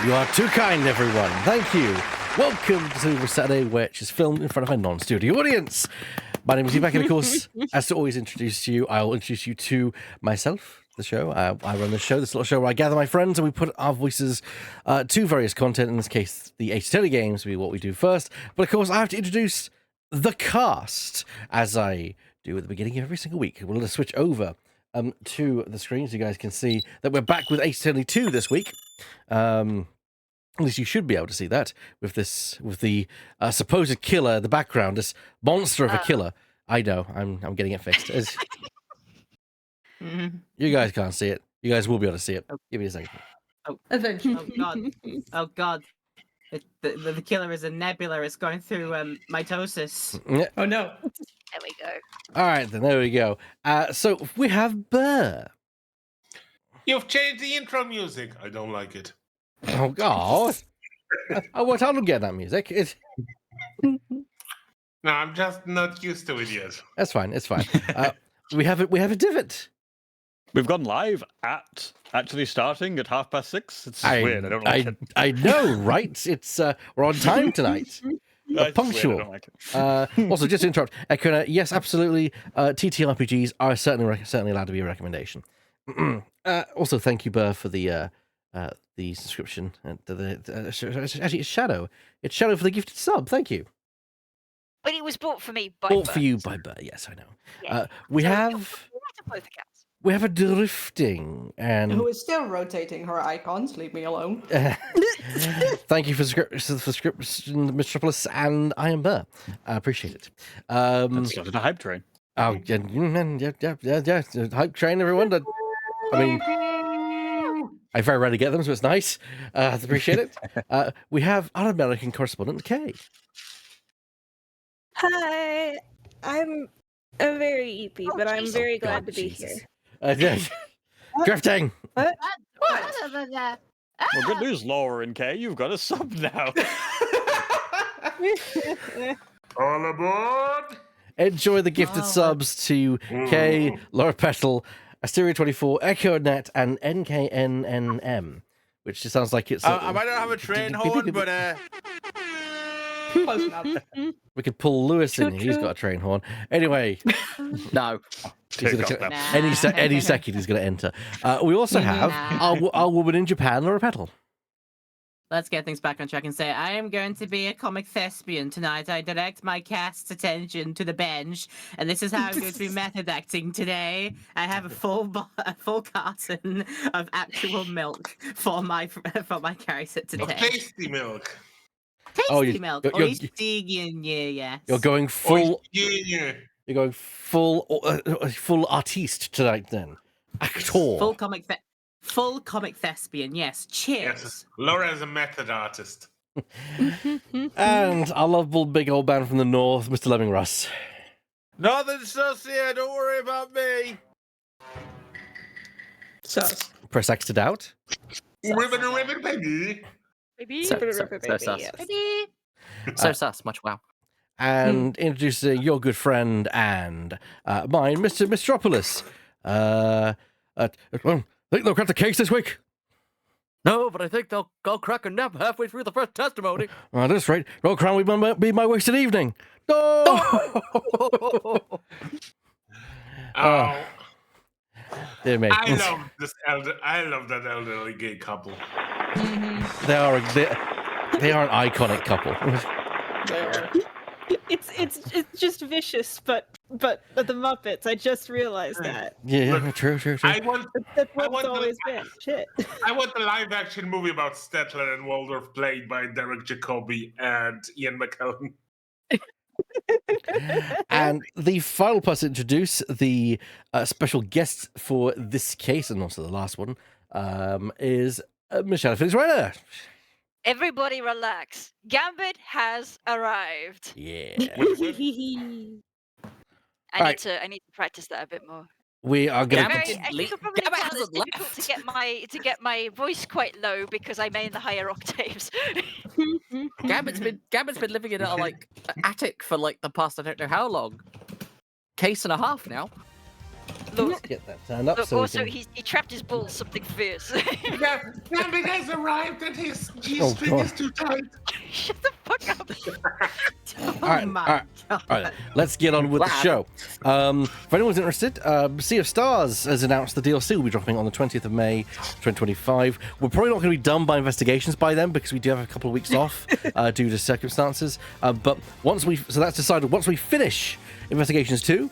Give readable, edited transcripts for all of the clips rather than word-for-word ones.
You are too kind, everyone. Thank you. Welcome to Silver Saturday, which is filmed in front of a non-studio audience. My name is Ebek, and of course, as to always introduce you, I will introduce you to myself, the show. I run the show, this little show where I gather my friends and we put our voices to various content. In this case, the Ace Attorney games will be what we do first. But of course, I have to introduce the cast, as I do at the beginning of every single week. We'll just switch over to the screen so you guys can see that we're back with Ace Attorney 2 this week. At least you should be able to see that with the supposed killer in the background, this monster of a killer. I know, I'm getting it fixed. You guys can't see it. You guys will be able to see it. Give me a second. Oh, eventually. Oh god. The killer is a nebula. It's going through mitosis. Yeah. Oh no. There we go. All right, then there we go. So we have Burr. You've changed the intro music. I don't like it. Oh God! I worked hard to get that music. No, I'm just not used to it yet. That's fine. It's fine. We have a divot. We've gone live at actually starting at 6:30. It's weird. I don't like it. I know, right? It's we're on time tonight. Punctual. Weird, I don't like it. Also, just to interrupt, Ekona, yes, absolutely. TTRPGs are certainly allowed to be a recommendation. Also, thank you, Burr, for the subscription. Actually, it's Shadow. It's Shadow for the gifted sub. Thank you. But it was bought for me by Bought Bert. for you by Burr. Yes, I know. Yeah. We So have both accounts. we have a drifting and Who is still rotating her icons? Leave me alone. thank you for subscription, Metropolis, and I am Burr. I appreciate it. That's started a hype train. Oh yeah. Hype train, everyone. I mean, I very rarely get them, so it's nice. I appreciate it. We have our American correspondent, Kay. Hi, I'm very eepy, but I'm very glad to be here. Drifting. What? Well, good news, Laura and Kay. You've got a sub now. All aboard! Enjoy the gifted subs to Kay, Laura Petal, Asteria 24, Echo Net, and NKNNM, which just sounds like it's. I might not have a train horn, but Close enough. we could pull Lewis in. He's got a train horn. Anyway, no. he's gonna, Take off any second he's going to enter. We also have our woman in Japan, Laura Petal. Let's get things back on track and say I am going to be a comic thespian tonight. I direct my cast's attention to the bench, and this is how I'm going to be method acting today. I have a full carton of actual milk for my character Of today. tasty milk. Tasty milk. you're- Yes. You're going full. Yeah. You're going full artiste tonight, then. Actor. Full comic thespian. Yes. Cheers. Yes. Laura is a method artist. And our lovable big old man from the north, Mr. Lemming Russ. Nothing sus here, don't worry about me. Sus. Press X to doubt. Ribbon, baby. Maybe. So Baby, sus. yes. Maybe. So sus, much wow. And introducing your good friend and mine, Mr. Mistropolis. Think they'll crack the case this week? No, but I think they'll crack a nap halfway through the first testimony. At this rate, Roll Crown will be my wasted evening. No! Oh, Dear me. I love that elderly gay couple. They are an iconic couple. It's just vicious, but the Muppets. I just realized that. Yeah, Look, true. I want That's I what want it's to- always been. Shit. I want the live action movie about Stettler and Waldorf played by Derek Jacobi and Ian McKellen. And the final person to introduce the special guest for this case, and also the last one, is ShadowPhoenixRider. Everybody relax. Gambit has arrived. Yeah. I need to practice that a bit more. We are going I to... think you'll probably Gambit find it's hasn't difficult left. to get my voice quite low because I'm in the higher octaves. Gambit's been living in a attic for the past I don't know how long. Case and a half now. Look, Get that turned up look. so we Also, can... he trapped his balls something fierce. Gambit has arrived and his Oh, G-string God. is too tight. Shut the fuck up. Oh Alright, my alright. god. All right, let's get on with the show. If anyone's interested, Sea of Stars has announced the DLC will be dropping on the 20th of May, 2025. We're probably not going to be done by investigations by then because we do have a couple of weeks off due to circumstances. But so that's decided. Once we finish Investigations 2,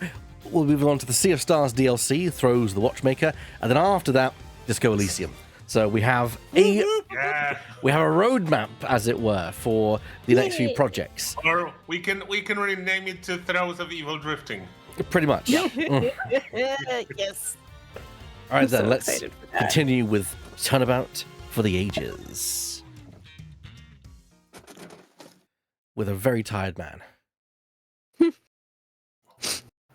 we'll move on to the Sea of Stars DLC, Throws the Watchmaker, and then after that, Disco Elysium. So we have a roadmap, as it were, for the next few projects. Or we can rename it to Throws of Evil Drifting. Pretty much. Yes. All right, I'm then so let's excited for that. continue with Turnabout for the Ages. With a very tired man.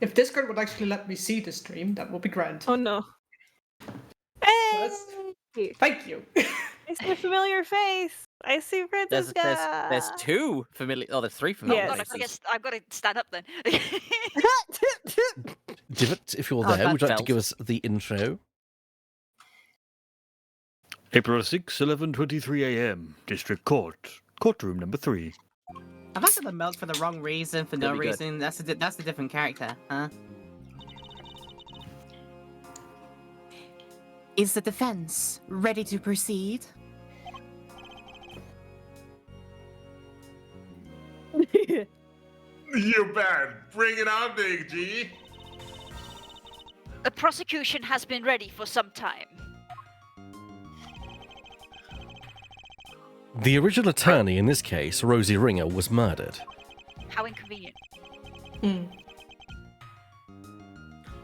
If Discord would actually let me see the stream, that would be grand. Oh no. Yes. Hey! Thank you. I see a familiar face. I see Francisca. There's two familiar. Oh, there's three Oh familiar. God, I faces. guess I've got to stand up then. Divot, if you're Oh, there, would you like to felt. give us the intro? April 6, 11:23 a.m. District Court, courtroom number 3. I've acted the melt for the wrong reason, for no That'd be good. reason. That's a different character, huh? Is the defense ready to proceed? You bet. Bring it on, Big G. The prosecution has been ready for some time. The original attorney in this case, Rosie Ringer, was murdered, How inconvenient.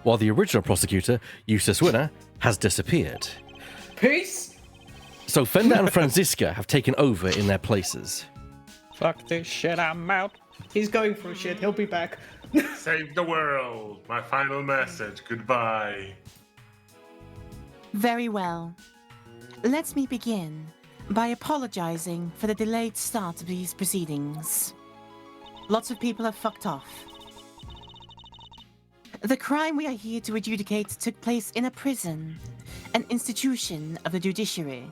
while the original prosecutor, Eustace Winner, has disappeared. Peace. So Fender and Franziska have taken over in their places. Fuck this shit, I'm out. He's going through shit. He'll be back. Save the world. My final message. Goodbye. Very well. Let me begin by apologizing for the delayed start of these proceedings. Lots of people have fucked off. The crime we are here to adjudicate took place in a prison, an institution of the judiciary.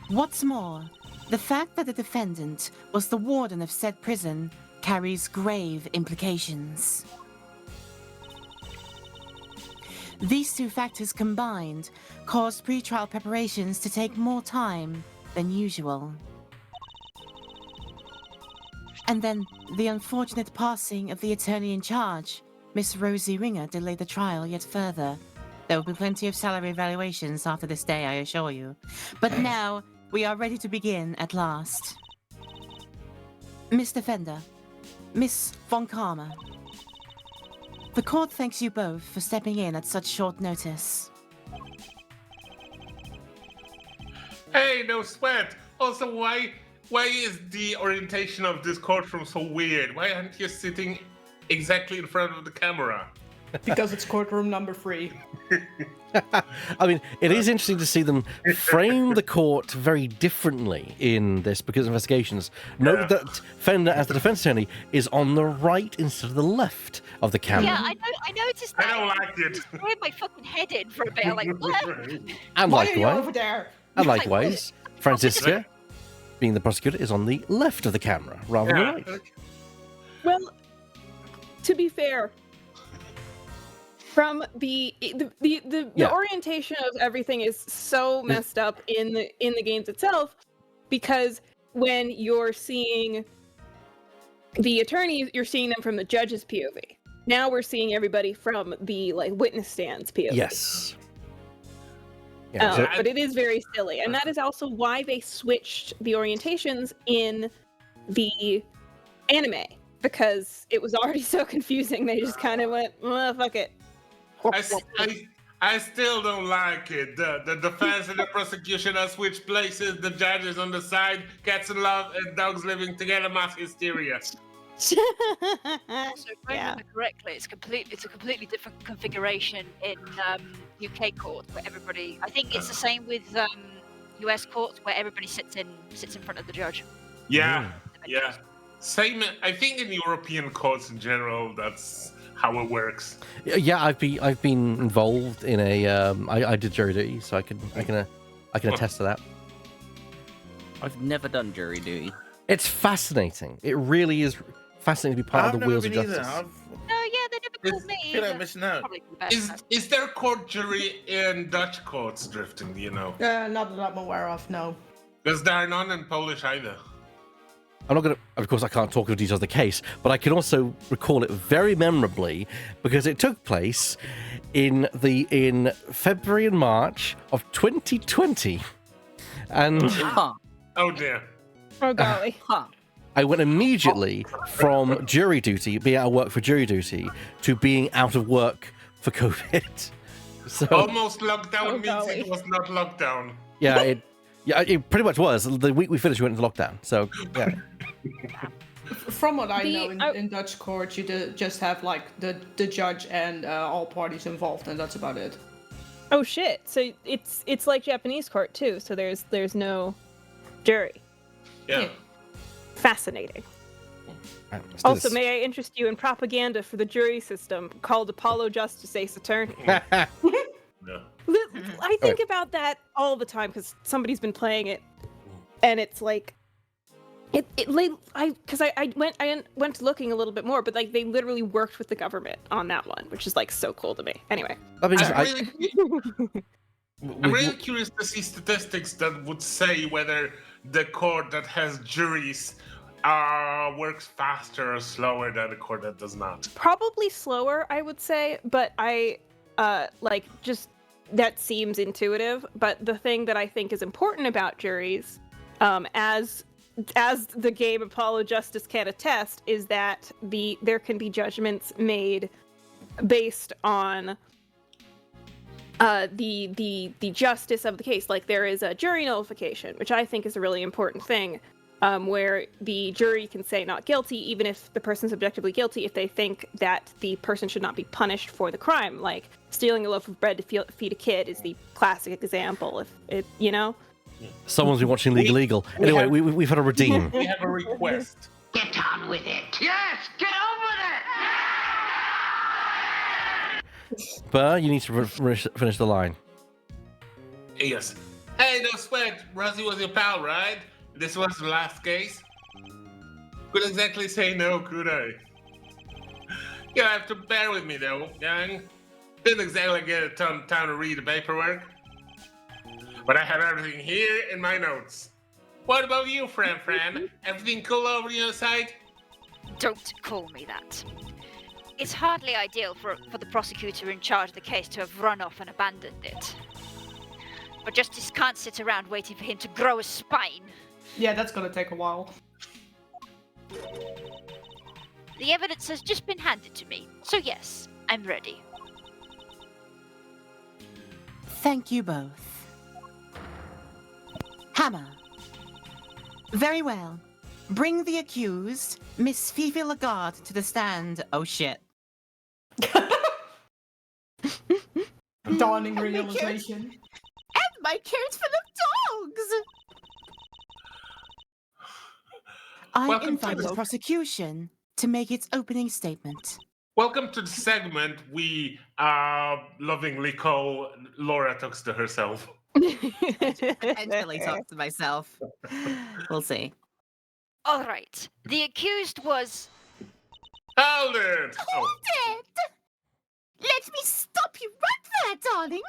What's more, the fact that the defendant was the warden of said prison carries grave implications. These two factors combined caused pretrial preparations to take more time than usual. And then the unfortunate passing of the attorney in charge, Miss Rosie Ringer, delayed the trial yet further. There will be plenty of salary evaluations after this day, I assure you. But now, we are ready to begin at last. Miss Defender, Miss Von Karma, the court thanks you both for stepping in at such short notice. Hey, no sweat. Also, why is the orientation of this courtroom so weird? Why aren't you sitting exactly in front of the camera? Because it's courtroom number 3. I mean, it is interesting to see them frame the court very differently in this because of investigations. Note that Fender, as the defense attorney, is on the right instead of the left of the camera. Yeah, I noticed that. I don't like it. I threw my fucking head in for a bit. I'm like, what? And Why are you likewise, over there? likewise, Franziska, being the prosecutor, is on the left of the camera rather than the right. Well, to be fair, from the orientation of everything is so messed up in the games itself, because when you're seeing the attorneys, you're seeing them from the judge's POV. Now we're seeing everybody from the witness stand's POV. Yes. Yeah, so- But it is very silly, and that is also why they switched the orientations in the anime, because it was already so confusing. They just kind of went, well, fuck it. I still don't like it. The defense and the prosecution have switched places. The judge is on the side. Cats in love and dogs living together. Mass hysteria. Also, if I Yeah. remember correctly, it's a completely different configuration in UK courts where everybody. I think it's the same with US courts where everybody sits in front of the judge. Yeah. Same. I think in European courts in general, that's how it works. Yeah, I've been involved in a I did jury duty, so I can attest to that. I've never done jury duty. It's fascinating. It really is fascinating to be part of the wheels of justice. No, yeah, they never called me. I feel like missing out. Probably the best. Is there court jury in Dutch courts, Drifting? Do you know? Not that I'm aware of, no. Because there are none in Polish either. I'm not going to, of course, I can't talk of the details of the case, but I can also recall it very memorably because it took place in February and March of 2020. And Oh dear. Oh golly. I went immediately from jury duty, being out of work for jury duty, to being out of work for COVID. So Almost lockdown Oh, means golly. it was not lockdown. yeah, it pretty much was. The week we finished, we went into lockdown. So yeah. From what I The- know, in Dutch court, you just have like the judge and all parties involved, and that's about it. Oh shit. So it's like Japanese court too. So there's no jury. Yeah. Fascinating. Right, let's do Also, this. may I interest you in propaganda for the jury system called Apollo Justice Ace Attorney? Yeah. I think about that all the time because somebody's been playing it, and it's like, I went looking a little bit more, but like they literally worked with the government on that one, which is like so cool to me. Anyway, I mean, I'm really curious to see statistics that would say whether the court that has juries works faster or slower than a court that does not. probably slower, I would say, but just that seems intuitive. But the thing that I think is important about juries, as the game Apollo Justice can attest, is that there can be judgments made based on the justice of the case. Like there is a jury nullification, which I think is a really important thing, where the jury can say not guilty even if the person's objectively guilty if they think that the person should not be punished for the crime. Like stealing a loaf of bread to feed a kid is the classic example. If it, someone's been watching Legal Eagle. Anyway, we've had a redeem. We have a request. Get on with it. Yes, get on with it. Burr, you need to finish the line. Yes. Hey, no sweat. Rosie was your pal, right? This was the last case? Couldn't exactly say no, could I? You'll have to bear with me, though, gang. Didn't exactly get a ton of time to read the paperwork. But I have everything here in my notes. What about you, Fran? Everything cool over the other side? Don't call me that. It's hardly ideal for the prosecutor in charge of the case to have run off and abandoned it. But justice can't sit around waiting for him to grow a spine. Yeah, that's gonna take a while. The evidence has just been handed to me, so yes, I'm ready. Thank you both. Hammer. Very well. Bring the accused, Miss Fifi Lagarde, to the stand. Oh shit. Dawning realization. And my carrot's full of dogs! I Welcome to invite the- the prosecution to make its opening statement. Welcome to the segment we lovingly call Laura Talks to Herself. Potentially talk to myself. We'll see. All right. The accused was... Hold it! Oh, Hold it! Let me stop you right there, darling.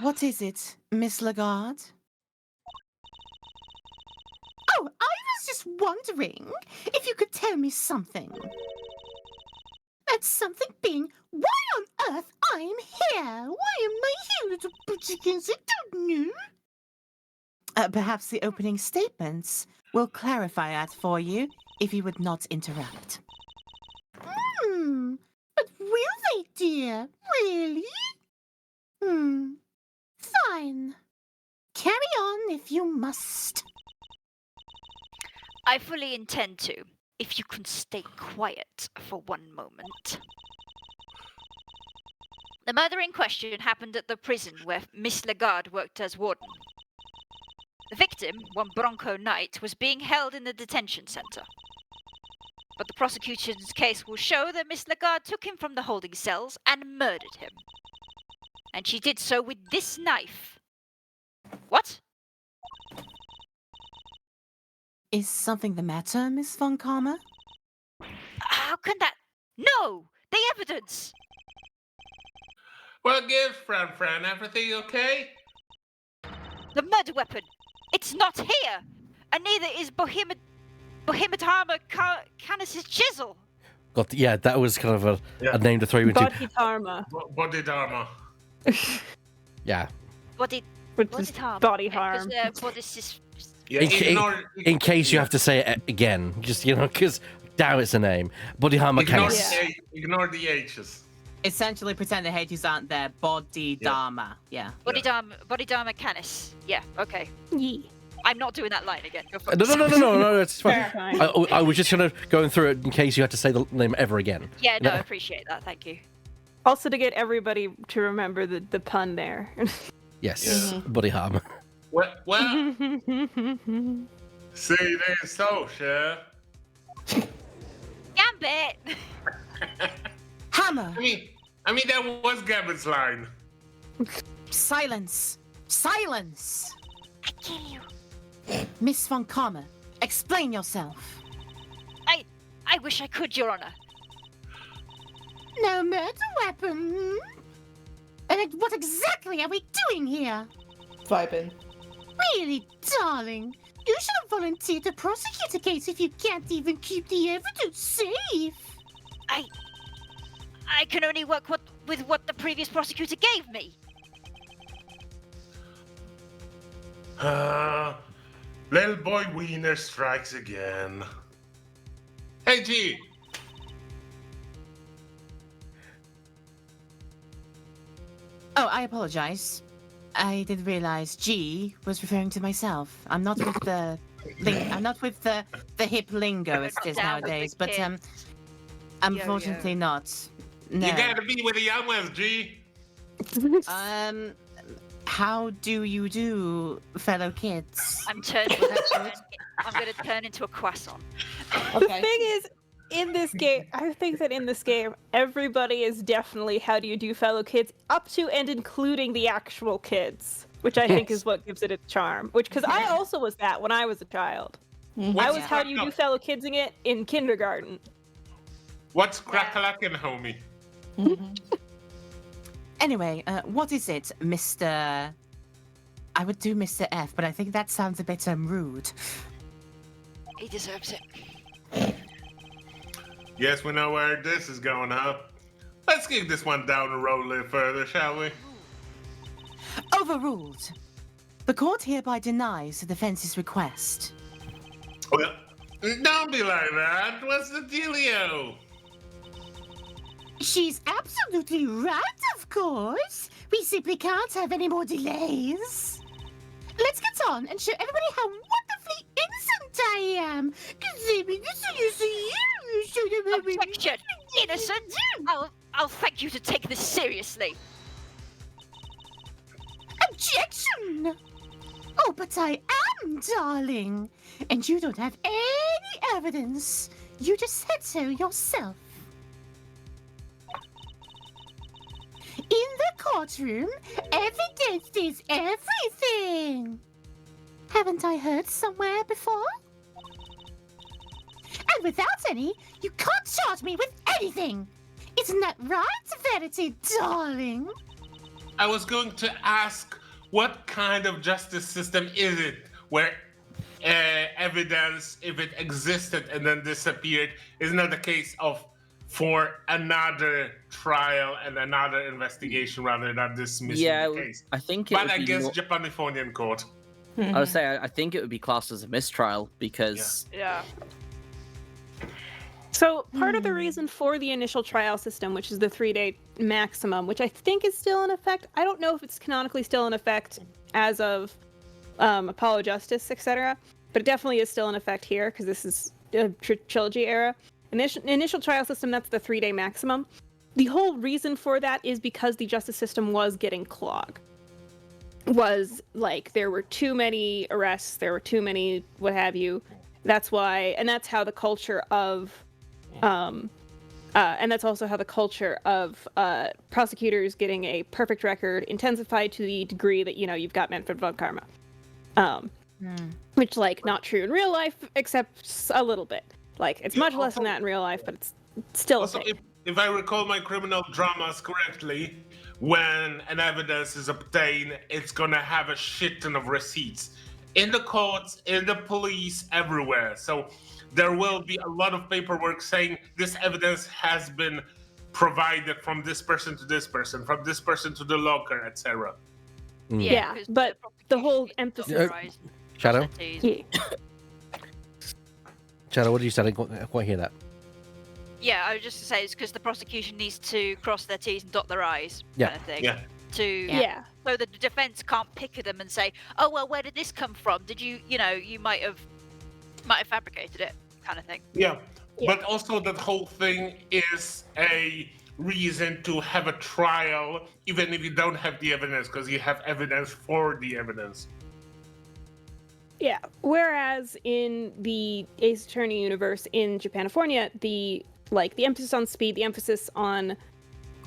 What is it, Miss Lagarde? Oh, I was just wondering if you could tell me something. That something being why on earth I'm here. Why am I here, little buzzikins? I don't know. Perhaps the opening statements will clarify that for you, if you would not interrupt. But will they, dear? Really? Fine. Carry on if you must. I fully intend to, if you can stay quiet for one moment. The murder in question happened at the prison where Miss Lagarde worked as warden. The victim, one Bronco Knight, was being held in the detention center. But the prosecution's case will show that Miss Lagarde took him from the holding cells and murdered him. And she did so with this knife. What? Is something the matter, Miss Von Karma? How can that? No! The evidence! Well, give Fran, everything okay? The murder weapon! It's not here! And neither is Bohematama Canis' chisel! God, yeah, that was kind of a name to throw you into. Bodhidharma. Body Dharma. Yeah. Body Which is harm. body harm. Yeah, In case you have to say it again, just, because damn, it's a name. Bodhidharma Canis. Ignore the H's. Essentially, pretend the H's aren't there. Body Dharma. Yeah. Bodhidharma Canis. Yeah, okay. Yee. I'm not doing that line again. Go for No, it's fine. Fine. I was just kind of going through it in case you had to say the name ever again. Yeah, no, I appreciate that. Thank you. Also to get everybody to remember the pun there. Yes, Bodhidharma. Well, say it ain't so, Chef. Gambit! Hammer! I mean that was Gambit's line. Silence! Silence! I kill you. Miss Von Karma, explain yourself. I wish I could, Your Honor. No murder weapon? And what exactly are we doing here? Vibing. Really, darling? You should have volunteered to prosecute a case if you can't even keep the evidence safe. I can only work with what the previous prosecutor gave me. Little boy Wiener strikes again. Hey, G. Oh, I apologize. I didn't realize G was referring to myself. I'm not with the hip lingo as it is Down with the nowadays, but kids. unfortunately not. No. You gotta be with the young ones, G. How do you do, fellow kids? I'm going to turn into a croissant. The thing is, in this game, I think that in this game, everybody is definitely how do you do, fellow kids, up to and including the actual kids, which I think is what gives it its charm. Because I also was that when I was a child. I was how do you do, fellow kidsing it in kindergarten. What's crack-a-lackin', homie? Anyway, what is it, Mr. I would do Mr. F, but I think that sounds a bit rude. He deserves it. Yes, we know where this is going, huh? Let's kick this one down the road a little further, shall we? Overruled. The court hereby denies the defense's request. Well, don't be like that. What's the dealio? She's absolutely right, of course. We simply can't have any more delays. Let's get on and show everybody how wonderfully innocent I am. Objection! Innocent! I'll thank you to take this seriously. Objection! Oh, but I am, darling. And you don't have any evidence. You just said so yourself. In the courtroom, evidence is everything. Haven't I heard somewhere before? And without any, you can't charge me with anything. Isn't that right, Verity, darling? I was going to ask, what kind of justice system is it where evidence, if it existed and then disappeared, is not the case of for another trial and another investigation rather than dismissing the case? I think it But would I be guess more... Japaniphonian court. I would say I think it would be classed as a mistrial because Yeah. So part of the reason for the initial trial system, which is the 3-day maximum, which I think is still in effect. I don't know if it's canonically still in effect as of Apollo Justice, etc. But it definitely is still in effect here because this is a trilogy era. Initial trial system, that's the 3-day maximum. The whole reason for that is because the justice system was getting clogged. Was like there were too many arrests, there were too many what have you. That's why, and that's how the culture of And that's also how the culture of prosecutors getting a perfect record intensified to the degree that, you've got Manfred von Karma. Which, not true in real life, except a little bit. It's much less than that in real life, but it's still a thing. If I recall my criminal dramas correctly, when an evidence is obtained, it's gonna have a shit ton of receipts. In the courts, in the police, everywhere. So there will be a lot of paperwork saying this evidence has been provided from this person to this person, from this person to the locker, etc. Yeah, but the whole emphasis... Shadow? Yeah. Shadow, what did you say? I didn't quite hear that. Yeah, I was just gonna say it's because the prosecution needs to cross their T's and dot their I's, Yeah. kind of thing. Yeah. So the defense can't pick at them and say, "Oh well, where did this come from? Did you might have fabricated it," kind of thing. Yeah, but also that whole thing is a reason to have a trial, even if you don't have the evidence, because you have evidence for the evidence. Yeah, whereas in the Ace Attorney universe in Japanifornia, the emphasis on speed, the emphasis on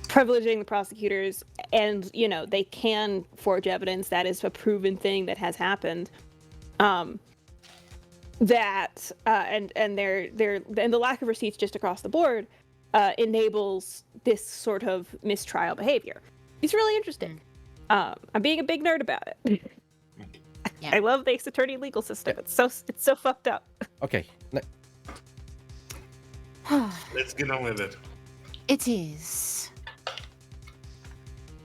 privileging the prosecutors, and they can forge evidence, that is a proven thing that has happened. And the lack of receipts just across the board enables this sort of mistrial behavior. It's really interesting. I'm being a big nerd about it. Yeah. I love the Ace Attorney legal system. It's so fucked up. Okay. Let's get on with it. It is.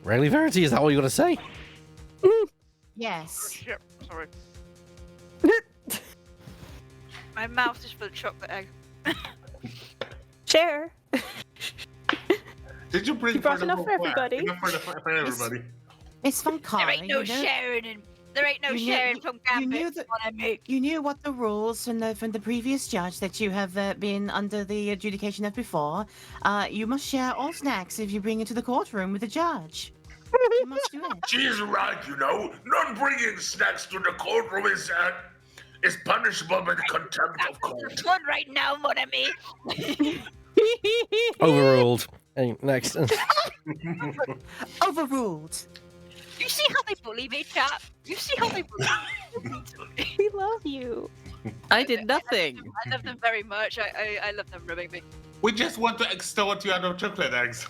Rarely Verity, is that all you got to say? Yes. Shit, sorry. My mouth is full of chocolate egg. Share. Did you bring You brought enough for everybody. Enough for everybody. Miss Von Karma, There ain't no sharing from Gambit. You knew what the rules from the previous judge that you have been under the adjudication of before. You must share all snacks if you bring it to the courtroom with the judge. You must do it. She's right, Not bringing snacks to the courtroom is punishable by the contempt of court. There's one right now, mon ami. Overruled. Hey, next. Overruled. You see how they bully me, chat? You see how they bully me? We love you. I did nothing. I love them very much. I love them rubbing me. We just want to extort you out of chocolate eggs.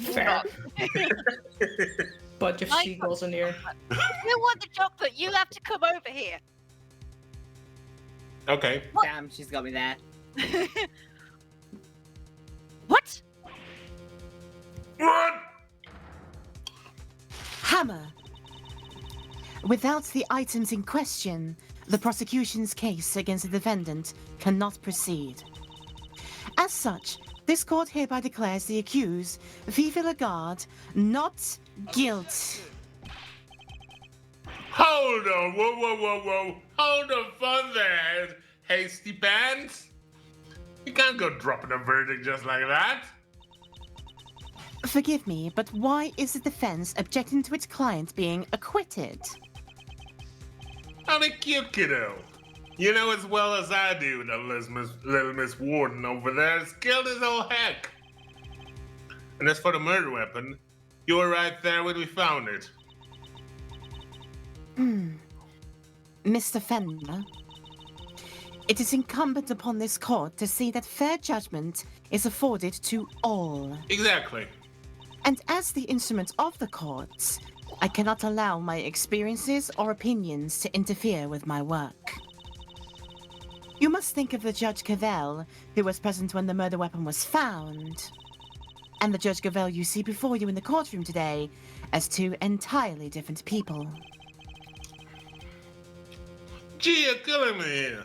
Fair. Bunch of seagulls in here. If you want the chocolate, you have to come over here. Okay. Damn, she's got me there. What? What? Hammer. Without the items in question, the prosecution's case against the defendant cannot proceed. As such, this court hereby declares the accused, Vive la Garde, not guilty. Hold on, whoa. Hold the fun there, hasty pants. You can't go dropping a verdict just like that. Forgive me, but why is the defense objecting to its client being acquitted? I'm a cute kiddo. You know as well as I do that little Miss Warden over there is skilled as all heck. And as for the murder weapon, you were right there when we found it. Mr. Fenner, it is incumbent upon this court to see that fair judgment is afforded to all. Exactly. And as the instrument of the courts, I cannot allow my experiences or opinions to interfere with my work. You must think of the Judge Cavell, who was present when the murder weapon was found, and the Judge Cavell you see before you in the courtroom today as two entirely different people. Gee, you're killing me here.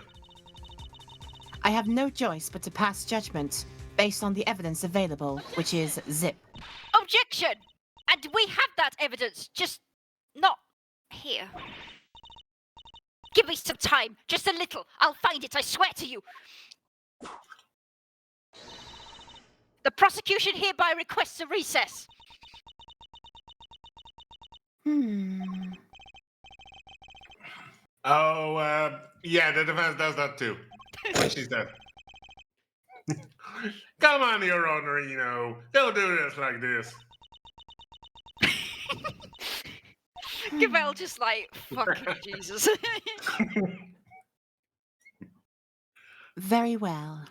I have no choice but to pass judgment based on the evidence available, which is zip. Objection! And we have that evidence, just not here. Give me some time, just a little. I'll find it, I swear to you. The prosecution hereby requests a recess. Oh, yeah, the defense does that too. What she said. Come on, Your Honor, don't do this like this. Gavel just like, fucking Jesus. Very well.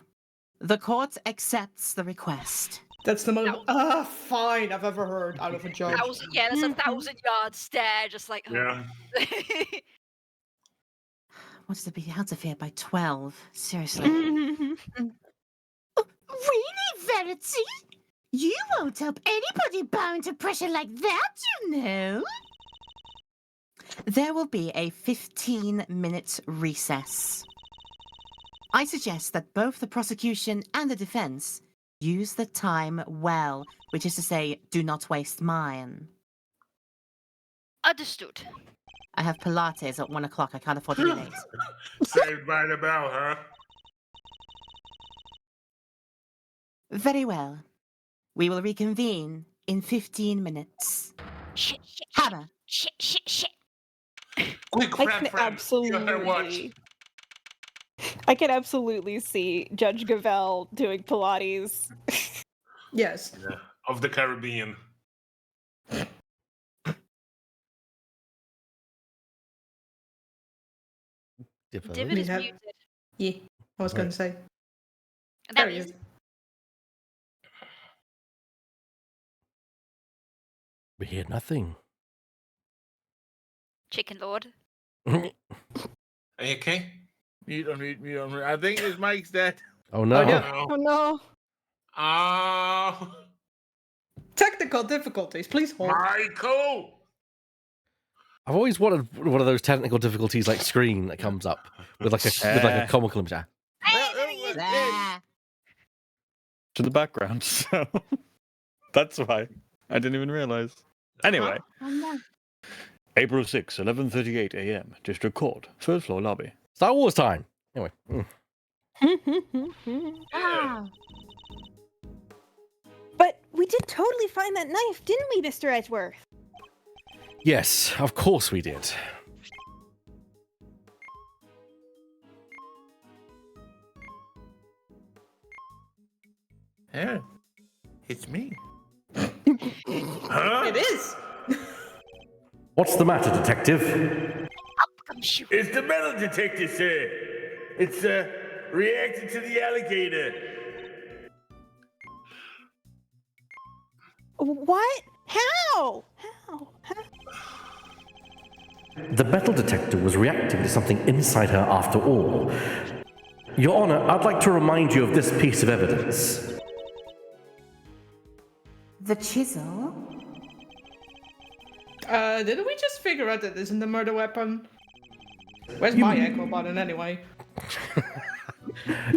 The court accepts the request. That's the most fine I've ever heard out of a judge. That's a 1,000-yard stare, just like, oh. Yeah. What's to be out of here by 12? Seriously. Really, Verity? You won't help anybody bound to pressure like that, you know. There will be a 15-minute recess. I suggest that both the prosecution and the defense use the time well, which is to say, do not waste mine. Understood. I have Pilates at 1 o'clock. I can't afford to be late. Saved by the bell, huh? Very well. We will reconvene in 15 minutes. Shit. Hammer. Shit. Quick, I friend, can absolutely. I can absolutely see Judge Gavel doing Pilates. Yes. Yeah, of the Caribbean. Divid is muted. Yeah, I was going to say. There he he is. is. We hear nothing. Chicken Lord. Are you okay? Mute on mute. I think his mic's dead. Oh no. Oh no. Oh, Technical difficulties, please hold. Michael! I've always wanted one of those technical difficulties like screen that comes up with like a comical image. To the background, so that's why I didn't even realize. Anyway, April 6, 11:38 a.m. District Court, first floor lobby. Star Wars time. Anyway. Wow. But we did totally find that knife, didn't we, Mr. Edgeworth? Yes, of course we did. Yeah, it's me. It is. What's the matter, detective? It's the metal detector, sir. It's reacting to the alligator. What? How? The metal detector was reacting to something inside her after all. Your Honor, I'd like to remind you of this piece of evidence. The chisel? Didn't we just figure out that this isn't the murder weapon? Where's my echo button anyway?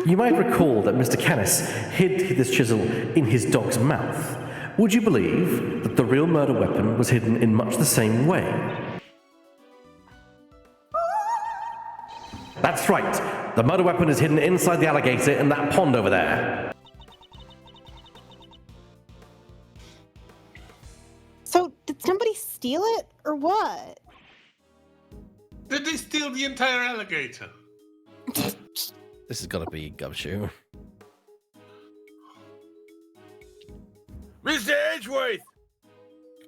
You might recall that Mr. Canis hid this chisel in his dog's mouth. Would you believe that the real murder weapon was hidden in much the same way? That's right. The murder weapon is hidden inside the alligator in that pond over there. So, did somebody steal it, or what? Did they steal the entire alligator? This has got to be Gumshoe. Mr. Edgeworth!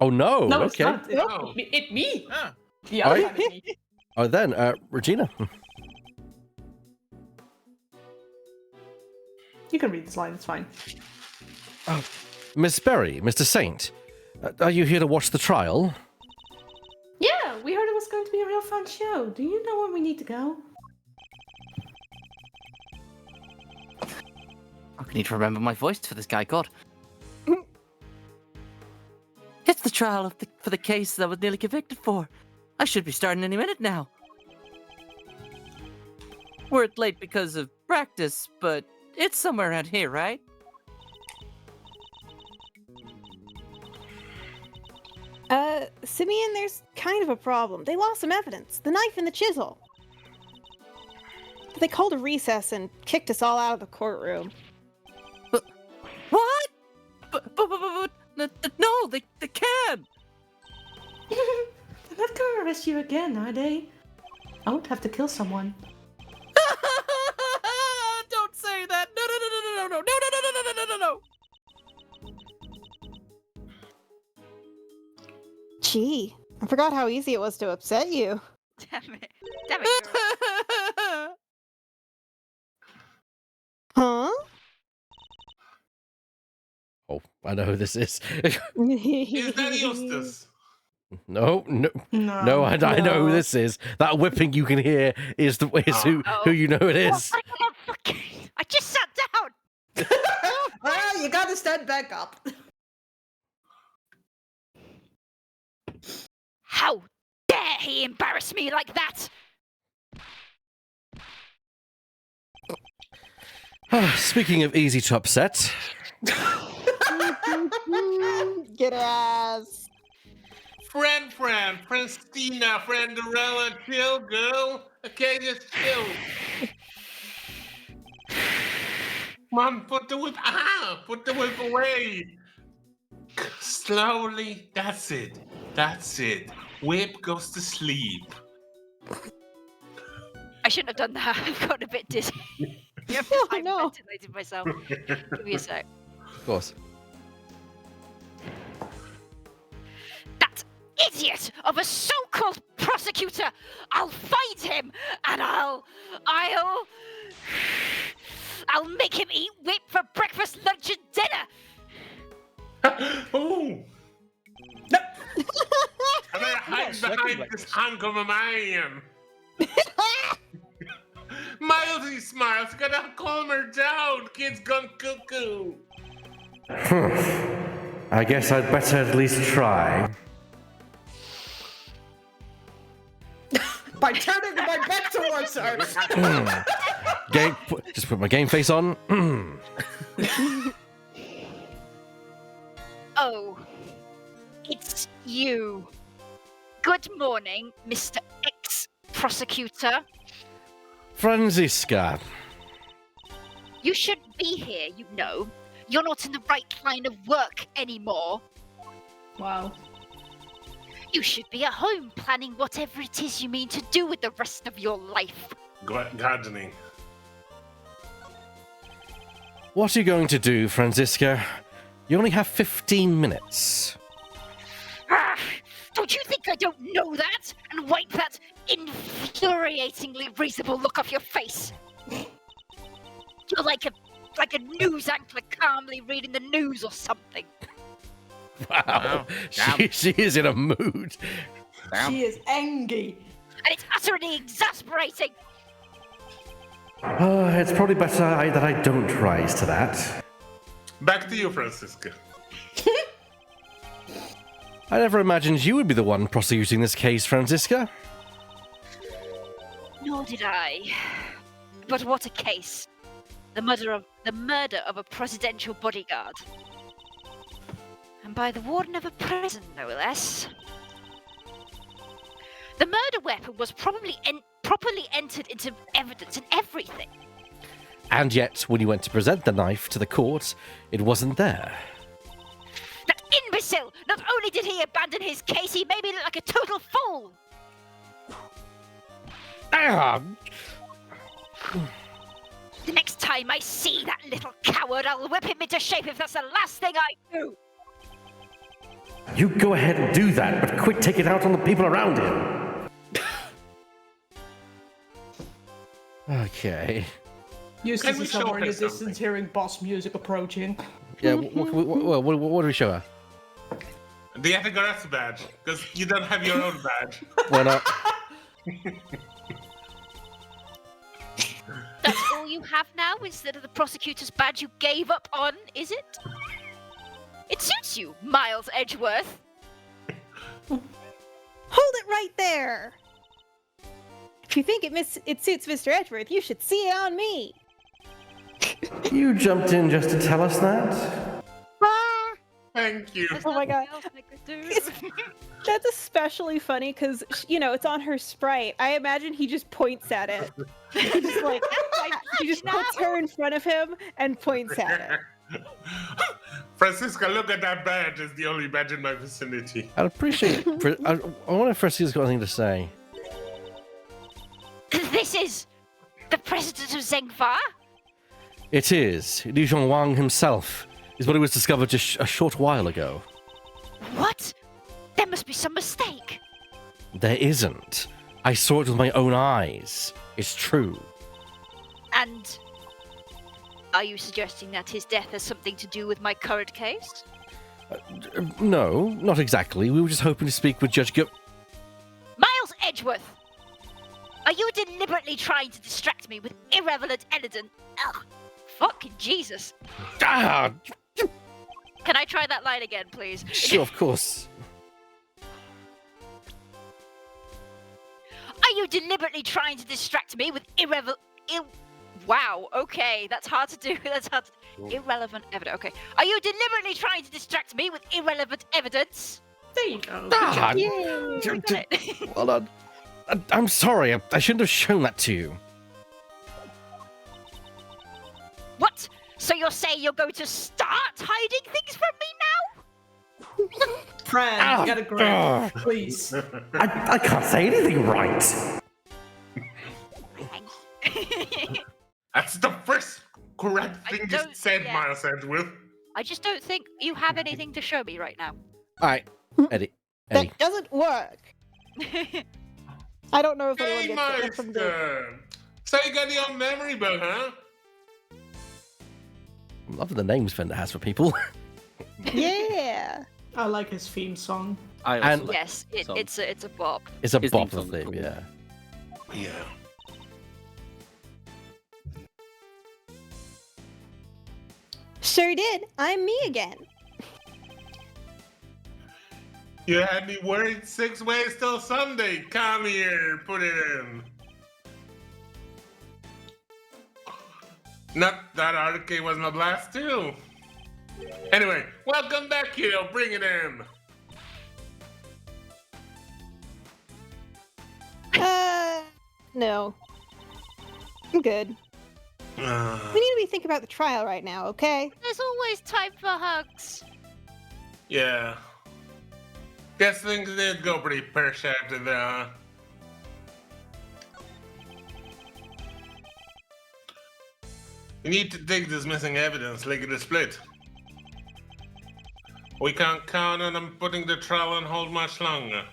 Oh no! No, okay. it's not. It's me. Ah. The other side is me. Oh, then, Regina. You can read this line, it's fine. Miss Berry, Mr. Saint, are you here to watch the trial? Yeah, we heard it was going to be a real fun show. Do you know where we need to go? I need to remember my voice for this guy, God. It's the trial for the case that I was nearly convicted for. I should be starting any minute now. We're late because of practice, but it's somewhere around here, right? Simeon, there's kind of a problem. They lost some evidence. The knife and the chisel. But they called a recess and kicked us all out of the courtroom. What? No, they can! They're not gonna arrest you again, are they? I would have to kill someone. Don't say that! No, Gee, I forgot how easy it was to upset you. Damn it. Damn it, girl. Huh? Oh, I know who this is. Is that Eustace? No, I know who this is. That whipping you can hear is who you know it is. I just sat down. Well, you gotta stand back up. How dare he embarrass me like that? Speaking of easy to upset, Get ass. Friend, Pristina, Frienderella, chill, girl. Okay, just chill. Come on, put the whip. Put the whip away. Slowly. That's it. Whip goes to sleep. I shouldn't have done that. I've got a bit dizzy. I ventilated myself. Give me a sec. of course. That idiot of a so-called prosecutor! I'll find him, and I'll make him eat whip for breakfast, lunch, and dinner. Ooh. And I hide behind this hunk of a man. Milesy smiles, gotta calm her down. Kid's gone cuckoo. I guess I'd better at least try. By turning my back towards her. Just put my game face on. Oh, it's you. Good morning, Mr. Ex-Prosecutor. Franziska. You shouldn't be here, you know. You're not in the right line of work anymore. Wow. You should be at home planning whatever it is you mean to do with the rest of your life. Gardening. What are you going to do, Franziska? You only have 15 minutes. Don't you think I don't know that? And wipe that infuriatingly reasonable look off your face. You're like a news anchor calmly reading the news or something. Wow. She is in a mood. Damn. She is angry. And it's utterly exasperating. It's probably better that I don't rise to that. Back to you, Franziska. I never imagined you would be the one prosecuting this case, Franziska. Nor did I. But what a case. The murder of a presidential bodyguard. And by the warden of a prison, no less. The murder weapon was properly entered into evidence and everything. And yet, when you went to present the knife to the court, it wasn't there. That imbecile! Not only did he abandon his case, he made me look like a total fool! The next time I see that little coward, I'll whip him into shape if that's the last thing I do! You go ahead and do that, but quick, take it out on the people around him. Okay. Eustace is somewhere in the distance hearing boss music approaching. Yeah, what do we show her? The Ethigareth's badge, because you don't have your own badge. Why not? That's all you have now instead of the prosecutor's badge you gave up on, is it? It suits you, Miles Edgeworth. Hold it right there. If you think it suits Mr. Edgeworth, you should see it on me. You jumped in just to tell us that? Thank you. Oh my god. That's especially funny because, you know, it's on her sprite. I imagine he just points at it. He just he just puts her in front of him and points at it. Franziska, look at that badge. It's the only badge in my vicinity. I'd appreciate it. I wonder if Franziska's got anything to say. This is the president of Zengvar? It is. Liu Zhongwang himself. His body was discovered just a short while ago. What? Then must be some mistake. There isn't. I saw it with my own eyes. It's true. And are you suggesting that his death has something to do with my current case? No, not exactly. We were just hoping to speak with Judge Miles Edgeworth! Are you deliberately trying to distract me with irrelevant evidence? Ugh, fucking Jesus. Ah! Can I try that line again, please? Sure, of course. Are you deliberately trying to distract me with Wow, okay, that's hard to do. Irrelevant evidence. Okay. Are you deliberately trying to distract me with irrelevant evidence? There you go. Ah, Yay. Well done. I'm sorry. I shouldn't have shown that to you. What? So you're saying you're going to start hiding things from me now? Fran, get a grip, please. I can't say anything right. That's the first correct thing you said, yeah. Miles Edgeworth. I just don't think you have anything to show me right now. All right, Eddie. That doesn't work. I don't know if Hey, anyone gets that from the... Meister! So you got your memory book, huh? I love the names Fender has for people. Yeah. I like his theme song. I also And- like Yes, song. it's a bop. It's a His bop theme of song's thing, cool. yeah. Yeah. Sure did. I'm me again. You had me worried 6 ways till Sunday. Come here, put it in. Not that arcade wasn't a blast too. Anyway, welcome back, kiddo. Bring it in. No. I'm good. We need to be thinking about the trial right now, okay? There's always time for hugs. Yeah. Guess things did go pretty pear-shaped there, huh? We need to dig this missing evidence, lickety split. We can't count on them putting the trial on hold much longer.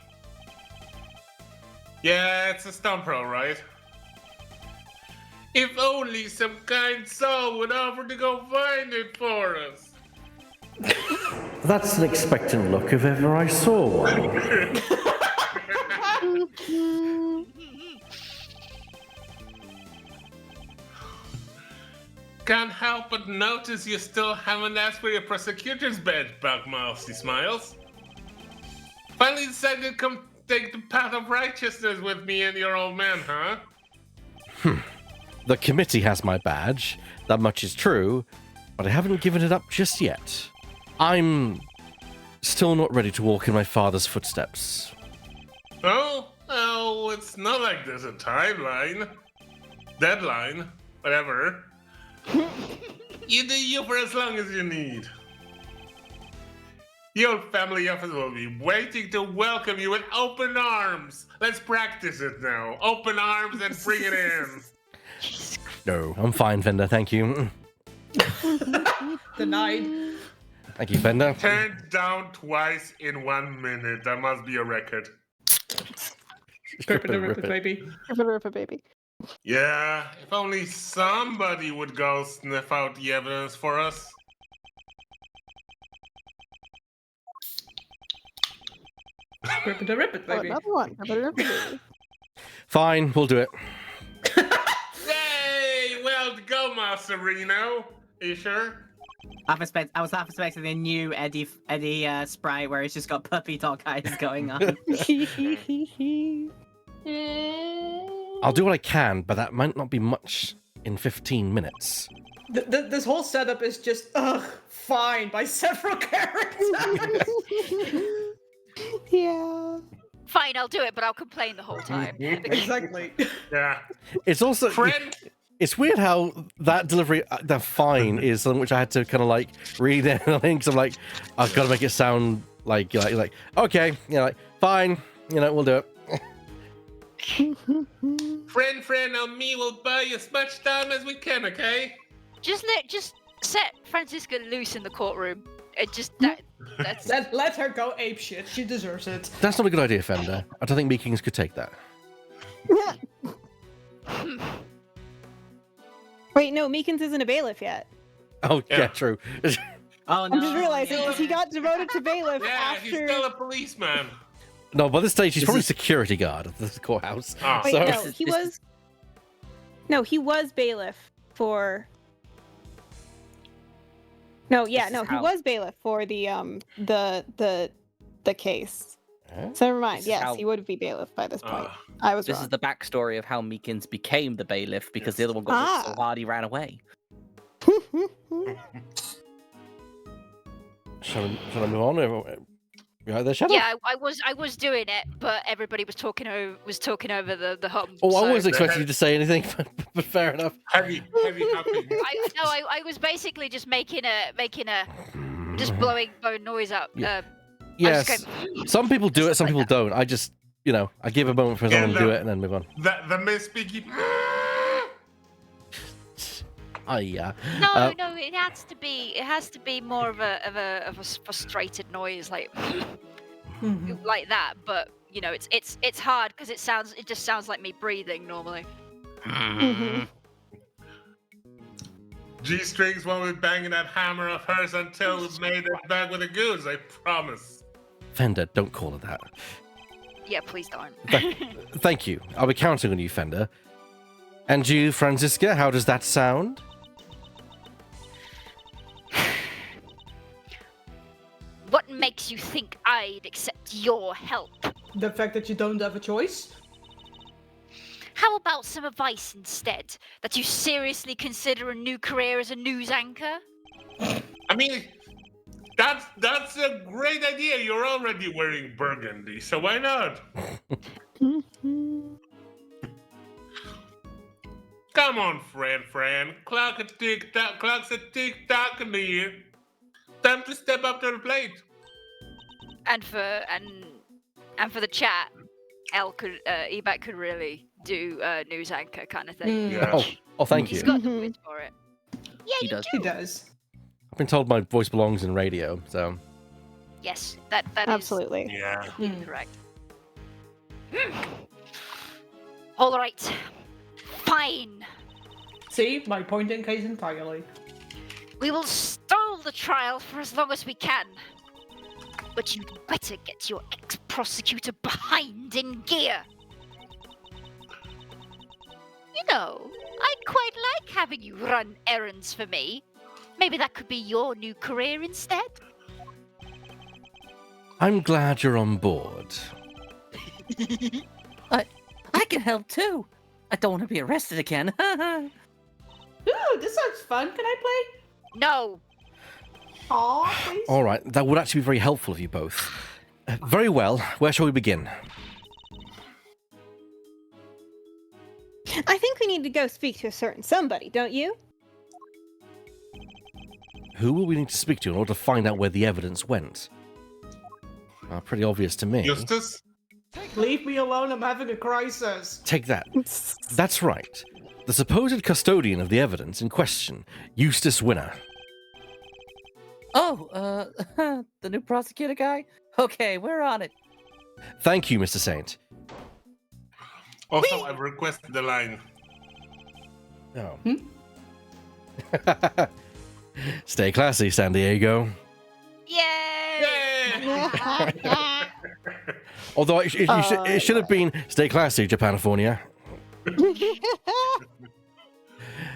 Yeah, it's a stump roll, right? If only some kind soul would offer to go find it for us. That's an expectant look if ever I saw one. Can't help but notice you still haven't asked for your prosecutor's badge back, Milesy Smiles. Finally decided to come take the path of righteousness with me and your old man, huh? The committee has my badge, that much is true, but I haven't given it up just yet. I'm still not ready to walk in my father's footsteps. Oh, it's not like there's a timeline. Deadline, whatever. You do you for as long as you need. The old family office will be waiting to welcome you with open arms. Let's practice it now. Open arms and bring it in. No, I'm fine, Fender, thank you. Denied. Thank you, Fender. Turned down twice in 1 minute. That must be a record. Rip it, baby. Rip it, baby. Yeah, if only somebody would go sniff out the evidence for us. Rip it, Oh, baby. another one. Rip it, baby. Fine, we'll do it. Yay! Well, go, Masterino. Are you sure? I was half expecting a new Eddie sprite where it's just got puppy dog eyes going on. I'll do what I can, but that might not be much in 15 minutes. This whole setup is just, fine by several characters. Yeah. Fine, I'll do it, but I'll complain the whole time. Exactly. Yeah. It's also... Friend? It's weird how that delivery, the fine, is something which I had to kind of like read in because I'm like, I've got to make it sound like okay, fine, we'll do it. Friend, and me will buy as much time as we can, okay? Just set Francisca loose in the courtroom. It just that Let her go ape shit. She deserves it. That's not a good idea, Fender. I don't think Meekings could take that. Wait, no, Meekins isn't a bailiff yet. Oh, yeah, true. Oh, no. I'm just realizing because he got demoted to bailiff Yeah, after. he's still a policeman. No, by this stage, he's probably security guard of the courthouse. Oh. Wait, So- no, he was. No, he was bailiff for. No, yeah, no, he was bailiff for the case. Huh? So never mind. This is Yes, how- he would be bailiff by this point. I was This wrong. is the backstory of how Meekins became the bailiff because the other one got hit so hard he ran away. Shall I move on? You right there, Shadow? Yeah, I was doing it, but everybody was talking over the hum. Oh, so... I wasn't expecting you to say anything, but fair enough. Heavy hopping. I was basically just making a just blowing noise up. Yeah. I Yes. just go, Some people do it, some people don't. I just, I give a moment for someone to do it and then move on. The misspeaking. Oh, yeah. No, it has to be more of a frustrated noise like like that. But it's hard because it just sounds like me breathing normally. G-strings won't be banging that hammer of hers until we've made it back with the goods. I promise. Fender, don't call it that. Yeah, please don't. Thank you. I'll be counting on you, Fender. And you, Franziska, how does that sound? What makes you think I'd accept your help? The fact that you don't have a choice. How about some advice instead? That you seriously consider a new career as a news anchor? I mean, that's a great idea. You're already wearing burgundy, so why not? Come on, friend. Clock's a tick-tock in the ear. Time to step up to the plate. And for the chat, Ebac could really do a news anchor kind of thing. Yeah. Oh, thank He's you. got the wit for it. Yeah, He you does. do. He does. I've been told my voice belongs in radio, so. Yes, that is Absolutely. Yeah. correct. All right. Fine. See, my point in case entirely. We will stall the trial for as long as we can. But you'd better get your ex-prosecutor behind in gear. I quite like having you run errands for me. Maybe that could be your new career instead. I'm glad you're on board. I can help too. I don't want to be arrested again. Ooh, this sounds fun. Can I play? No. Aw, please. All right, that would actually be very helpful of you both. Very well, where shall we begin? I think we need to go speak to a certain somebody, don't you? Who will we need to speak to in order to find out where the evidence went? Pretty obvious to me. Eustace? Leave me alone. I'm having a crisis. Take that. That's right. The supposed custodian of the evidence in question, Eustace Winner. Oh, the new prosecutor guy? Okay, we're on it. Thank you, Mr. Saint. Also, I've requested the line. Oh. Stay classy, San Diego. Yay! Although it should have been Stay classy, Japanifornia.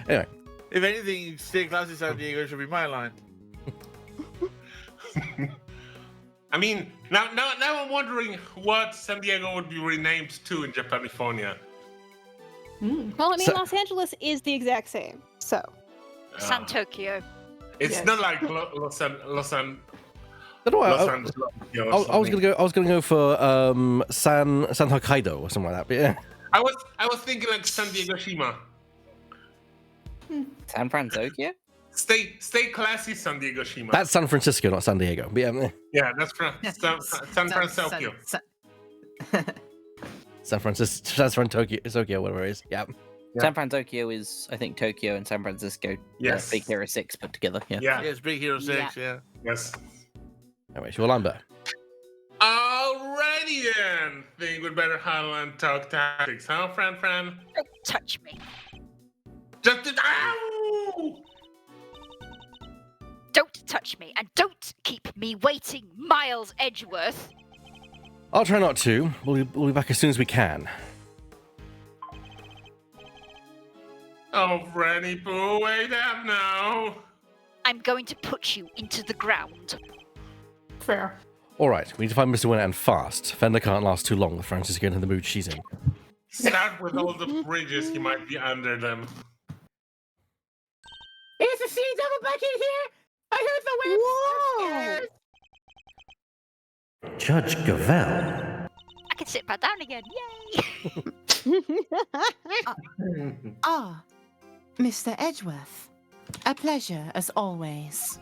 Anyway. If anything, stay classy, San Diego should be my line. I mean, now I'm wondering what San Diego would be renamed to in Japanifornia. Well, I mean, So- Los Angeles is the exact same, so. San Tokyo. It's Yes. not like Los I don't know, I was gonna go for San Hokkaido or something like that. But yeah. I was thinking like San Diego Shima. San Francisco? Stay classy, San Diego Shima. That's San Francisco, not San Diego. But yeah, Yeah, that's San Francisco. San Francisco, Tokyo, whatever it is. Yeah. San Francisco is, I think, Tokyo and San Francisco. Yes. Big Hero 6 put together. Yeah. Yeah. Yes, Big Hero 6, yeah. Yes. Anyway, your line, Bear. Alrighty then. Think we'd better huddle and talk tactics, huh, Fran? Don't touch me. Ow! Don't touch me, and don't keep me waiting, Miles Edgeworth. I'll try not to. We'll be back as soon as we can. Oh, Franny Pooh, wait up now. I'm going to put you into the ground. Fair. All right, we need to find Mr. Winner and fast. Fender can't last too long if Francis is getting in the mood she's in. Start with all the bridges, you might be under them. Is the sea devil back in here? I heard the wind. Judge Gavel. I can sit back down again. Yay! Mr. Edgeworth. A pleasure, as always.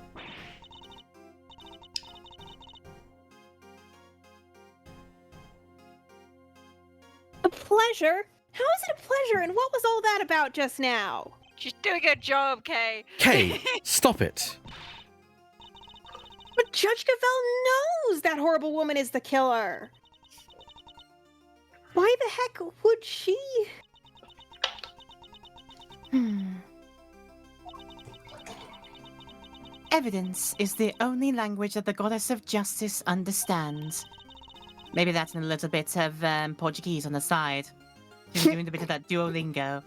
A pleasure? How is it a pleasure, and what was all that about just now? She's doing her job, Kay. Kay, stop it. But Judge Gavel knows that horrible woman is the killer. Why the heck would she? Evidence is the only language that the goddess of justice understands. Maybe that's a little bit of Portuguese on the side. Doing a bit of that Duolingo.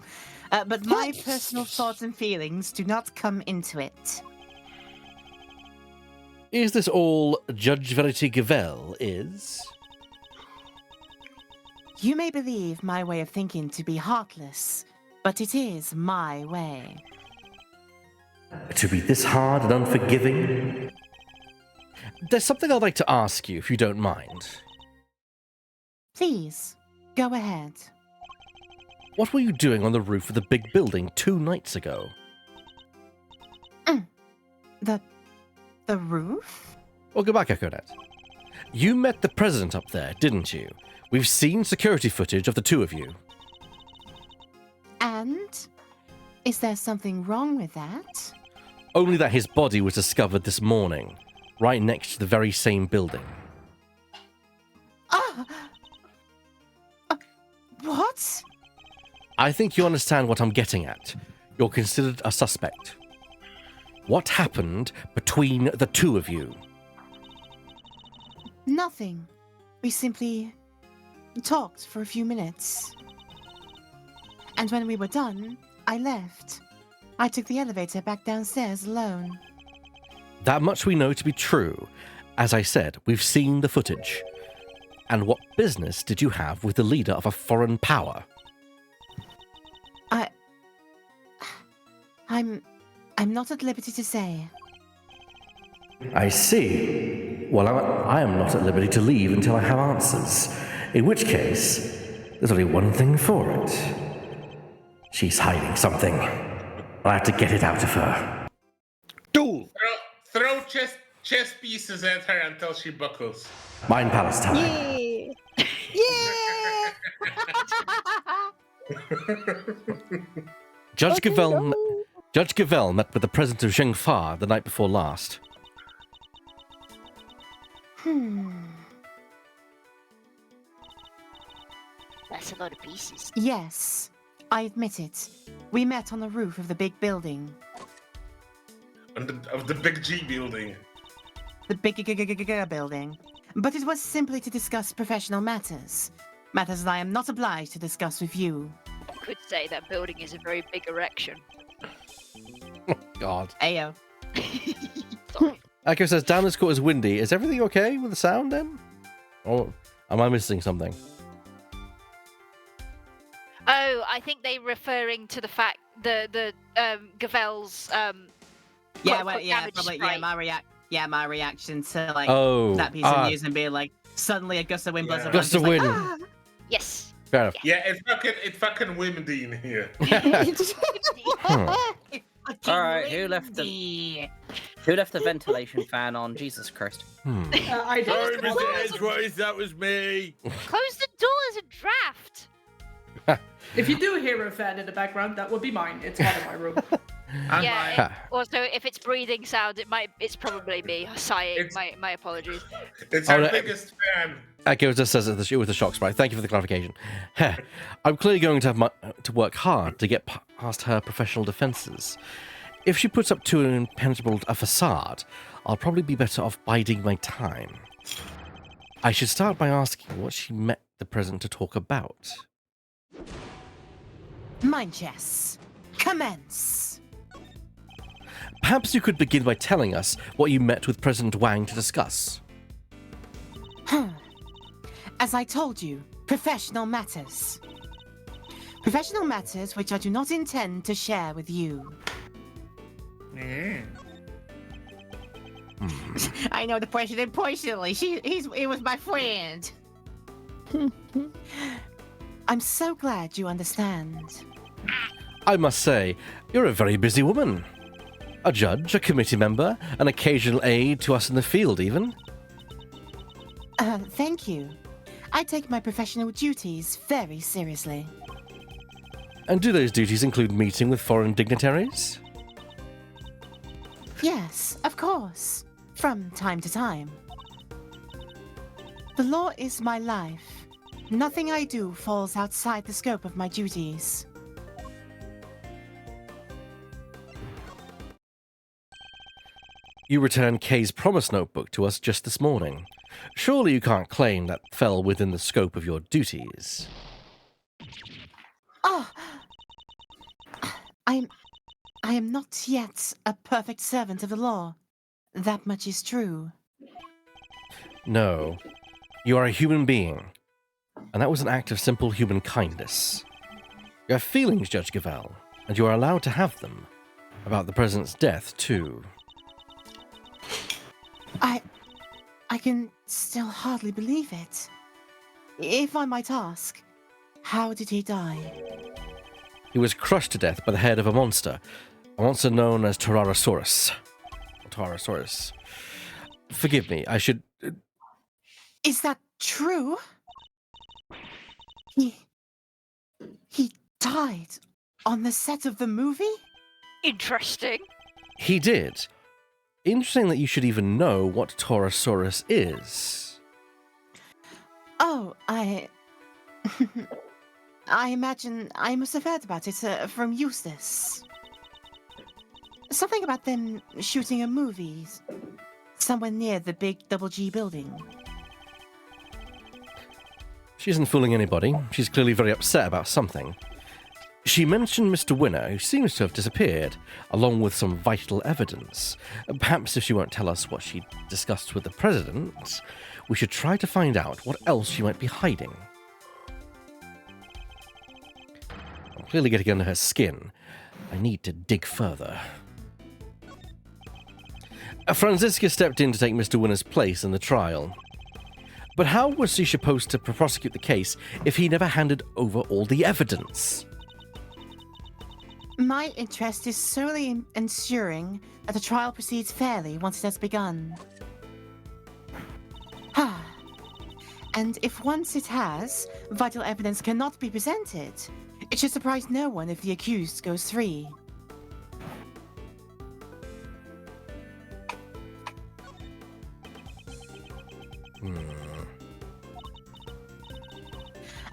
But my personal thoughts and feelings do not come into it. Is this all Judge Verity Gavel is? You may believe my way of thinking to be heartless, but it is my way. To be this hard and unforgiving? There's something I'd like to ask you, if you don't mind. Please, go ahead. What were you doing on the roof of the big building 2 nights ago? The roof? Well, go back, EchoNet. You met the president up there, didn't you? We've seen security footage of the 2 of you. And? Is there something wrong with that? Only that his body was discovered this morning, right next to the very same building. What? I think you understand what I'm getting at. You're considered a suspect. What happened between the 2 of you? Nothing. We simply talked for a few minutes. And when we were done, I left. I took the elevator back downstairs alone. That much we know to be true. As I said, we've seen the footage. And what business did you have with the leader of a foreign power? I'm not at liberty to say. I see. Well, I am not at liberty to leave until I have answers. In which case, there's only one thing for it. She's hiding something. I'll have to get it out of her. Duel! Throw chess pieces at her until she buckles. Mind Palace time. Yeah! Yeah! Judge Gavel met with the president of Zhengfa the night before last. That's a lot of pieces. Yes, I admit it. We met on the roof of the big building. Of the big G building. The big building. But it was simply to discuss professional matters. Matters that I am not obliged to discuss with you. You could say that building is a very big erection. Oh, God. Ayo. Echo says, down this court is windy. Is everything okay with the sound then? Or am I missing something? Oh, I think they're referring to the fact the Gavel's Yeah, quote, well, unquote, yeah, damage probably. spray. My reaction to like that piece of news and being like, suddenly a gust of wind blows up. Gust of wind. Yes. Fair enough. Yeah, it's fucking windy in here. All right, who left the ventilation fan on? Jesus Christ! I Sorry, did. Mr. Edgeworth, that was me. Close the door as a draft. If you do hear a fan in the background, that would be mine. It's out of my room. Yeah. Also, if it's breathing sound, it's probably me sighing. My apologies. It's our biggest fan. Akio just says it with the shock sprite. Thank you for the clarification. I'm clearly going to have to work hard to get past her professional defenses. If she puts up too impenetrable a facade, I'll probably be better off biding my time. I should start by asking what she met the president to talk about. Mind chess. Commence. Perhaps you could begin by telling us what you met with President Wang to discuss. As I told you, professional matters. Professional matters which I do not intend to share with you. I know the president personally. He was my friend. I'm so glad you understand. I must say, you're a very busy woman. A judge, a committee member, an occasional aide to us in the field, even. Thank you. I take my professional duties very seriously. And do those duties include meeting with foreign dignitaries? Yes, of course. From time to time. The law is my life. Nothing I do falls outside the scope of my duties. You returned Kay's promise notebook to us just this morning. Surely you can't claim that fell within the scope of your duties. Oh! I am not yet a perfect servant of the law. That much is true. No. You are a human being. And that was an act of simple human kindness. You have feelings, Judge Gavel, and you are allowed to have them. About the president's death, too. I can still hardly believe it. If I might ask, how did he die? He was crushed to death by the head of a monster known as Tyrannosaurus. Forgive me, I should... Is that true? He died on the set of the movie? Interesting. He did. Interesting that you should even know what Tyrannosaurus is. Oh, I imagine I must have heard about it from Eustace. Something about them shooting a movie somewhere near the big Double G building. She isn't fooling anybody. She's clearly very upset about something. She mentioned Mr. Winner, who seems to have disappeared, along with some vital evidence. Perhaps if she won't tell us what she discussed with the president, we should try to find out what else she might be hiding. I'm clearly getting under her skin. I need to dig further. Franziska stepped in to take Mr. Winner's place in the trial. But how was she supposed to prosecute the case if he never handed over all the evidence? My interest is solely in ensuring that the trial proceeds fairly once it has begun. And if once it has, vital evidence cannot be presented, it should surprise no one if the accused goes free.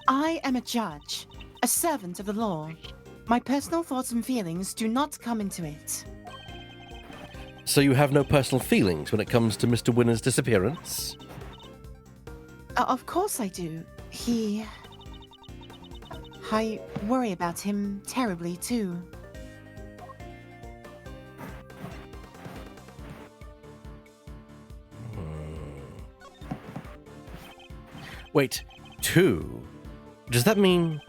I am a judge, a servant of the law. My personal thoughts and feelings do not come into it. So you have no personal feelings when it comes to Mr. Winner's disappearance? Of course I do. I worry about him terribly, too. Wait, 2? Does that mean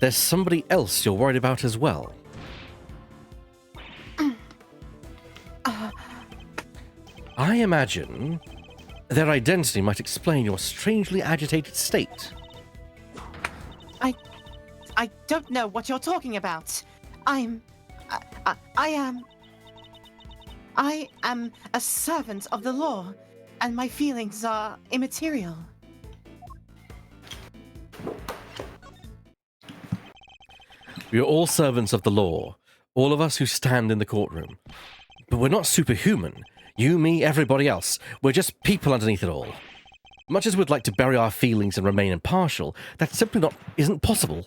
there's somebody else you're worried about as well? I imagine their identity might explain your strangely agitated state. I don't know what you're talking about. I am a servant of the law, and my feelings are immaterial. We are all servants of the law, All of us who stand in the courtroom. But we're not superhuman. You, me, everybody else. We're just people underneath it all. Much as we'd like to bury our feelings and remain impartial, that simply isn't possible.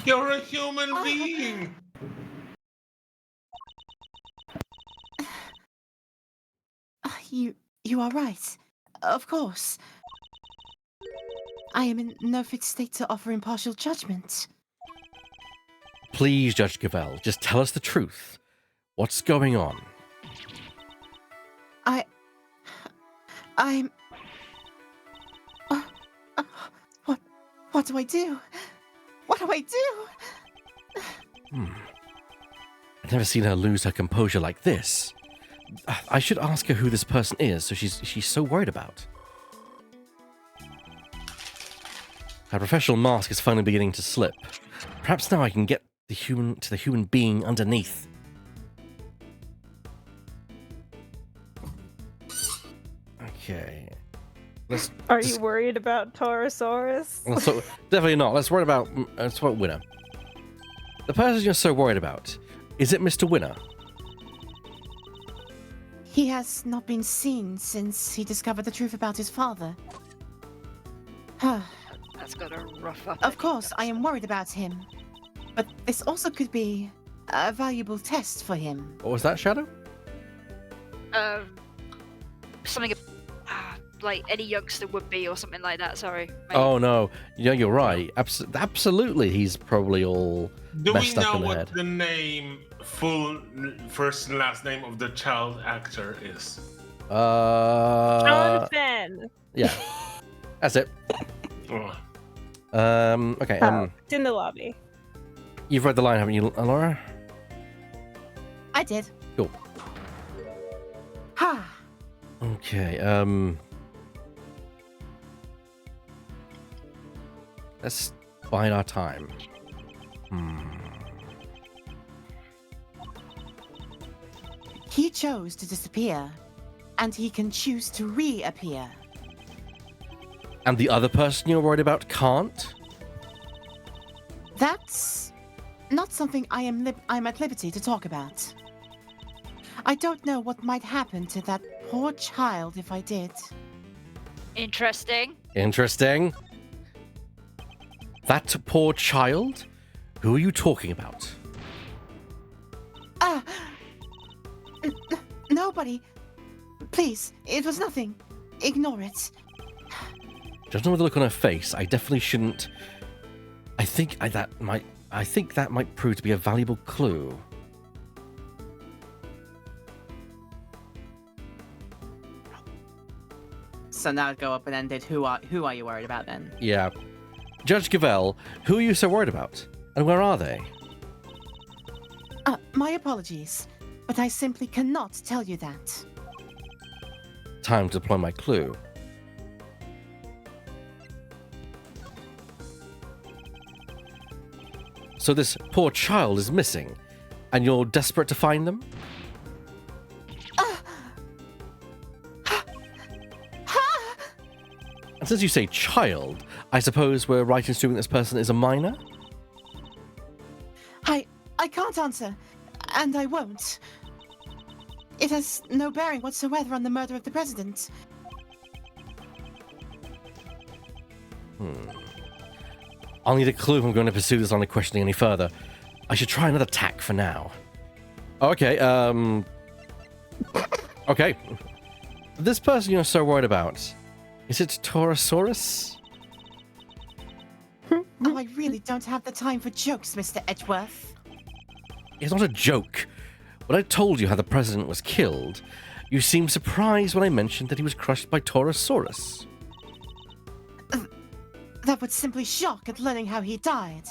You're a human being. You are right. Of course. I am in no fit state to offer impartial judgment. Please, Judge Cavell, just tell us the truth. What's going on? I'm... What do I do? What do I do? I've never seen her lose her composure like this. I should ask her who this person is, so she's so worried about. Her professional mask is finally beginning to slip. Perhaps now I can get the human being underneath. Okay. Are you worried about Taurosaurus? Definitely not. Let's worry about Winner. The person you're so worried about, is it Mr. Winner? He has not been seen since he discovered the truth about his father. That's got a rough up. Of course, I am worried about him. But this also could be a valuable test for him. What was that, Shadow? Something like any youngster would be, or something like that. Sorry. Maybe. Oh no, yeah, you're right. Absolutely, he's probably all messed up in the head. Do we know what the name, full first and last name of the child actor is? Jonathan. Yeah, that's it. Oh. Okay. It's in the lobby. You've read the line, haven't you, Laura? I did. Cool. Ha. Okay. Let's bide our time. He chose to disappear, and he can choose to reappear. And the other person you're worried about can't? That's not something I'm at liberty to talk about. I don't know what might happen to that poor child if I did. Interesting. Interesting. That poor child? Who are you talking about? Nobody. Please, it was nothing. Ignore it. Judging by the look on her face, I definitely shouldn't. I think that might prove to be a valuable clue. So now I'd go up and ended. Who are you worried about then? Yeah. Judge Cavell, who are you so worried about? And where are they? My apologies, but I simply cannot tell you that. Time to deploy my clue. So this poor child is missing, and you're desperate to find them? And since you say child, I suppose we're right in assuming this person is a minor? I can't answer, and I won't. It has no bearing whatsoever on the murder of the president. I'll need a clue if I'm going to pursue this line of questioning any further. I should try another tack for now. Okay, okay. This person you're so worried about, is it Taurosaurus? Oh, I really don't have the time for jokes, Mr. Edgeworth. It's not a joke. When I told you how the president was killed, you seemed surprised when I mentioned that he was crushed by Taurosaurus. That would simply shock at learning how he died.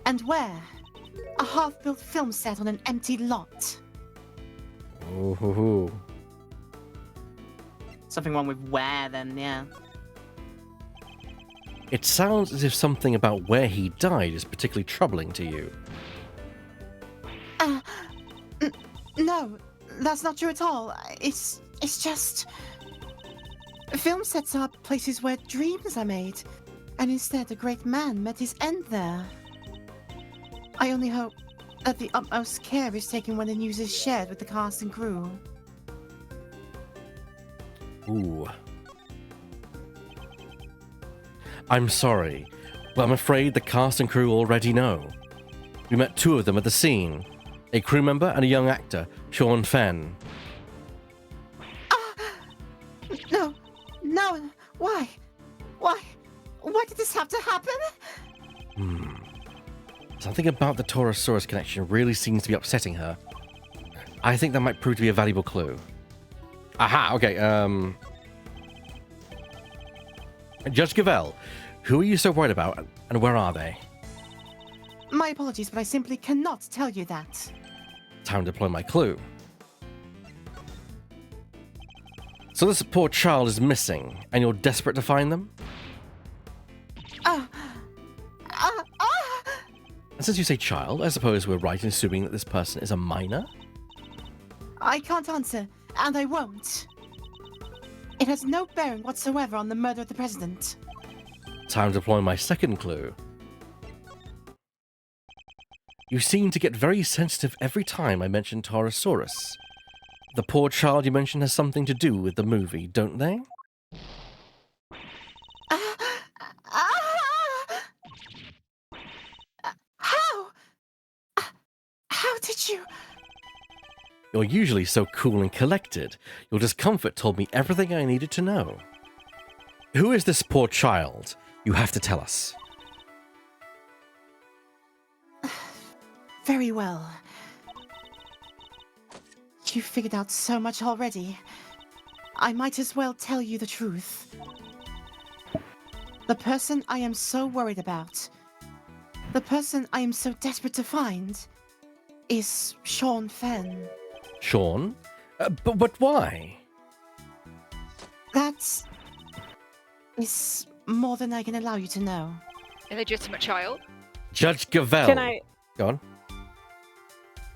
And where? A half-built film set on an empty lot. Ooh. Something wrong with where then, yeah. It sounds as if something about where he died is particularly troubling to you. No, that's not true at all. It's just... Film sets are places where dreams are made, and instead a great man met his end there. I only hope That the utmost care is taken when the news is shared with the cast and crew. Ooh. I'm sorry, but I'm afraid the cast and crew already know. We met two of them at the scene. A crew member and a young actor, Sean Fenn. No, no, why? Why did this have to happen? Something about the Taurosaurus connection really seems to be upsetting her. I think that might prove to be a valuable clue. Aha, okay, Judge Gavell, who are you so worried about, and where are they? My apologies, but I simply cannot tell you that. Time to deploy my clue. So this poor child is missing, and you're desperate to find them? And since you say child, I suppose we're right in assuming that this person is a minor? I can't answer, and I won't. It has no bearing whatsoever on the murder of the president. Time to deploy my second clue. You seem to get very sensitive every time I mention Taurosaurus. The poor child you mentioned has something to do with the movie, don't they? How did you... You're usually so cool and collected. Your discomfort told me everything I needed to know. Who is this poor child? You have to tell us. Very well. You figured out so much already. I might as well tell you the truth. The person I am so worried about, the person I am so desperate to find, is Sean Fenn. Sean? But why? That is more than I can allow you to know. A legitimate child? Judge Gavell. Can I? Go on.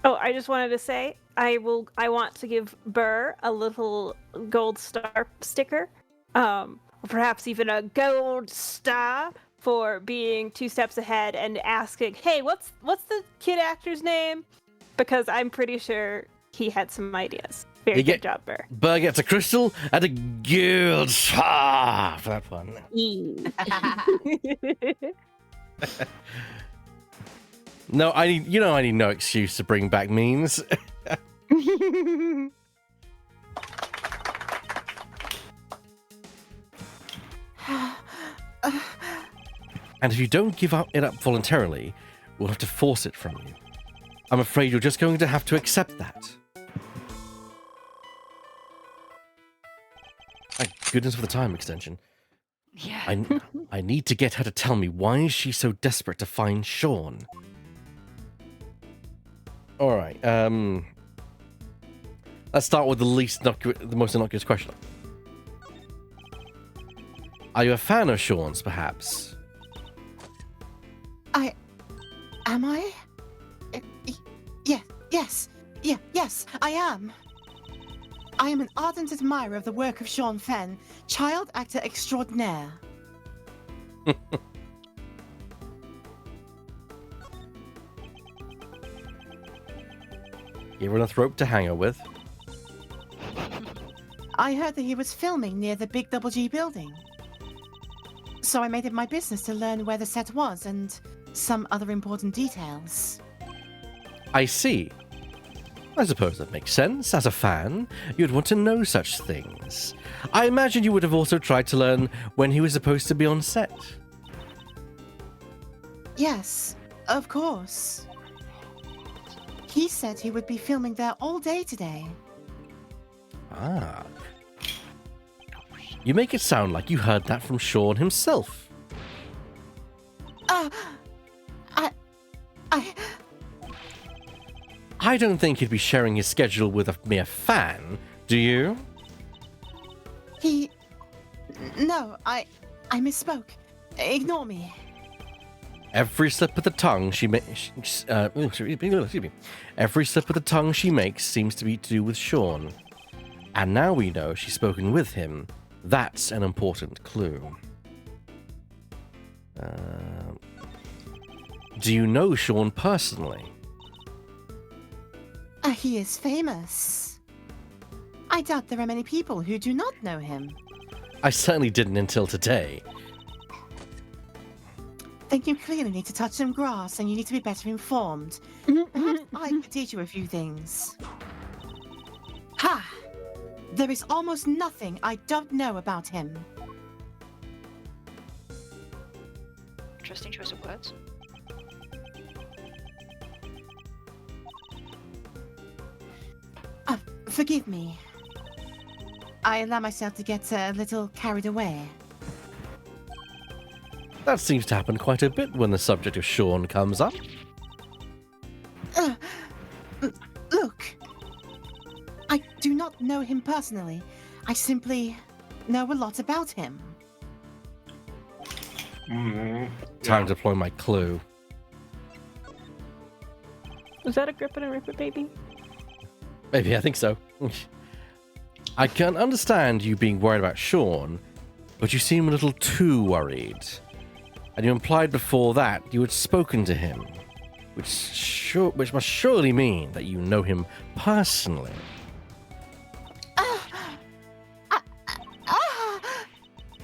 Oh, I just wanted to say I want to give Burr a little gold star sticker, perhaps even a gold star for being 2 steps ahead and asking, "Hey, what's the kid actor's name?" Because I'm pretty sure he had some ideas. Very good job, Burr. Burr gets a crystal and a gold star for that one. No, I need no excuse to bring back memes. And if you don't give it up voluntarily, we'll have to force it from you. I'm afraid you're just going to have to accept that. Thank goodness for the time extension. Yeah. I need to get her to tell me why is she so desperate to find Sean. All right. Let's start with the most innocuous question. Are you a fan of Sean's, perhaps? Am I? Yes, I am. I am an ardent admirer of the work of Sean Fenn, child actor extraordinaire. Give her enough rope to hang her with. I heard that he was filming near the Big Double G building. So I made it my business to learn where the set was and some other important details. I see. I suppose that makes sense. As a fan, you'd want to know such things. I imagine you would have also tried to learn when he was supposed to be on set. Yes, of course. He said he would be filming there all day today. Ah. You make it sound like you heard that from Sean himself. I don't think he'd be sharing his schedule with a mere fan, do you? No, I misspoke. Ignore me. Every slip of the tongue she makes, every slip of the tongue she makes seems to be to do with Sean. And now we know she's spoken with him. That's an important clue. Do you know Sean personally? He is famous. I doubt there are many people who do not know him. I certainly didn't until today. Then you clearly need to touch some grass and you need to be better informed. Perhaps I could teach you a few things. Ha! There is almost nothing I don't know about him. Interesting choice of words. Forgive me. I allow myself to get a little carried away. That seems to happen quite a bit when the subject of Sean comes up. Look, I do not know him personally. I simply know a lot about him. Time to deploy my clue. Was that a grip and a rip it, baby? Maybe, I think so. I can understand you being worried about Sean, but you seem a little too worried. And you implied before that you had spoken to him, which must surely mean that you know him personally.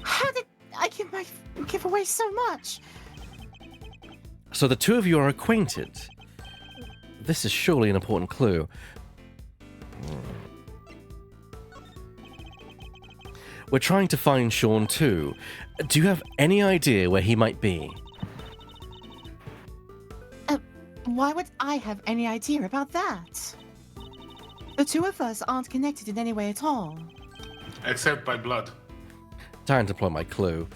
How did I give away so much? So the two of you are acquainted. This is surely an important clue. We're trying to find Sean too. Do you have any idea where he might be? Why would I have any idea about that? The two of us aren't connected in any way at all. Except by blood. Time to deploy my clue.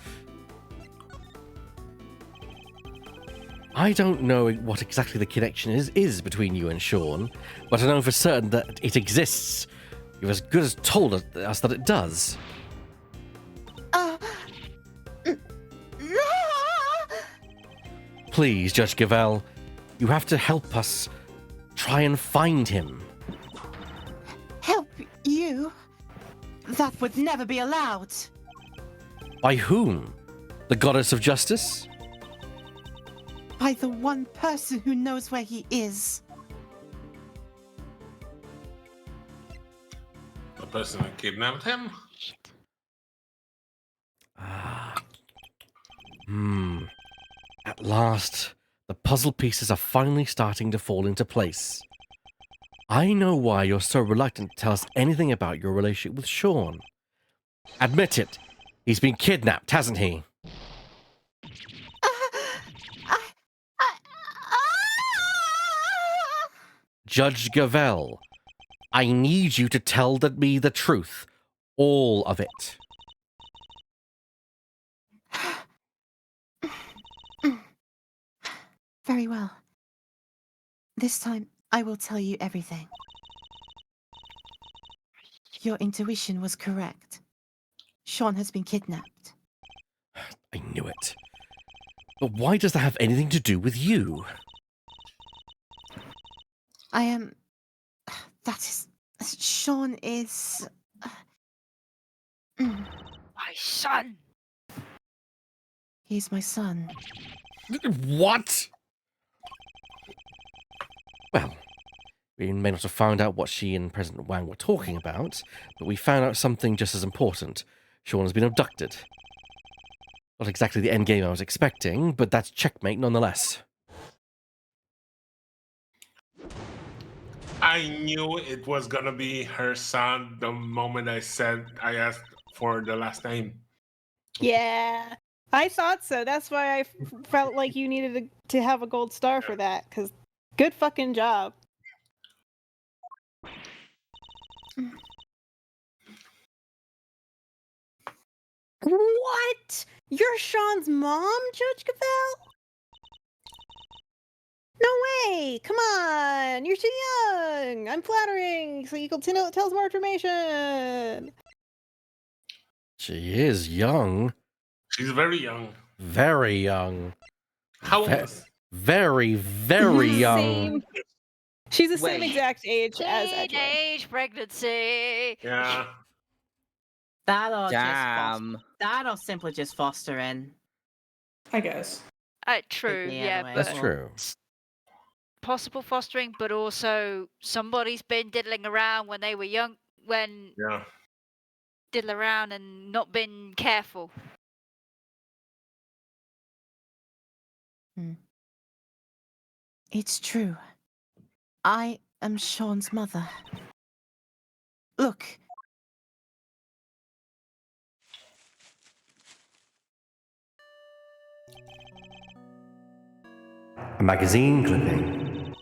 I don't know what exactly the connection is between you and Sean, but I know for certain that it exists. You've as good as told us that it does. Please, Judge Gavel, you have to help us try and find him. Help you? That would never be allowed. By whom? The goddess of justice? By the one person who knows where he is. The person who kidnapped him? At last, the puzzle pieces are finally starting to fall into place. I know why you're so reluctant to tell us anything about your relationship with Sean. Admit it. He's been kidnapped, hasn't he? Judge Gavel, I need you to tell me the truth. All of it. Very well. This time, I will tell you everything. Your intuition was correct. Sean has been kidnapped. I knew it. But why does that have anything to do with you? I am... That is... Sean is... My son! He's my son. What? Well, we may not have found out what she and President Wang were talking about, but we found out something just as important. Sean has been abducted. Not exactly the endgame I was expecting, but that's checkmate nonetheless. I knew it was gonna be her son the moment I asked for the last name. Yeah, I thought so. That's why I felt like you needed to have a gold star for that, because good fucking job. What? You're Sean's mom, Judge Gavel? No way! Come on! You're too young! I'm flattering, so you can tell us more information! She is young. She's very young. Very young. How old is? Very, very young. Same. She's the same Wait. exact age as Edward. Teenage pregnancy! Yeah. That'll Damn. that'll simply just foster in. I guess. True, Yeah, yeah, anyway. but That's true. possible fostering, but also somebody's been diddling around when they were young, diddle around and not been careful. It's true. I am Sean's mother. Look. A magazine clipping.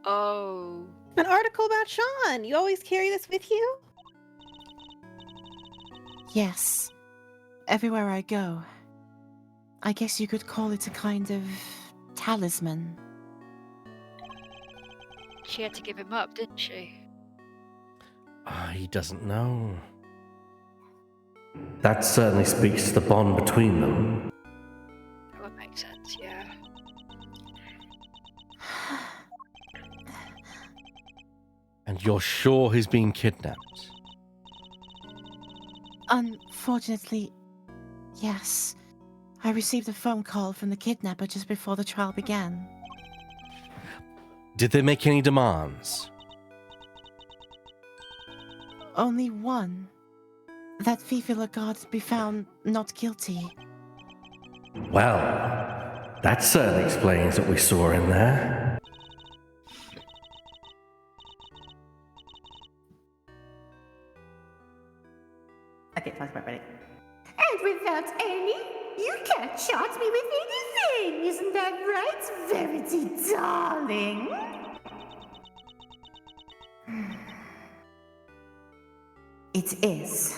Oh. An article about Sean. You always carry this with you? Yes. Everywhere I go. I guess you could call it a kind of talisman. She had to give him up, didn't she? He doesn't know. That certainly speaks to the bond between them. That would make sense, yeah. And you're sure he's been kidnapped? Unfortunately, yes. I received a phone call from the kidnapper just before the trial began. Did they make any demands? Only one. That Fifi Lagarde be found not guilty. Well, that certainly explains what we saw in there. Okay, flashback ready. And without any, you can't charge me with anything, isn't that right, Verity darling? It is.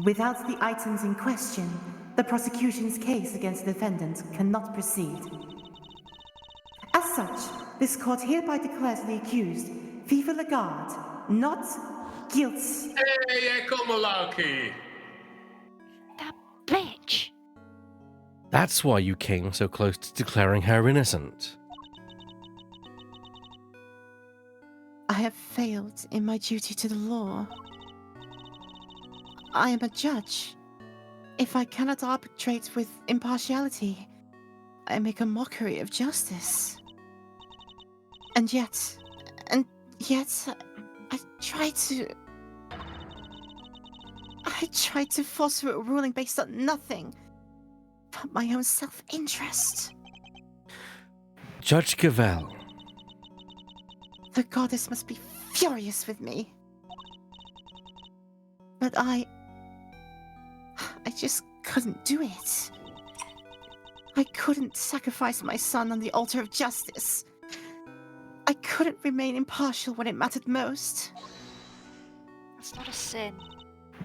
Without the items in question, the prosecution's case against the defendant cannot proceed. As such, this court hereby declares the accused, Fifi Lagarde, not guilty. Hey, Echo Malarkey! That bitch! That's why you came so close to declaring her innocent. I have failed in my duty to the law. I am a judge. If I cannot arbitrate with impartiality, I make a mockery of justice. And yet, I tried to force through a ruling based on nothing but my own self-interest. Judge Cavell. The goddess must be furious with me. But I just couldn't do it. I couldn't sacrifice my son on the altar of justice. I couldn't remain impartial when it mattered most. That's not a sin.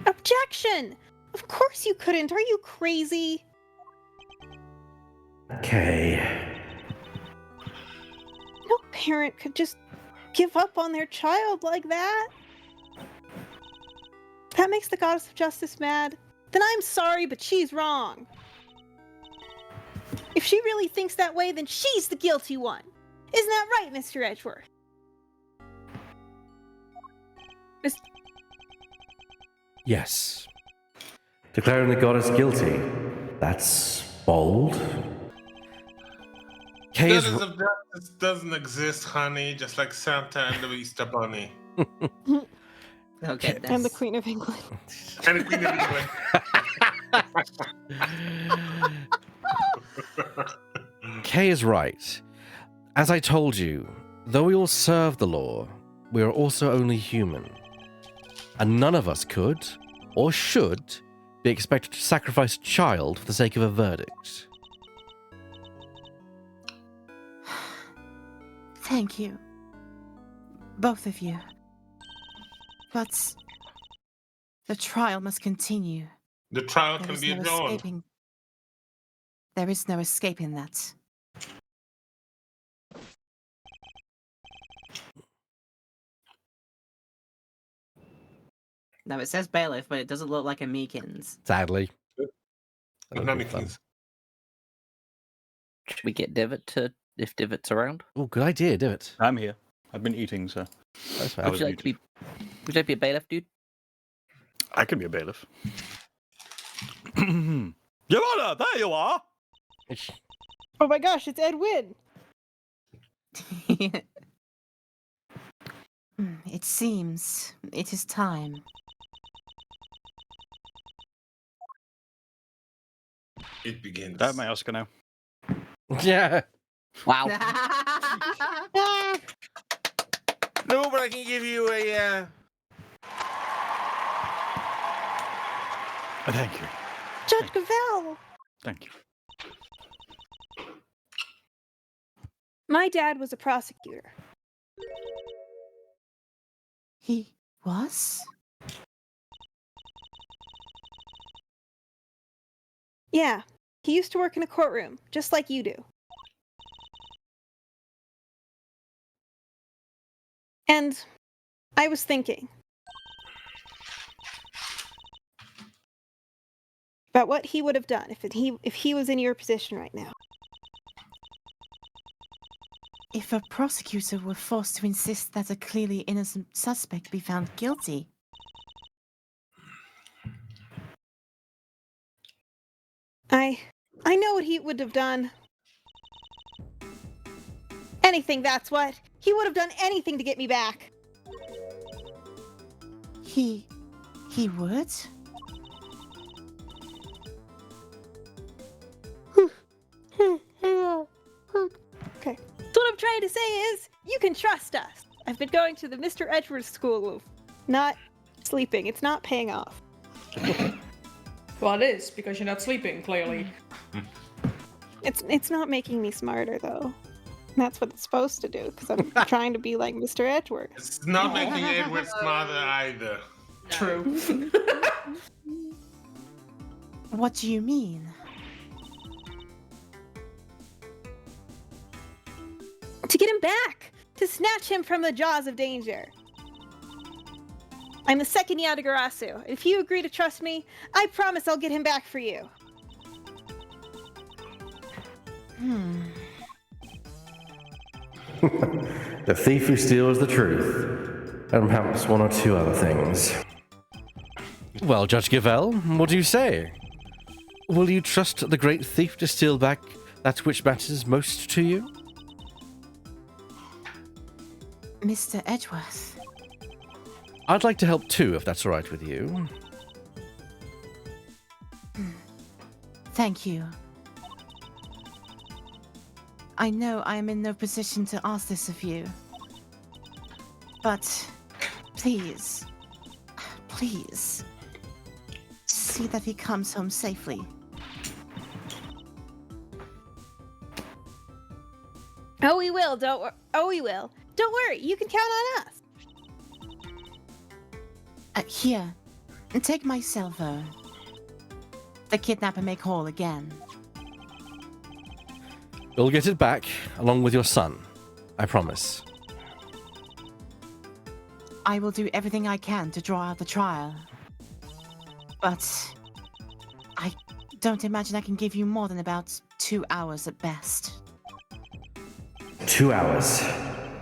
Objection! Of course you couldn't. Are you crazy? Okay. No parent could just give up on their child like that. That makes the goddess of justice mad. Then I'm sorry, but she's wrong. If she really thinks that way, then she's the guilty one. Isn't that right, Mr. Edgeworth? Yes. Declaring the goddess guilty. That's bold. Kay is Goddess of justice doesn't exist, honey, just like Santa and the Easter Bunny. Okay. And the Queen of England. And the Queen of England. Kay is right. As I told you, though we all serve the law, we are also only human. And none of us could, or should, be expected to sacrifice a child for the sake of a verdict. Thank you. Both of you. But the trial must continue. The trial There can is be no adjourned. escaping. There is no escaping that. No, it says bailiff, but it doesn't look like a Meekins. Sadly. But not Meekins. Should we get Divot to if Divot's around? Oh, good idea, Divot. I'm here. I've been eating, so. That's fair. Would you like to be a bailiff, dude? I can be a bailiff. Your Honor, there you are. Oh my gosh, it's Edwin. It seems it is time. It begins. That my Oscar now. Yeah. Wow. No, but I can give you a. Thank you. Judge Cavell. Thank you. My dad was a prosecutor. He was? Yeah, he used to work in a courtroom, just like you do. And I was thinking about what he would have done if he was in your position right now. If a prosecutor were forced to insist that a clearly innocent suspect be found guilty. I know what he would have done. Anything, that's what. He would have done anything to get me back. He would? Okay. So what I'm trying to say is, you can trust us. I've been going to the Mr. Edwards School of not sleeping. It's not paying off. Well, it is, because you're not sleeping, clearly. It's not making me smarter, though. That's what it's supposed to do, because I'm trying to be like Mr. Edwards. It's not making Edward smarter either. True. What do you mean? To get him back! To snatch him from the jaws of danger! I'm the second Yadagarasu. If you agree to trust me, I promise I'll get him back for you. The thief who steals the truth, and perhaps one or two other things. Well, Judge Gavell, what do you say? Will you trust the great thief to steal back that which matters most to you? Mr. Edgeworth. I'd like to help too, if that's all right with you. Thank you. I know I am in no position to ask this of you. But please, please, see that he comes home safely. Oh, we will. Oh, we will. Don't worry. You can count on us. Here, take my salvo. The kidnapper may call again. You'll get it back, along with your son. I promise. I will do everything I can to draw out the trial. But I don't imagine I can give you more than about 2 hours at best. 2 hours.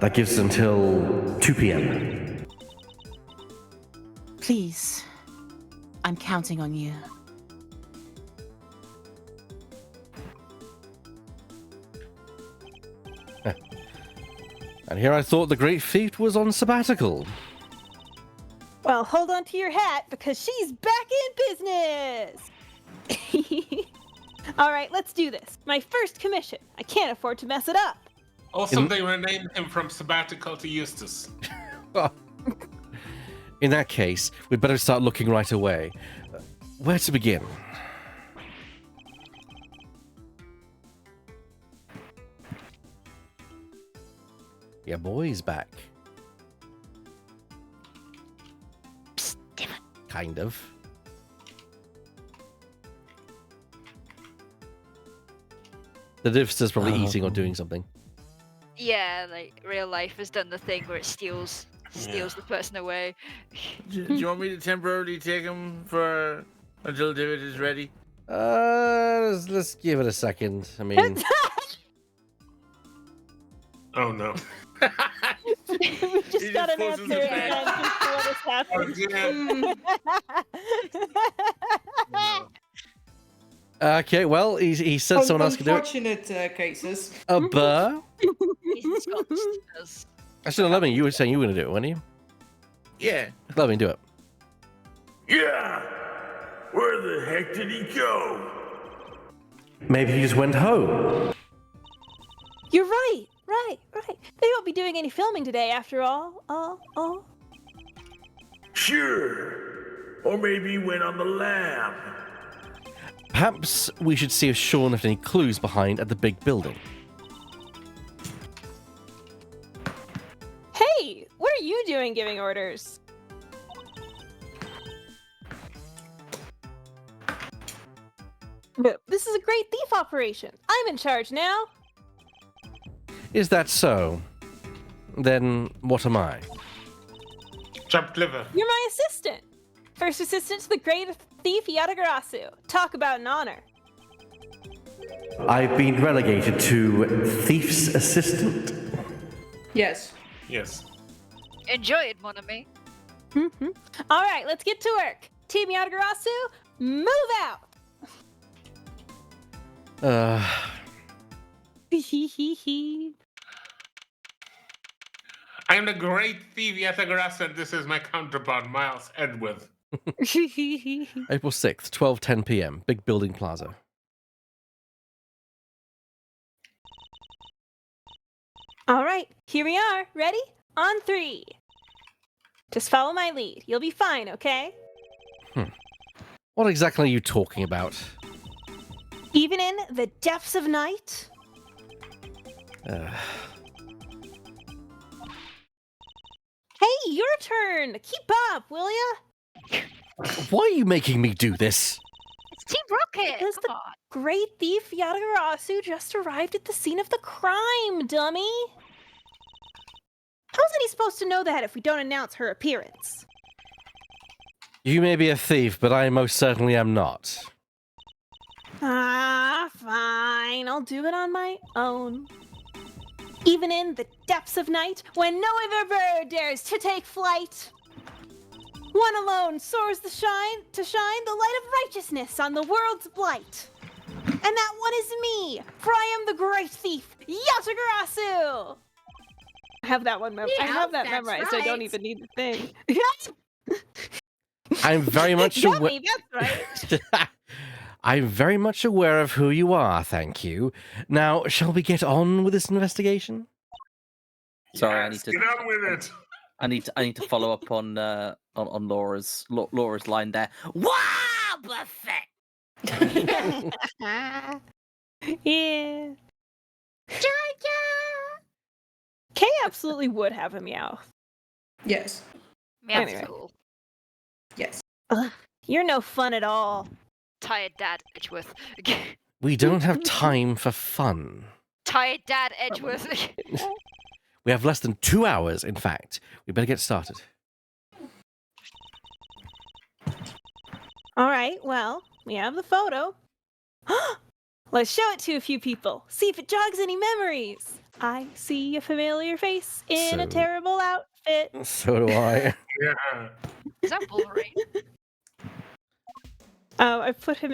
That gives us until 2 p.m. Please, I'm counting on you. And here I thought the great thief was on sabbatical. Well, hold on to your hat, because she's back in business! All right, let's do this. My first commission. I can't afford to mess it up. Also, they renamed him from sabbatical to Eustace. In that case, we'd better start looking right away. Where to begin? Your boy's back. Psst, Dylan. Kind of. The Divster's probably eating or doing something. Yeah, like real life has done the thing where it steals the person away. Do you want me to temporarily take him for until David is ready? Let's give it a second. I mean, Oh no. We just got an forces answer it back. and just what has happened. Oh, yeah. Okay, well, he said someone else could do it. Unfortunate cases. But He's Scots. actually, Levin, you were saying you were going to do it, weren't you? Yeah. Levin, do it. Yeah. Where the heck did he go? Maybe he just went home. You're right. They won't be doing any filming today after all. Sure. Or maybe he went on the lam. Perhaps we should see if Sean left any clues behind at the big building. Hey, what are you doing giving orders? This is a great thief operation. I'm in charge now. Is that so? Then what am I? Chopped liver. You're my assistant. First assistant to the great thief Yatagarasu. Talk about an honor. I've been relegated to thief's assistant. Yes. Yes. Enjoy it, mon ami. All right, let's get to work. Team Yatagarasu, move out. I am the great thief Yatagarasu, and this is my counterpart, Miles Edgeworth. April 6th, 12:10 p.m. Big Building Plaza. All right, here we are. Ready? On 3. Just follow my lead. You'll be fine, okay? What exactly are you talking about? Even in the depths of night? Hey, your turn! Keep up, will ya? Why are you making me do this? It's Team Rocket. Because Come the on. great thief Yatagarasu just arrived at the scene of the crime, dummy! How's he supposed to know that if we don't announce her appearance? You may be a thief, but I most certainly am not. Ah, fine. I'll do it on my own. Even in the depths of night, when no other bird dares to take flight, one alone soars to shine the light of righteousness on the world's blight. And that one is me, for I am the great thief, Yatagarasu! I have that one memorized. I have that memorized. I don't even need the thing. I'm very much Dummy, that's right. I'm very much aware of who you are, thank you. Now, shall we get on with this investigation? Sorry, I Yes, need to get on with it. I need to follow up on Laura's line there. Wow, buffet. Yeah. Kay absolutely would have a meow. Yes. Meow's Anyway. cool. Yes. Ugh, you're no fun at all. Tired Dad Edgeworth. We don't have time for fun. Tired Dad Edgeworth. We have less than 2 hours, in fact. We better get started. All right, well, we have the photo. Let's show it to a few people. See if it jogs any memories. I see a familiar face in a So- terrible outfit. So do I. Yeah. Is that Wolverine? I put him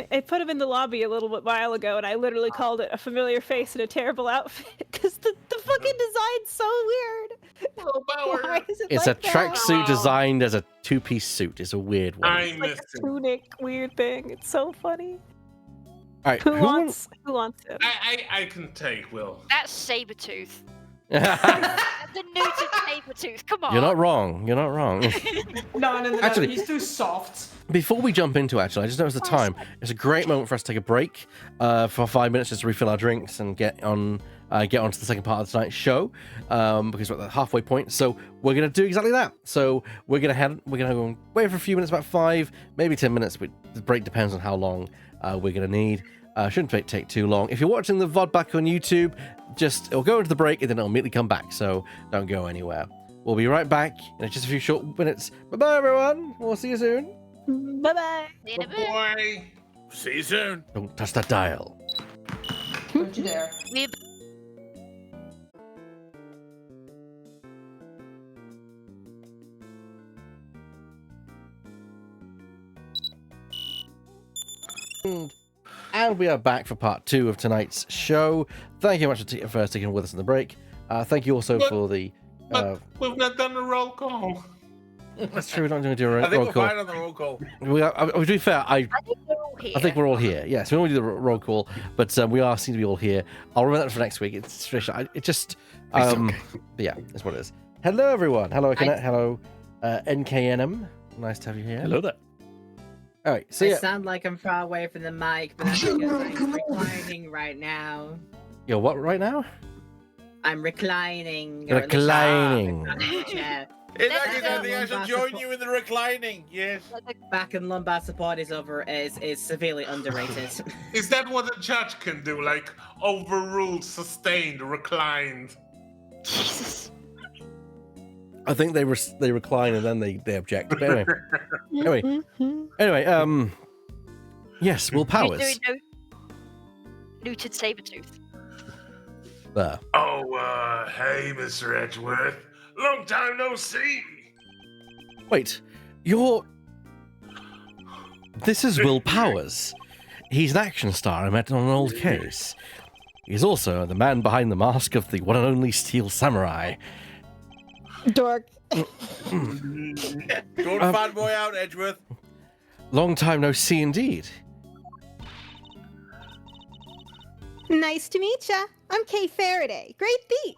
in the lobby a little bit while ago, and I literally called it a familiar face in a terrible outfit because the fucking design's so weird. Why is it It's like a that? tracksuit designed as a two-piece suit. It's a weird one. I It's like missed a it. tunic weird thing. It's so funny. All right, Who wants it? I can take Will. That's Sabretooth. You're The neutered Sabretooth. Come on. not wrong. You're not wrong. No, Actually- he's too soft. Before we jump into it, actually, I just noticed the time. It's a great moment for us to take a break for 5 minutes just to refill our drinks and get on to the second part of tonight's show because we're at the halfway point. So we're gonna do exactly that. So we're gonna go and wait for a few minutes, about 5, maybe 10 minutes. The break depends on how long we're gonna need. Shouldn't take too long. If you're watching the VOD back on YouTube, it'll go into the break and then it'll immediately come back. So don't go anywhere. We'll be right back in just a few short minutes. Bye bye, everyone. We'll see you soon. Bye bye. See you in a bit. Boy. See you soon. Don't touch that dial. Don't you dare. We And we are back for part 2 of tonight's show. Thank you very much for sticking with us on the break. Thank you also for the... we've not done a roll call. That's true, we're not going to do a roll I think we're call. fine on the roll call. To be fair, I think we're all here. I think we're all here. Yes, we don't do the roll call, but we seem to be all here. I'll remember that for next week. It's tradition. It just... okay. Yeah, that's what it is. Hello, everyone. Hello, hello, NKNM. Nice to have you here. Hello there. All right, so I yeah. sound like I'm far away from the mic, but that's because I'm reclining right now. You're what right now? I'm reclining. Reclining. In that case, I think I shall join you in the reclining. Yes. Back and lumbar support is severely underrated. Is that what a judge can do? Like overruled, sustained, reclined? Jesus. I think they recline and then they object. But anyway, yes, Will Powers. Neutered Sabretooth. There. Oh, hey, Mr. Edgeworth. Long time no see. Wait, This is Will Powers. He's an action star I met on an old case. He's also the man behind the mask of the one and only Steel Samurai. Dork. Don't fanboy out, Edgeworth. Long time no see indeed. Nice to meet ya. I'm Kay Faraday, great thief.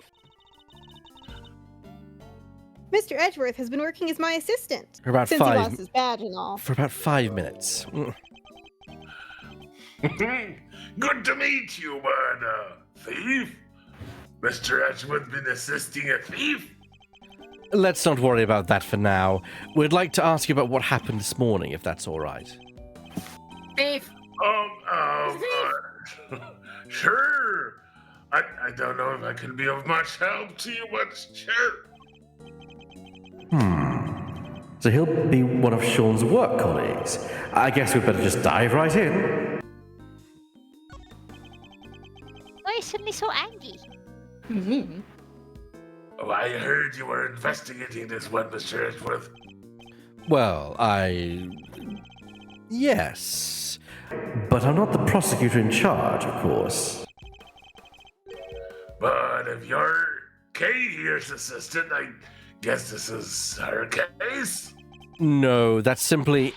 Mr. Edgeworth has been working as my assistant For about since he lost his badge and all. For about 5 minutes. Good to meet you, murder thief. Mr. Edgeworth been assisting a thief? Let's not worry about that for now. We'd like to ask you about what happened this morning, if that's all right. Thief. Sure. I don't know if I can be of much help to you, but sure. So he'll be one of Sean's work colleagues. I guess we'd better just dive right in. Why are you suddenly so angry? Mm-hmm. Oh, I heard you were investigating this one, Mr. Edgeworth. Well, yes. But I'm not the prosecutor in charge, of course. But if you're Kay here's assistant, I guess this is her case? No, that's simply...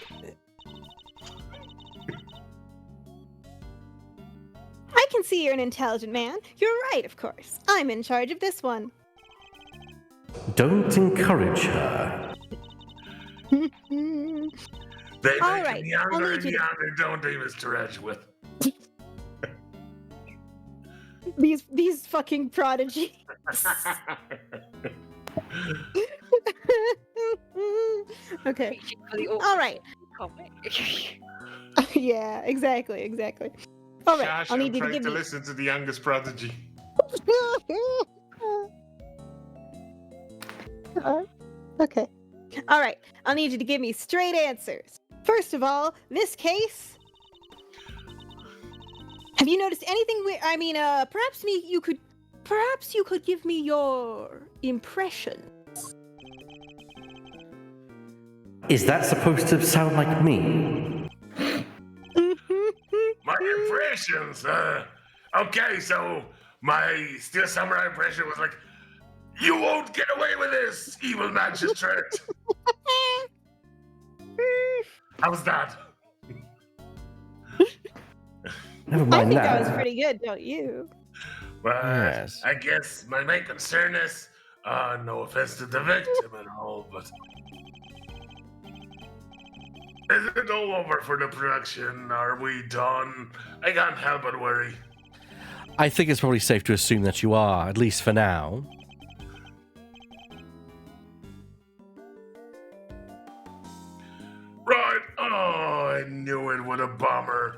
I can see you're an intelligent man. You're right, of course. I'm in charge of this one. Don't encourage her. They make All right, him younger I'll and need you younger, don't they, Mr. Edgeworth? These fucking prodigies. Okay. All right. Yeah, exactly. All right. Shash, I'll need I'm you to trying give to me. listen to the youngest prodigy. Okay. All right. I'll need you to give me straight answers. First of all, this case. Have you noticed anything weird? I mean, perhaps you could give me your impression. Is that supposed to sound like me? My impressions, okay, so my Steel Samurai impression was like, you won't get away with this, evil magistrate. How's that? Never I mind think that. that was pretty good, don't you? But Yes. I guess my main concern is, no offense to the victim and all, but is it all over for the production? Are we done? I can't help but worry. I think it's probably safe to assume that you are, at least for now. Right. Oh, I knew it. What a bummer.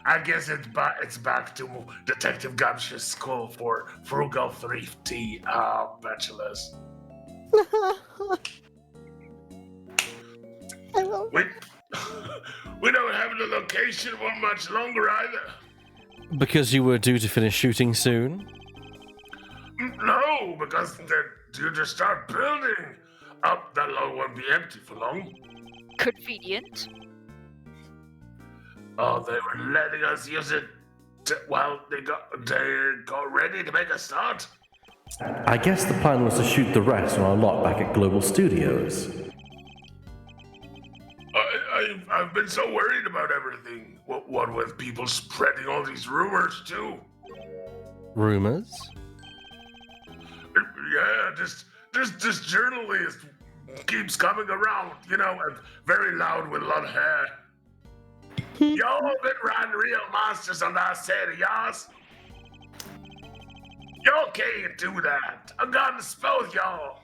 I guess it's back to Detective Gumsh's school for frugal thrifty bachelors. We don't have the location for much longer either. Because you were due to finish shooting soon? No, because they're due to start building. That lot won't be empty for long. Convenient. Oh, they were letting us use it while they got ready to make a start. I guess the plan was to shoot the rest on our lot back at Global Studios. I've been so worried about everything. What with people spreading all these rumors too? Rumors? Yeah, this journalist keeps coming around. You know, and very loud with a lot of hair. Y'all been riding real monsters on that set of yours. Y'all can't do that. I'm gonna expose y'all.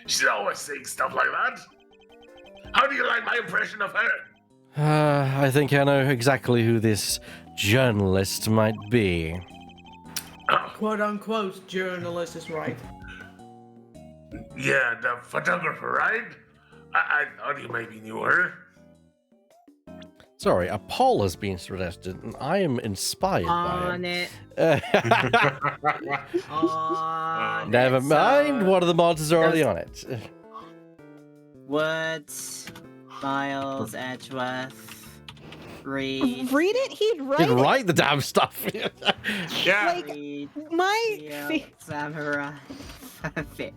She's always saying stuff like that. How do you like my impression of her? I think I know exactly who this journalist might be. Quote unquote journalist is right. Yeah, the photographer, right? I thought you maybe knew her. Sorry, Apollo's being suggested, and I am inspired by it. it. Never mind, one of the mods is already on it. Woods, Miles, Edgeworth, Reed. Read it. He'd write Did it. write the damn stuff. Yeah. Like my Samurai.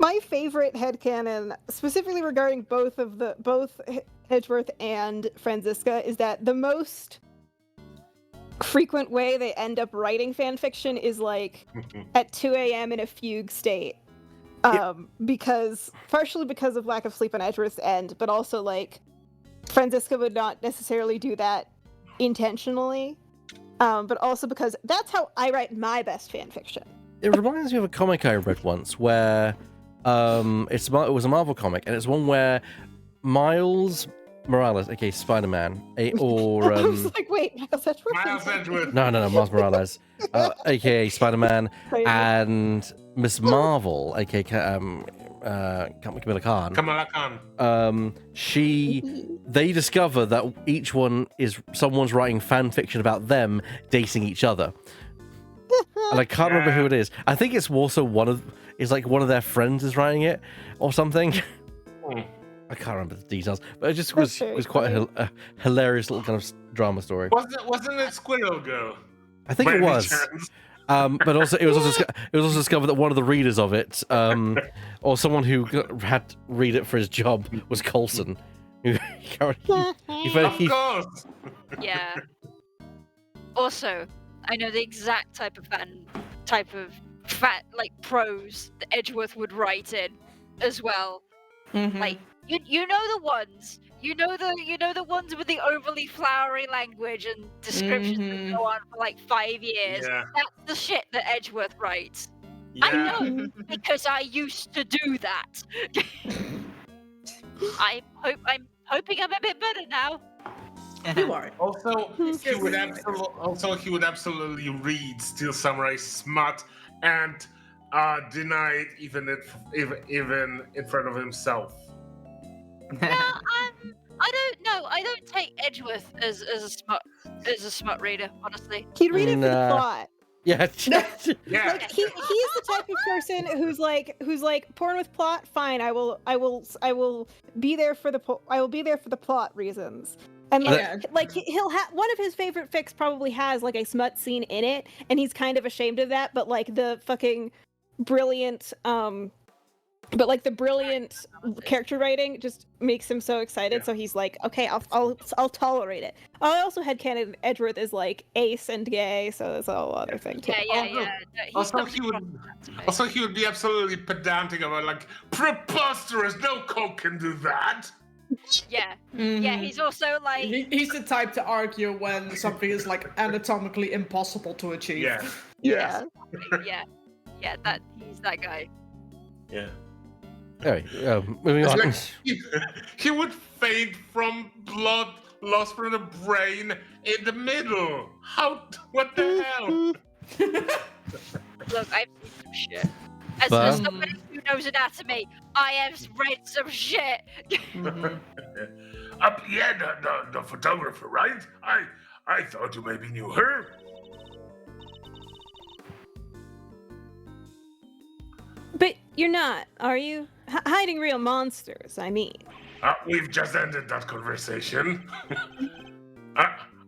my favorite headcanon, specifically regarding both Edgeworth and Franziska, is that the most frequent way they end up writing fanfiction is like at 2 a.m. in a fugue state. Partially because of lack of sleep on Edgeworth's end, but also like Franziska would not necessarily do that intentionally, but also because that's how I write my best fanfiction. It reminds me of a comic I read once where it was a Marvel comic, and it's one where Miles Morales, aka Spider-Man, or I was like, wait, Miles Edgeworth? Miles Edgeworth. No, Miles Morales, aka Spider-Man, and Miss Marvel, aka Kamala Khan. Kamala Khan. They discover that each one is someone's writing fan fiction about them dating each other. And I can't remember who it is. I think it's also one of their friends is writing it or something. I can't remember the details, but it just was quite a hilarious little kind of drama story. Wasn't it Squirrel Girl? I think it was. But also it was also discovered that one of the readers of it, or someone who had to read it for his job, was Coulson. Of course. Yeah. Also, I know the exact type of prose that Edgeworth would write in as well. Mm-hmm. Like you know the ones. You know the ones with the overly flowery language and descriptions that go on for like 5 years. Yeah. That's the shit that Edgeworth writes. Yeah. I know because I used to do that. I'm hoping I'm a bit better now. You are. Also, he would absolutely read Steel Samurai smut and deny it even in front of himself. I don't know. I don't take Edgeworth as a smut reader, honestly. He'd read it for the plot. Yeah. Yeah. Like he's the type of person who's like porn with plot. Fine, I will be there for the plot reasons. And he'll have one of his favorite fics probably has like a smut scene in it, and he's kind of ashamed of that. But like the fucking brilliant character writing just makes him so excited. So he's like, okay, I'll tolerate it. I also had canon Edgeworth is like ace and gay, so that's a whole other thing too. Yeah. Also, he would be absolutely pedantic about like preposterous. No coke can do that. Yeah. Yeah, he's also like he's the type to argue when something is like anatomically impossible to achieve. Yeah. Yeah, that he's that guy. Yeah. Anyway, moving on. Like, he would faint from blood loss from the brain in the middle. What the hell? Look, I've seen some shit. As somebody who knows anatomy, I have read some shit. The photographer, right? I thought you maybe knew her. But you're not, are you? Hiding real monsters, I mean. We've just ended that conversation.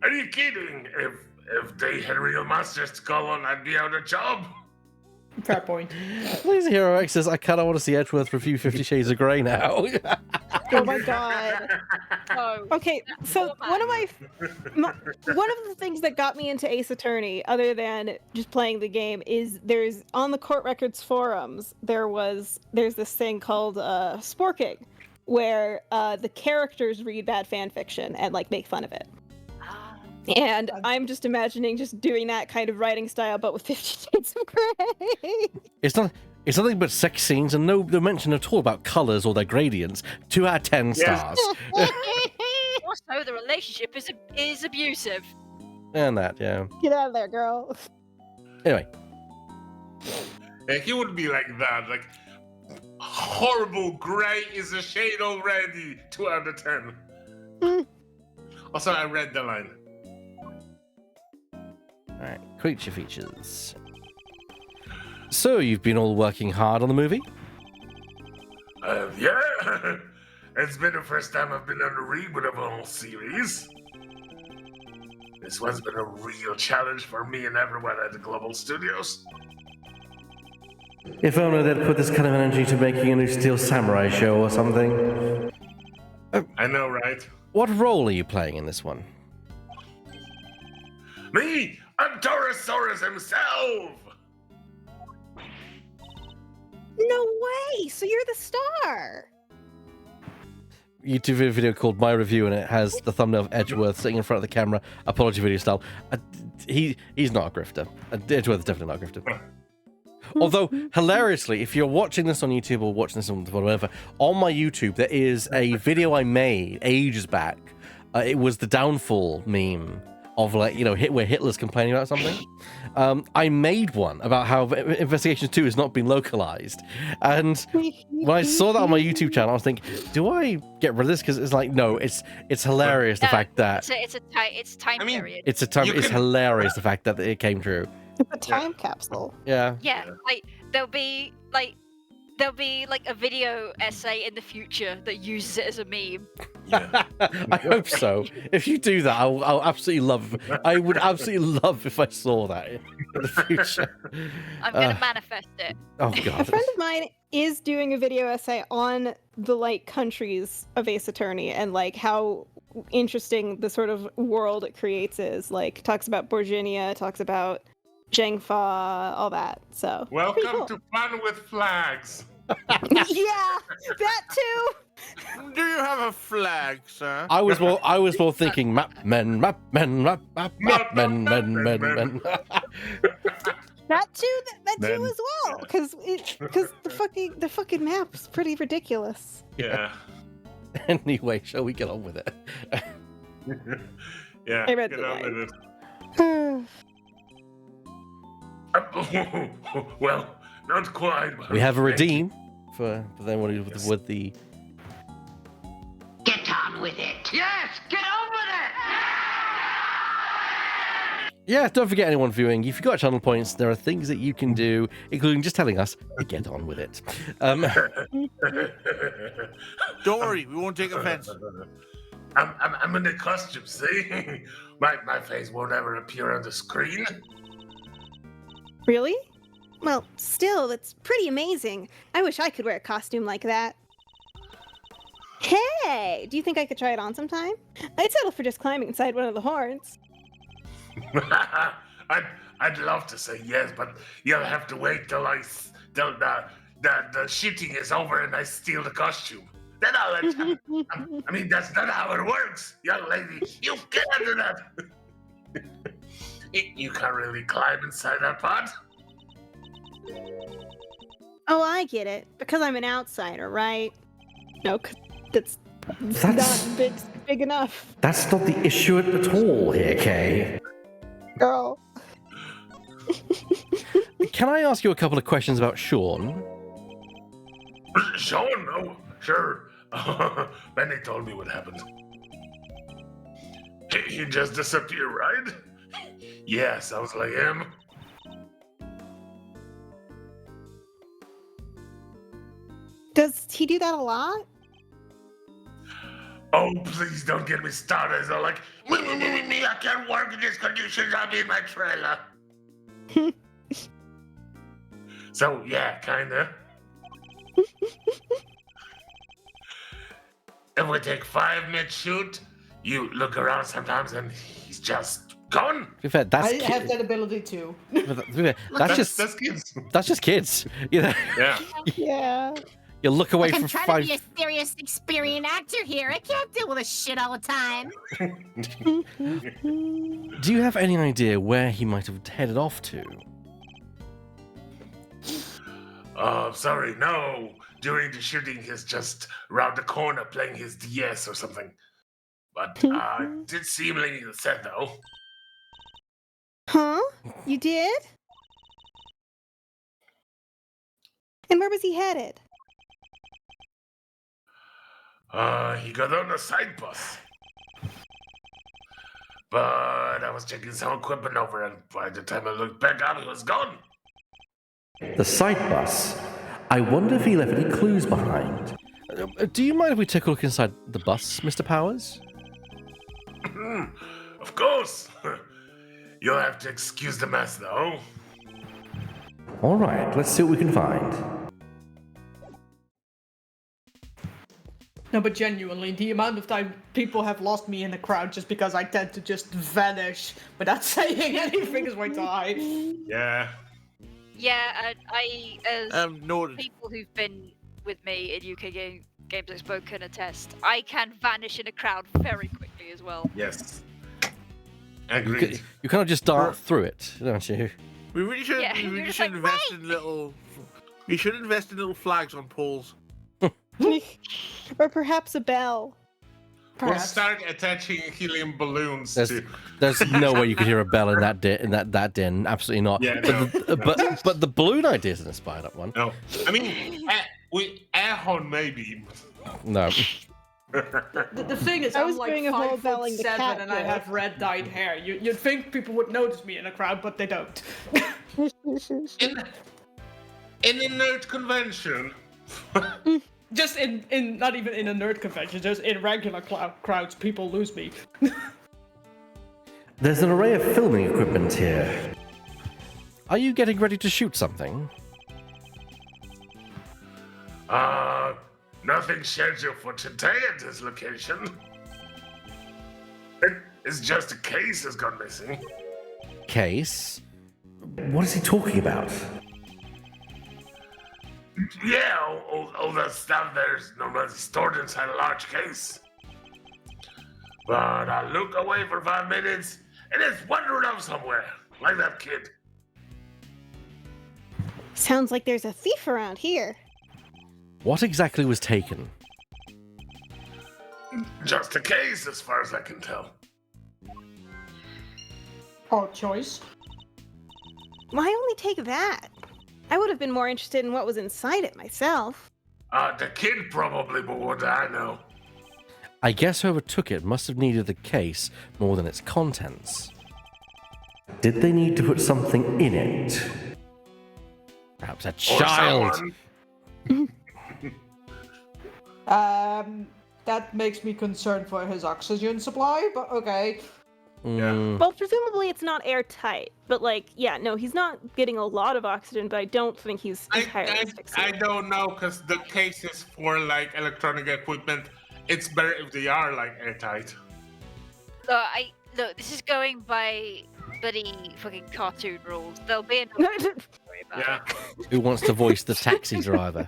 Are you kidding? If they had real monsters to call on, I'd be out of job. Fair point. Lazy Hero X says, I kind of want to see Edgeworth review 50 Shades of Grey now. Oh my god. Okay, so one of the things that got me into Ace Attorney, other than just playing the game, is there's on the Court Records forums there's this thing called sporking, where the characters read bad fan fiction and like make fun of it. And I'm just imagining just doing that kind of writing style, but with 50 Shades of Grey. It's nothing but sex scenes and no mention at all about colours or their gradients. 2 out of 10 stars. Also, the relationship is abusive. And that, yeah. Get out of there, girl. Anyway. Yeah, he would be like that, like horrible grey is a shade already. 2 out of 10. Also, I read the line. Alright, creature features. So, you've been all working hard on the movie? Yeah. It's been the first time I've been on a reboot of a whole series. This one's been a real challenge for me and everyone at the Global Studios. If only they'd put this kind of energy to making a new Steel Samurai show or something. I know, right? What role are you playing in this one? Me! I'm Taurosaurus himself! No way! So you're the star! YouTube video called My Review, and it has the thumbnail of Edgeworth sitting in front of the camera, apology video style. He's not a grifter. Edgeworth is definitely not a grifter. Although, hilariously, if you're watching this on YouTube or watching this on whatever, on my YouTube there is a video I made ages back. It was the downfall meme of, like, you know, where Hitler's complaining about something. I made one about how Investigation 2 has not been localized. And when I saw that on my YouTube channel, I was thinking, do I get rid of this? Because it's like, no, it's hilarious the fact that... It's time period. It's hilarious the fact that it came true. It's a time capsule. Yeah. Yeah, like there'll be like a video essay in the future that uses it as a meme. Yeah. I hope so. If you do that, I'll absolutely love. I would absolutely love if I saw that in the future. I'm gonna manifest it. Oh god. A friend of mine is doing a video essay on the like countries of Ace Attorney and like how interesting the sort of world it creates is. Like talks about Borginia, talks about Zhengfa, all that. So welcome cool. to Fun with Flags. Yeah, that too. Do you have a flag, sir? I was more thinking men. That too as well, because the fucking map's pretty ridiculous. Yeah. Anyway, shall we get on with it? Yeah. I read get the on line. with it. Well, not quite. But We have a redeem for them with the. Get on with it. Yes, get on with it. Yeah, don't forget anyone viewing. If you've got channel points, there are things that you can do, including just telling us to get on with it. Don't worry, we won't take offense. I'm in the costume, see? My face won't ever appear on the screen. Really? Well, still, that's pretty amazing. I wish I could wear a costume like that. Hey, do you think I could try it on sometime? I'd settle for just climbing inside one of the horns. I'd love to say yes, but you'll have to wait till the shooting is over and I steal the costume. Then I'll let you. I mean, that's not how it works, young lady. You can't do that. You can't really climb inside that pot. Oh, I get it. Because I'm an outsider, right? No, that's not big enough. That's not the issue at all here, Kay. Girl. Can I ask you a couple of questions about Sean? Sean? Oh, sure. Benny told me what happened. He just disappeared, right? Yeah, sounds like him. Does he do that a lot? Oh, please don't get me started. They're like, me, I can't work in these conditions. I'll be in my trailer. So, yeah, kinda. If we take 5 mid-shoot, you look around sometimes and he's just gone. To be fair, I have that ability too. That's kids. That's just kids. You know. Yeah. Yeah. You look away Like, I'm from trying 5. to be a serious, experienced actor here. I can't deal with this shit all the time. Do you have any idea where he might have headed off to? Sorry, no. During the shooting, he's just around the corner playing his DS or something. But did see him leaving the set though. Huh? You did? And where was he headed? He got on a side bus. But I was checking some equipment over, and by the time I looked back up, he was gone. The side bus. I wonder if he left any clues behind. Do you mind if we take a look inside the bus, Mr. Powers? Of course. You'll have to excuse the mess, though. All right, let's see what we can find. No, but genuinely, the amount of time people have lost me in the crowd just because I tend to just vanish without saying anything is way too high. Yeah. Yeah, I as Noted. people who've been with me in UK Games Expo can attest, I can vanish in a crowd very quickly as well. Yes. Agreed. You kind of just dart through it, don't you? We really should. Yeah, we you're really just should like, invest in little. We should invest in little flags on poles. Or perhaps a bell. We'll start attaching helium balloons to. There's no way you could hear a bell in that that din. Absolutely not. Yeah, but the balloon idea is an inspired up one. No, I mean, air horn maybe. No. The thing is, I was I'm like doing a whole belling the 5'7" cat and I joke. have red dyed hair. You'd think people would notice me in a crowd, but they don't. In a nerd convention. Just in not even in a nerd convention, just in regular crowds, people lose me. There's an array of filming equipment here. Are you getting ready to shoot something? Nothing scheduled for today at this location. It's just a case has gone missing. Case? What is he talking about? Yeah, all that stuff there's normally stored inside a large case. But I look away for 5 minutes and it's wandering off somewhere, like that kid. Sounds like there's a thief around here. What exactly was taken? Just a case, as far as I can tell. Odd choice. Why only take that? I would have been more interested in what was inside it myself. The kid probably, but what do I know? I guess whoever took it must have needed the case more than its contents. Did they need to put something in it? Perhaps a child. That makes me concerned for his oxygen supply, but okay. Yeah. Well, presumably it's not airtight, but no, he's not getting a lot of oxygen, but I don't think he's entirely I asphyxiated. don't know, because the cases for like electronic equipment, it's better if they are like airtight. Look, this is going by bloody fucking cartoon rules. There'll be enough to worry about. Yeah. Who wants to voice the taxi driver?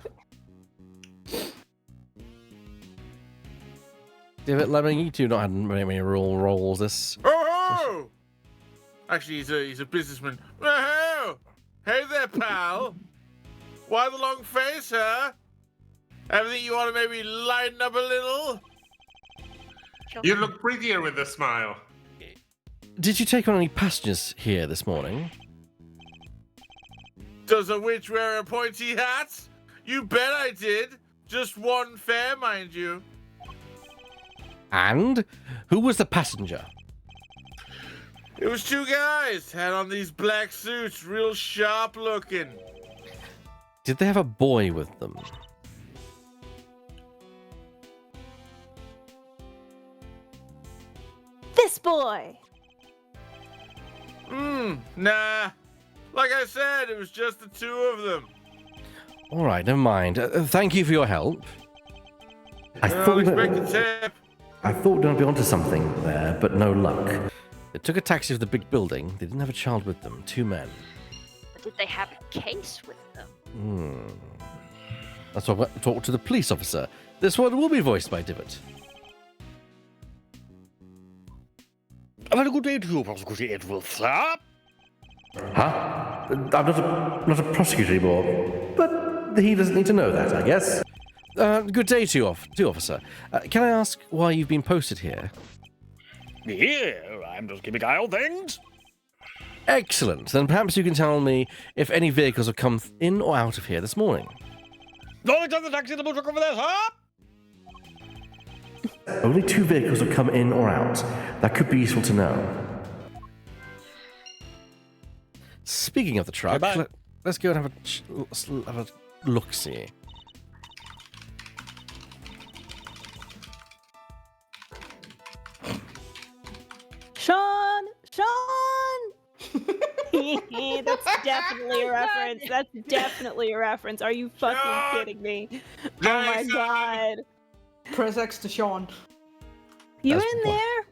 Let me, you two not had many roles this. Oh! Actually, he's a businessman. Oh! Hey there, pal. Why the long face, huh? Everything you want to maybe lighten up a little? You look prettier with a smile. Did you take on any passengers here this morning? Does a witch wear a pointy hat? You bet I did. Just one fare, mind you. And who was the passenger? It was 2 guys, had on these black suits, real sharp looking. Did they have a boy with them? This boy! Nah. Like I said, it was just the two of them. All right, never mind. Thank you for your help. I I'll thought expect a tip. we'd be onto something there, but no luck. They took a taxi to the big building. They didn't have a child with them. 2 men. But did they have a case with them? That's why I talked to the police officer. This one will be voiced by Divot. A very good day to you, Prosecutor Edward, sir. Huh? I'm not a prosecutor anymore. But he doesn't need to know that, I guess. Good day to you, officer. Can I ask why you've been posted here? Here, I'm just keeping eye on things. Excellent. Then perhaps you can tell me if any vehicles have come in or out of here this morning. Only time the taxi the truck over there, sir. Only 2 vehicles have come in or out. That could be useful to know. Speaking of the truck, let's go and have a look-see. Sean! That's definitely a reference. That's definitely a reference. Are you fucking kidding me? Oh my god. Press X to Sean. You in there?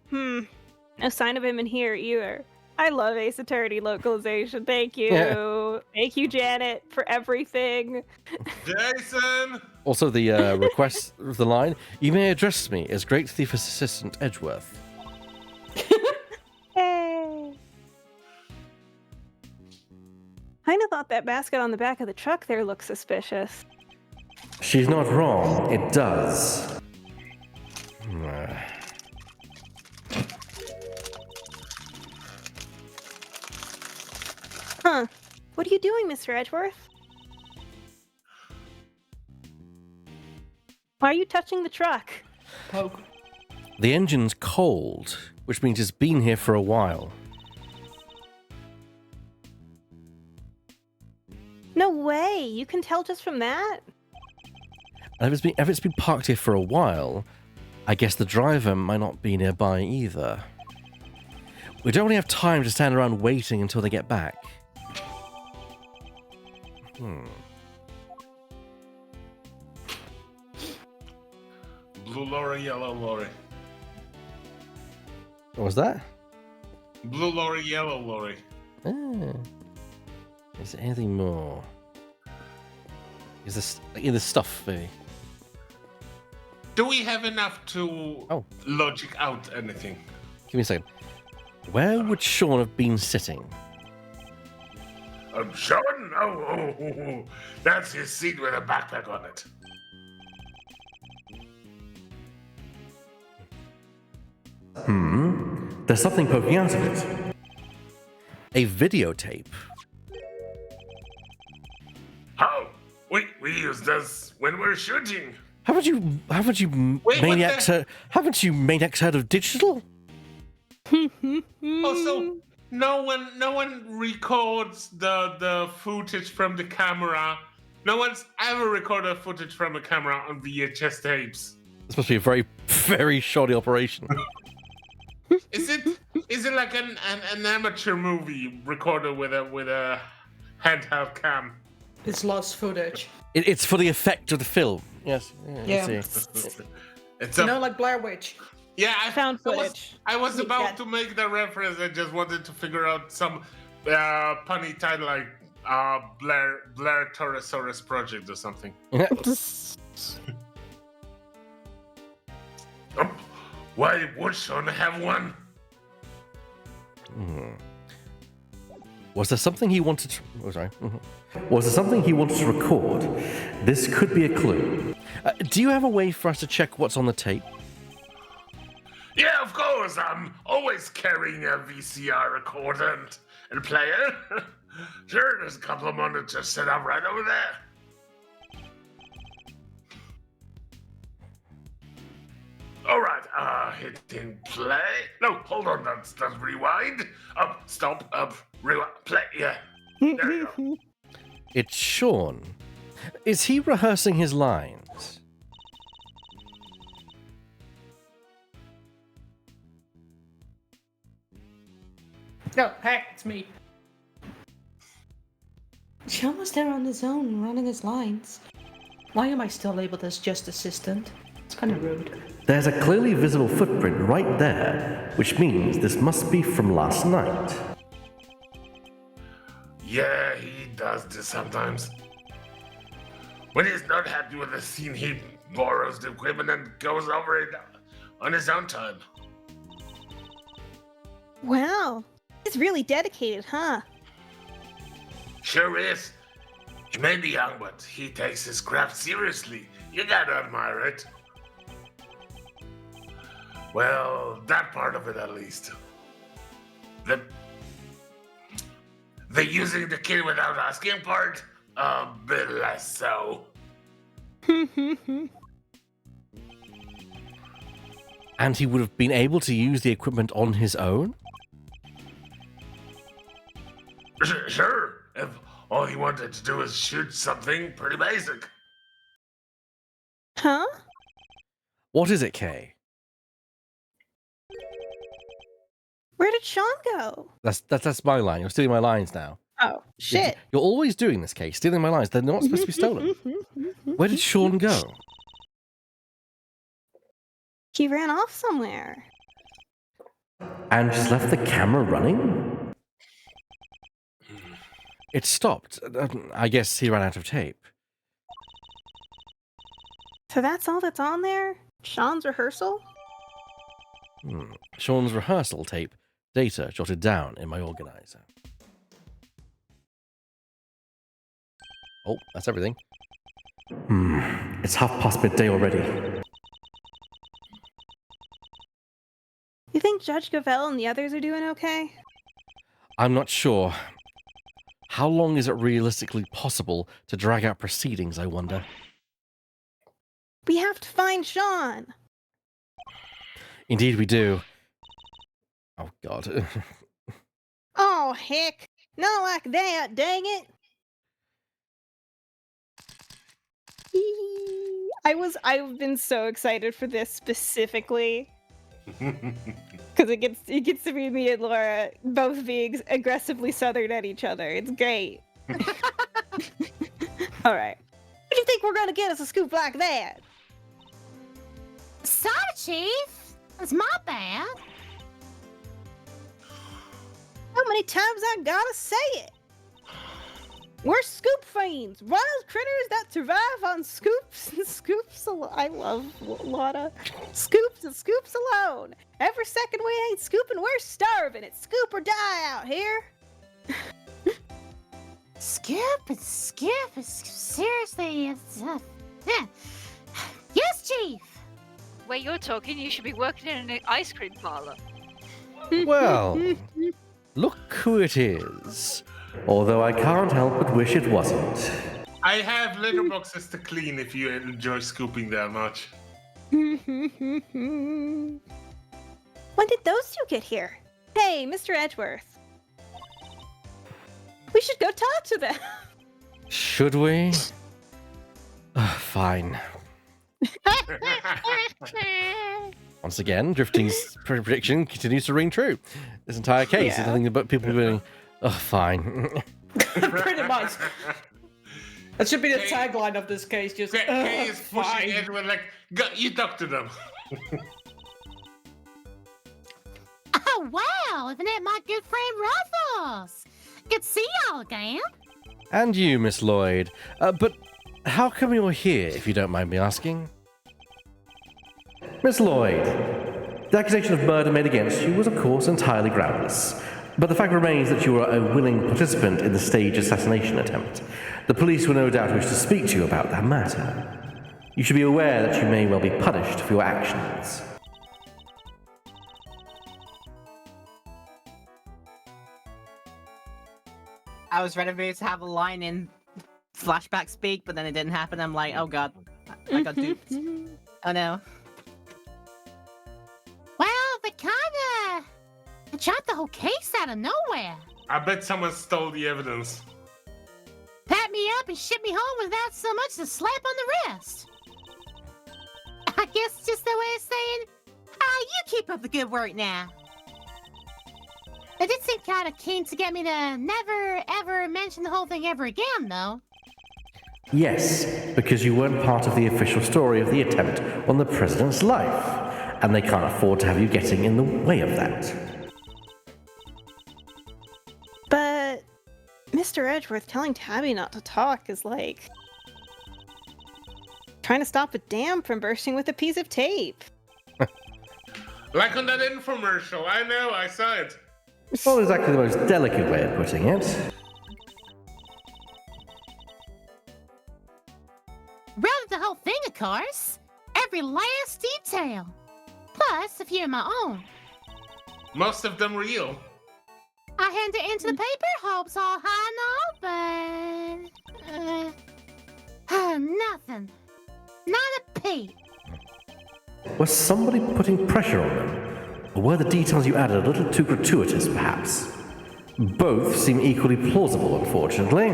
No sign of him in here either. I love Ace Attorney localization. Thank you. Yeah. Thank you, Janet, for everything. Jason! Also, the request of the line, you may address me as Great Thief Assistant Edgeworth. Hey. Kinda thought that basket on the back of the truck there looked suspicious. She's not wrong. It does. Huh. What are you doing, Mr. Edgeworth? Why are you touching the truck? Poke. The engine's cold, which means it's been here for a while. No way. You can tell just from that? And if it's been parked here for a while, I guess the driver might not be nearby either. We don't really have time to stand around waiting until they get back. Blue lorry, yellow lorry. What was that? Blue lorry, yellow lorry. Is there anything more? Is this in the stuff, maybe? Do we have enough to logic out anything? Give me a second. Where would Sean have been sitting? Sean? Oh, that's his seat with a backpack on it. There's something poking out of it. A videotape. How? We use this when we're shooting. Haven't you maniacs heard of digital? Also, no one records the footage from the camera. No one's ever recorded footage from a camera on VHS tapes. This must be a very, very shoddy operation. Is it like an amateur movie recorded with a handheld cam? It's lost footage. It's for the effect of the film. Yes. Yeah. It's like Blair Witch. Yeah, I found footage. I was about to make the reference. I just wanted to figure out some punny title like Blair Torosaurus Project or something. Why would Sean have one? Was there something he wanted to... Oh, sorry. Was there something he wanted to record? This could be a clue. Do you have a way for us to check what's on the tape? Yeah, of course. I'm always carrying a VCR recorder and player. Sure, there's a couple of monitors set up right over there. All right, hitting play. No, hold on, that's rewind. Up, stop, up, rewind, play, yeah. There you go. It's Sean. Is he rehearsing his lines? Oh, heck, it's me. Sean was there on his own, running his lines. Why am I still labeled as just assistant? It's kind of rude. There's a clearly visible footprint right there, which means this must be from last night. Yeah, he does this sometimes. When he's not happy with the scene, he borrows the equipment and goes over it on his own time. Wow. He's really dedicated, huh? Sure is. He may be young, but he takes his craft seriously. You gotta admire it. Well, that part of it at least. The using the kid without asking part, a bit less so. And he would have been able to use the equipment on his own? Sure, if all he wanted to do was shoot something pretty basic. Huh? What is it, Kay? Where did Sean go? That's my line. You're stealing my lines now. Oh, shit. You're always doing this, Kay. Stealing my lines. They're not supposed to be stolen. Where did Sean go? He ran off somewhere. And just left the camera running? It stopped. I guess he ran out of tape. So that's all that's on there? Sean's rehearsal? Sean's rehearsal tape. Data jotted down in my organizer. Oh, that's everything. It's midday already. You think Judge Gavelle and the others are doing okay? I'm not sure. How long is it realistically possible to drag out proceedings, I wonder? We have to find Sean! Indeed we do. Oh, God. Oh, heck! Not like that, dang it! I've been so excited for this specifically. Because it gets to be me and Laura both being aggressively southern at each other. It's great. Alright. What do you think we're gonna get us a scoop like that? Sorry, Chief. It's my bad. How many times I gotta say it? We're scoop fiends, wild critters that survive on scoops and scoops alone. I love Lotta. Scoops and scoops alone. Every second we ain't scooping, we're starving. It's scoop or die out here. Scoop. Seriously, it's yeah. Yes, Chief. Where you're talking, you should be working in an ice cream parlor. Well, look who it is. Although I can't help but wish it wasn't. I have litter boxes to clean if you enjoy scooping that much. When did those two get here? Hey, Mr. Edgeworth. We should go talk to them. Should we? Fine. Once again, Drifting's prediction continues to ring true. This entire case is nothing but people going, oh, fine. Pretty much. That should be the tagline of this case. Just Kay is pushing fine. everyone like, go, you talk to them. Oh, wow. Isn't that my good friend Ruffles? Good to see y'all again. And you, Miss Lloyd. But how come you're here, if you don't mind me asking? Miss Lloyd, the accusation of murder made against you was, of course, entirely groundless. But the fact remains that you were a willing participant in the staged assassination attempt. The police will no doubt wish to speak to you about that matter. You should be aware that you may well be punished for your actions. I was ready to have a line in flashback speak, but then it didn't happen. I'm like, oh god, I got duped. Oh no. Well, they kinda dropped the whole case out of nowhere. I bet someone stole the evidence. Pat me up and ship me home without so much as a slap on the wrist. I guess it's just their way of saying, you keep up the good work now. They did seem kind of keen to get me to never, ever mention the whole thing ever again, though. Yes, because you weren't part of the official story of the attempt on the president's life, and they can't afford to have you getting in the way of that. But Mr. Edgeworth telling Tabby not to talk is like trying to stop a dam from bursting with a piece of tape. Like on that infomercial. I know, I saw it. Not exactly the most delicate way of putting it. Wrote the whole thing, of course. Every last detail. Plus a few of my own. Most of them real. I hand it into the paper, hopes all high and all, but... nothing. Not a peep. Was somebody putting pressure on them? Or were the details you added a little too gratuitous, perhaps? Both seem equally plausible, unfortunately.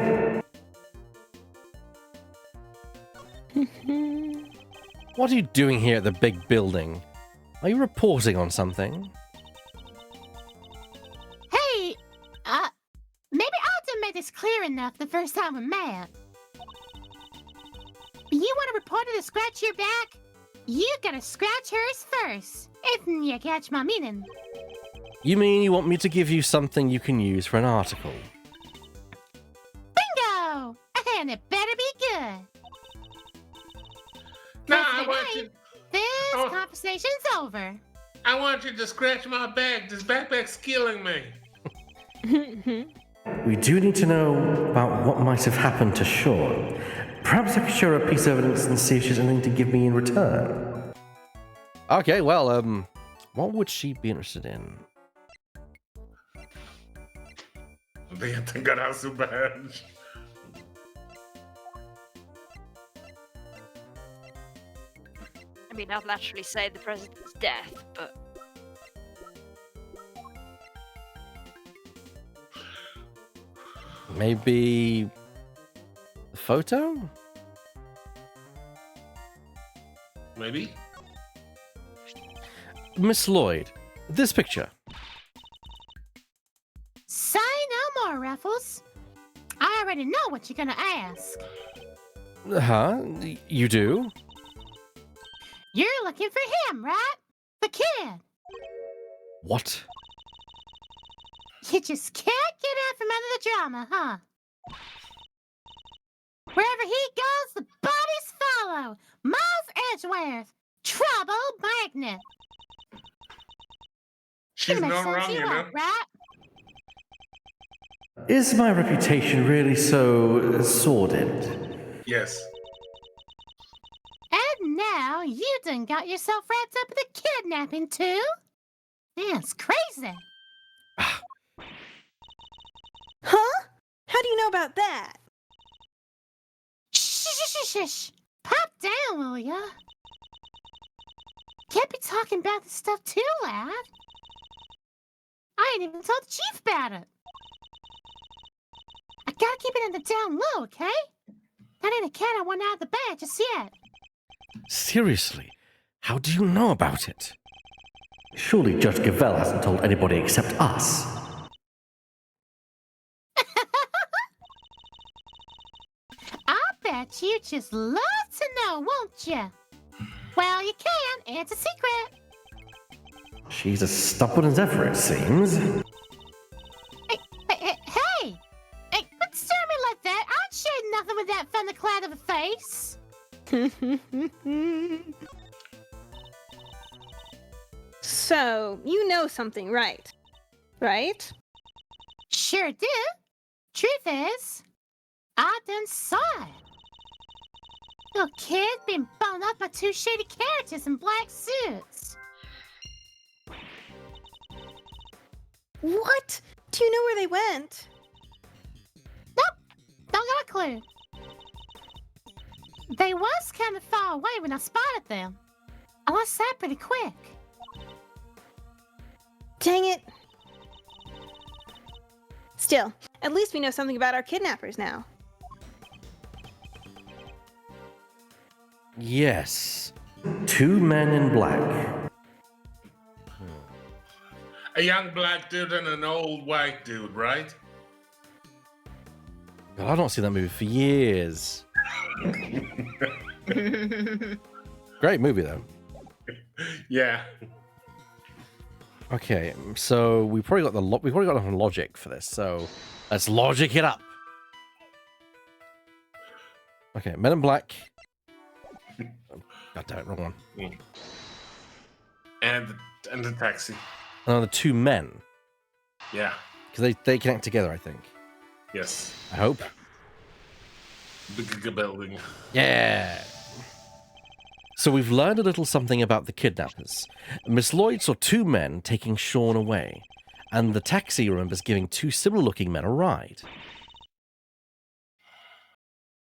What are you doing here at the big building? Are you reporting on something? Hey, maybe I didn't make this clear enough the first time we met. You want a reporter to scratch your back? You gotta scratch hers first, if you catch my meaning. You mean you want me to give you something you can use for an article? Bingo! And it better be good. No, I want you. This conversation's over. I want you to scratch my back. This backpack's killing me. We do need to know about what might have happened to Sean. Perhaps I could show her a piece of evidence and see if she's anything to give me in return. Okay, well, what would she be interested in? Tenga su badge. I mean, I'll naturally say the president's death, but... Maybe... the photo? Maybe. Miss Lloyd, this picture. Say no more, Ruffles. I already know what you're gonna ask. Huh? You do? You're looking for him, right? The kid. What? You just can't get out from under the drama, huh? Wherever he goes, the bodies follow. Miles Edgeworth, trouble magnet. She's Makes not sense wrong, you you know. are, right? Is my reputation really so sordid? Yes. And now you done got yourself wrapped up in the kidnapping too? That's crazy. Huh? How do you know about that? Shh. Pop down, will ya? Can't be talking about this stuff too loud. I ain't even told the chief about it. I gotta keep it in the down low, okay? That ain't a cat I want out of the bag just yet. Seriously, how do you know about it? Surely Judge Gavell hasn't told anybody except us. I bet you just love to know, won't you? Well, you can. It's a secret. She's as stubborn as ever, it seems. Hey! Quit staring me like that. I ain't sharing nothing with that thundercloud of a face. So, you know something, right? Right? Sure do. Truth is, I done saw it. Little kid being blown up by two shady characters in black suits. What? Do you know where they went? Nope, don't got a clue. They was kind of far away when I spotted them. I lost that pretty quick. Dang it. Still, at least we know something about our kidnappers now. Yes. 2 men in black. a young black dude and an old white dude, right? God, I've not seen that movie for years. Great movie though. Yeah. Okay, so we've probably got enough logic for this. So let's logic it up. Okay, Men in Black. God damn it, wrong one. And the taxi. And the two men. Yeah. Because they connect together, I think. Yes. I hope. Big building. Yeah. So we've learned a little something about the kidnappers. Miss Lloyd saw two men taking Sean away, and the taxi remembers giving two similar-looking men a ride.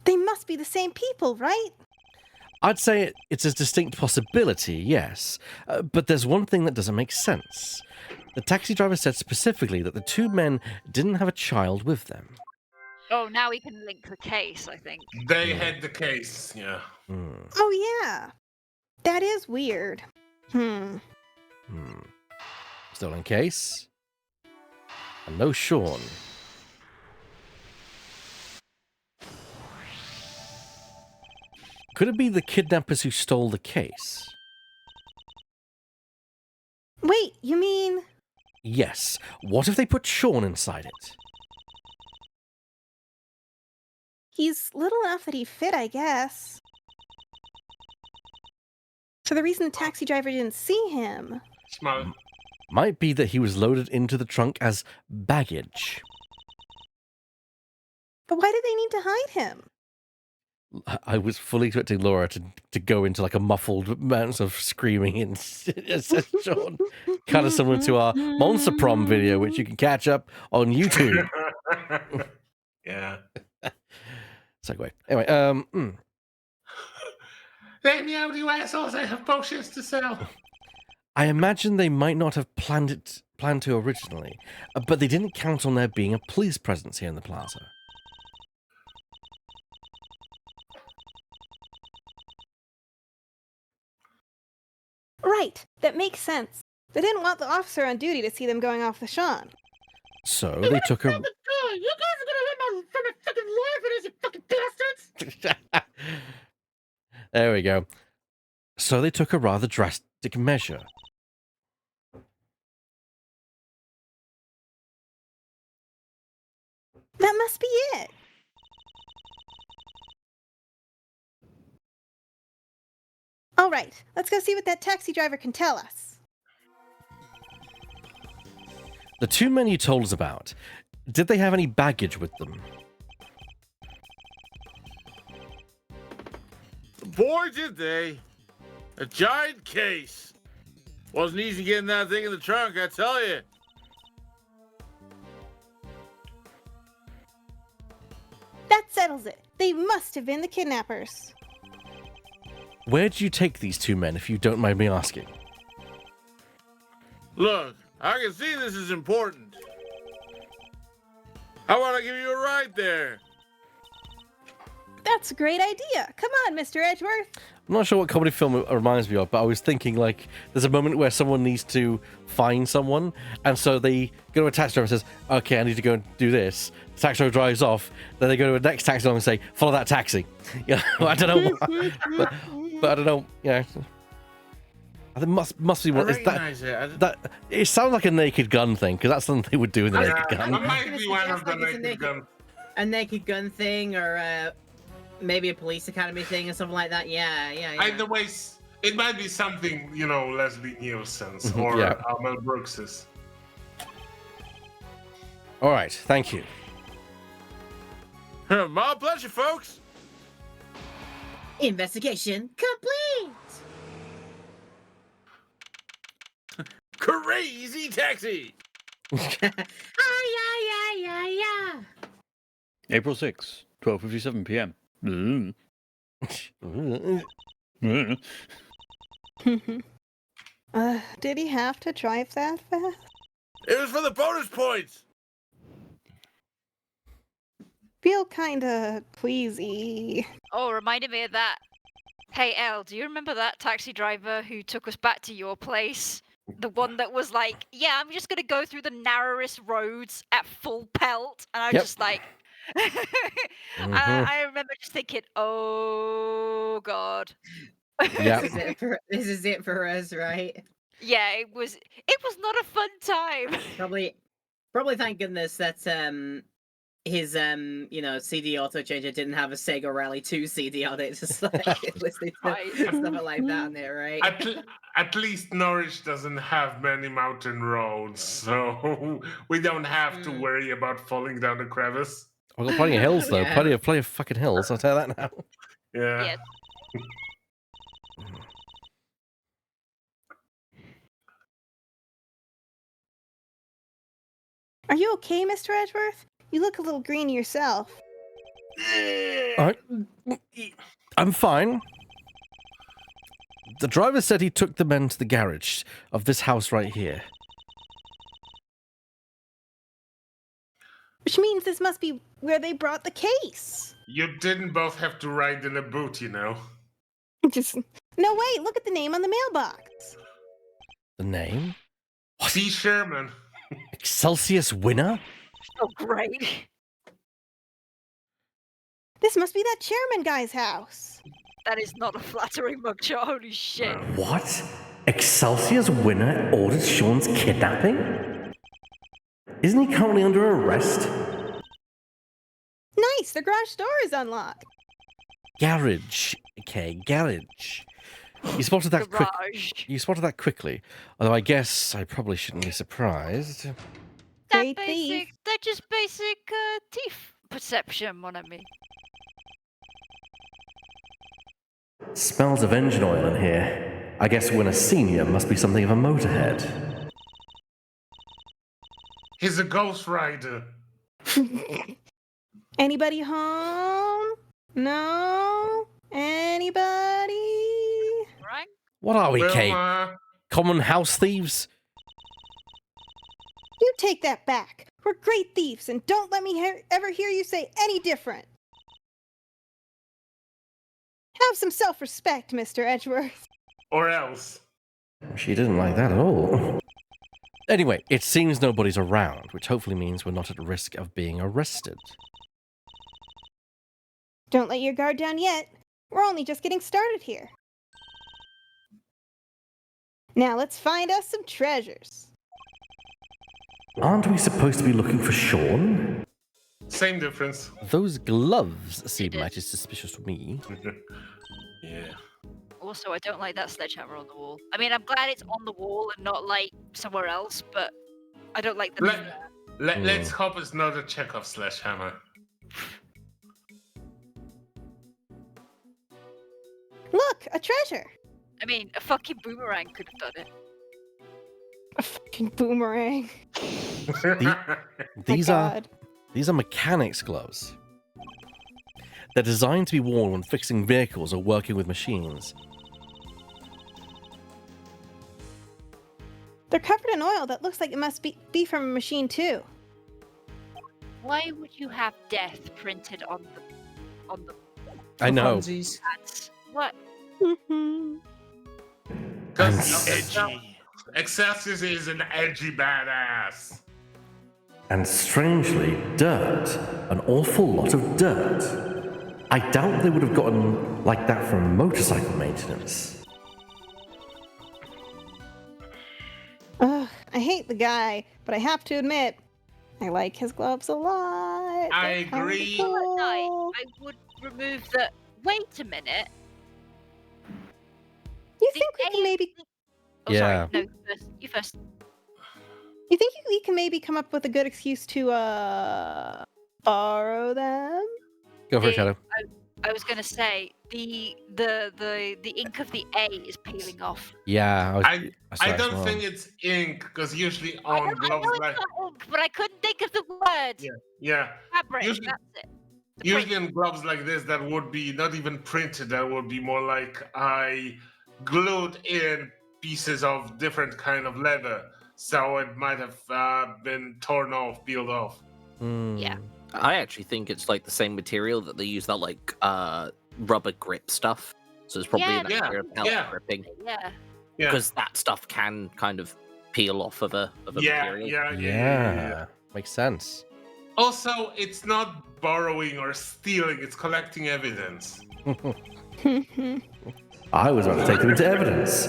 They must be the same people, right? I'd say it's a distinct possibility, yes, but there's one thing that doesn't make sense. The taxi driver said specifically that the two men didn't have a child with them. Oh, now we can link the case, I think. They had the case, yeah. Oh, yeah. That is weird. Still in case. And no Sean. Could it be the kidnappers who stole the case? Wait, you mean... Yes. What if they put Sean inside it? He's little enough that he fit, I guess. So the reason the taxi driver didn't see him... Smart. Might be that he was loaded into the trunk as baggage. But why did they need to hide him? I was fully expecting Laura to go into like a muffled amount of screaming and Sean. Kind of similar to our Monster Prom video, which you can catch up on YouTube. Yeah. Segue. Anyway, Let me out, you assholes! I have potions to sell. I imagine they might not have planned to originally, but they didn't count on there being a police presence here in the plaza. Right, that makes sense. They didn't want the officer on duty to see them going off the Sean. So they took a... You guys are gonna let my fucking lawyer for this, you fucking bastards! There we go. So they took a rather drastic measure. That must be it. All right, let's go see what that taxi driver can tell us. The two men you told us about, did they have any baggage with them? Boy, did they. A giant case. Wasn't easy getting that thing in the trunk, I tell you. That settles it. They must have been the kidnappers. Where did you take these two men, if you don't mind me asking? Look, I can see this is important. How about I give you a ride there? That's a great idea. Come on, Mr. Edgeworth. I'm not sure what comedy film it reminds me of, but I was thinking, like, there's a moment where someone needs to find someone, and so they go to a taxi driver and says, okay, I need to go and do this. The taxi driver drives off, then they go to the next taxi driver and say, follow that taxi. Yeah, I don't know why, but I don't know, you know. I think must be one. It sounds like a Naked Gun thing, because that's something they would do in the Naked Gun. That might be one of the Naked Gun. A Naked Gun thing, or maybe a Police Academy thing, or something like that. Yeah. Either way, it might be something, you know, Leslie Nielsen's or Yeah. Mel Brooks's. All right, thank you. My pleasure, folks. Investigation complete. Crazy taxi. April 6, 12:57 p.m. Did he have to drive that fast? It was for the bonus points. Feel kinda queasy. Oh, reminded me of that. Hey, Elle, do you remember that taxi driver who took us back to your place The one that was like, yeah, I'm just gonna go through the narrowest roads at full pelt, and I was Yep. just like, Mhm. I remember just thinking, oh god. Yeah. This is it for us, right? Yeah, it was not a fun time. Probably thank goodness that his CD auto changer didn't have a Sega Rally 2 CD on it, just like listening to stuff like that on there, right? At least Norwich doesn't have many mountain roads, so we don't have to worry about falling down a crevice. I've got plenty of hills though. Yeah. Plenty of fucking hills. I'll tell you that now. Yeah. Yeah. Are you okay, Mr. Edgeworth? You look a little green yourself. I'm fine. The driver said he took the men to the garage of this house right here. Which means this must be where they brought the case. You didn't both have to ride in a boot, you know. Just no, wait, look at the name on the mailbox. The name? C. Sherman. Excelsius Winner? Oh, great. This must be that chairman guy's house. That is not a flattering mugshot, holy shit. What? Excelsius Winner ordered Sean's kidnapping? Isn't he currently under arrest? Nice, the garage door is unlocked. Garage. Okay, garage. You spotted that quick. Garage. You spotted that quickly. Although I guess I probably shouldn't be surprised. Great thief. That just basic thief perception, mon ami. Smells of engine oil in here. I guess Winner Senior must be something of a motorhead. He's a ghost rider. Anybody home? No? Anybody? Right? What are we, Kate? Wilma. Common house thieves? You take that back. We're great thieves, and don't let me ever hear you say any different. Have some self-respect, Mr. Edgeworth. Or else. She didn't like that at all. Anyway, it seems nobody's around, which hopefully means we're not at risk of being arrested. Don't let your guard down yet. We're only just getting started here. Now let's find us some treasures. Aren't we supposed to be looking for Sean? Same difference. Those gloves seem mighty suspicious to me. Yeah. Also, I don't like that sledgehammer on the wall. I mean, I'm glad it's on the wall and not like somewhere else, but I don't like the. Let's hope it's not a Chekhov sledgehammer. Look, a treasure. I mean, a fucking boomerang could have done it. A fucking boomerang. These are mechanics gloves. They're designed to be worn when fixing vehicles or working with machines. They're covered in oil that looks like it must be from a machine too. Why would you have death printed on the? I know. That's what. Because edgy. Excelsius is an edgy badass. And strangely, dirt. An awful lot of dirt. I doubt they would have gotten like that from motorcycle maintenance. Ugh, I hate the guy, but I have to admit, I like his gloves a lot. I agree. I would remove the. Wait a minute. You think we can maybe? Oh, Yeah. sorry. No, you first. You think we can maybe come up with a good excuse to borrow them? Go for it, Shadow. I was gonna say the ink of the A is peeling off. Yeah, I don't think it's ink because usually on gloves like Ink, but I couldn't think of the word. yeah. Fabric. Usually- That's it. Usually in gloves like this, that would be not even printed. That would be more like I glued in pieces of different kind of leather, so it might have been torn off, peeled off. Yeah. I actually think it's like the same material that they use that like rubber grip stuff. So it's probably Yeah, an extra yeah. gripping. Yeah. Yeah. Because that stuff can kind of peel off of a material. Yeah. Makes sense. Also, it's not borrowing or stealing, it's collecting evidence. I was about to take them into evidence,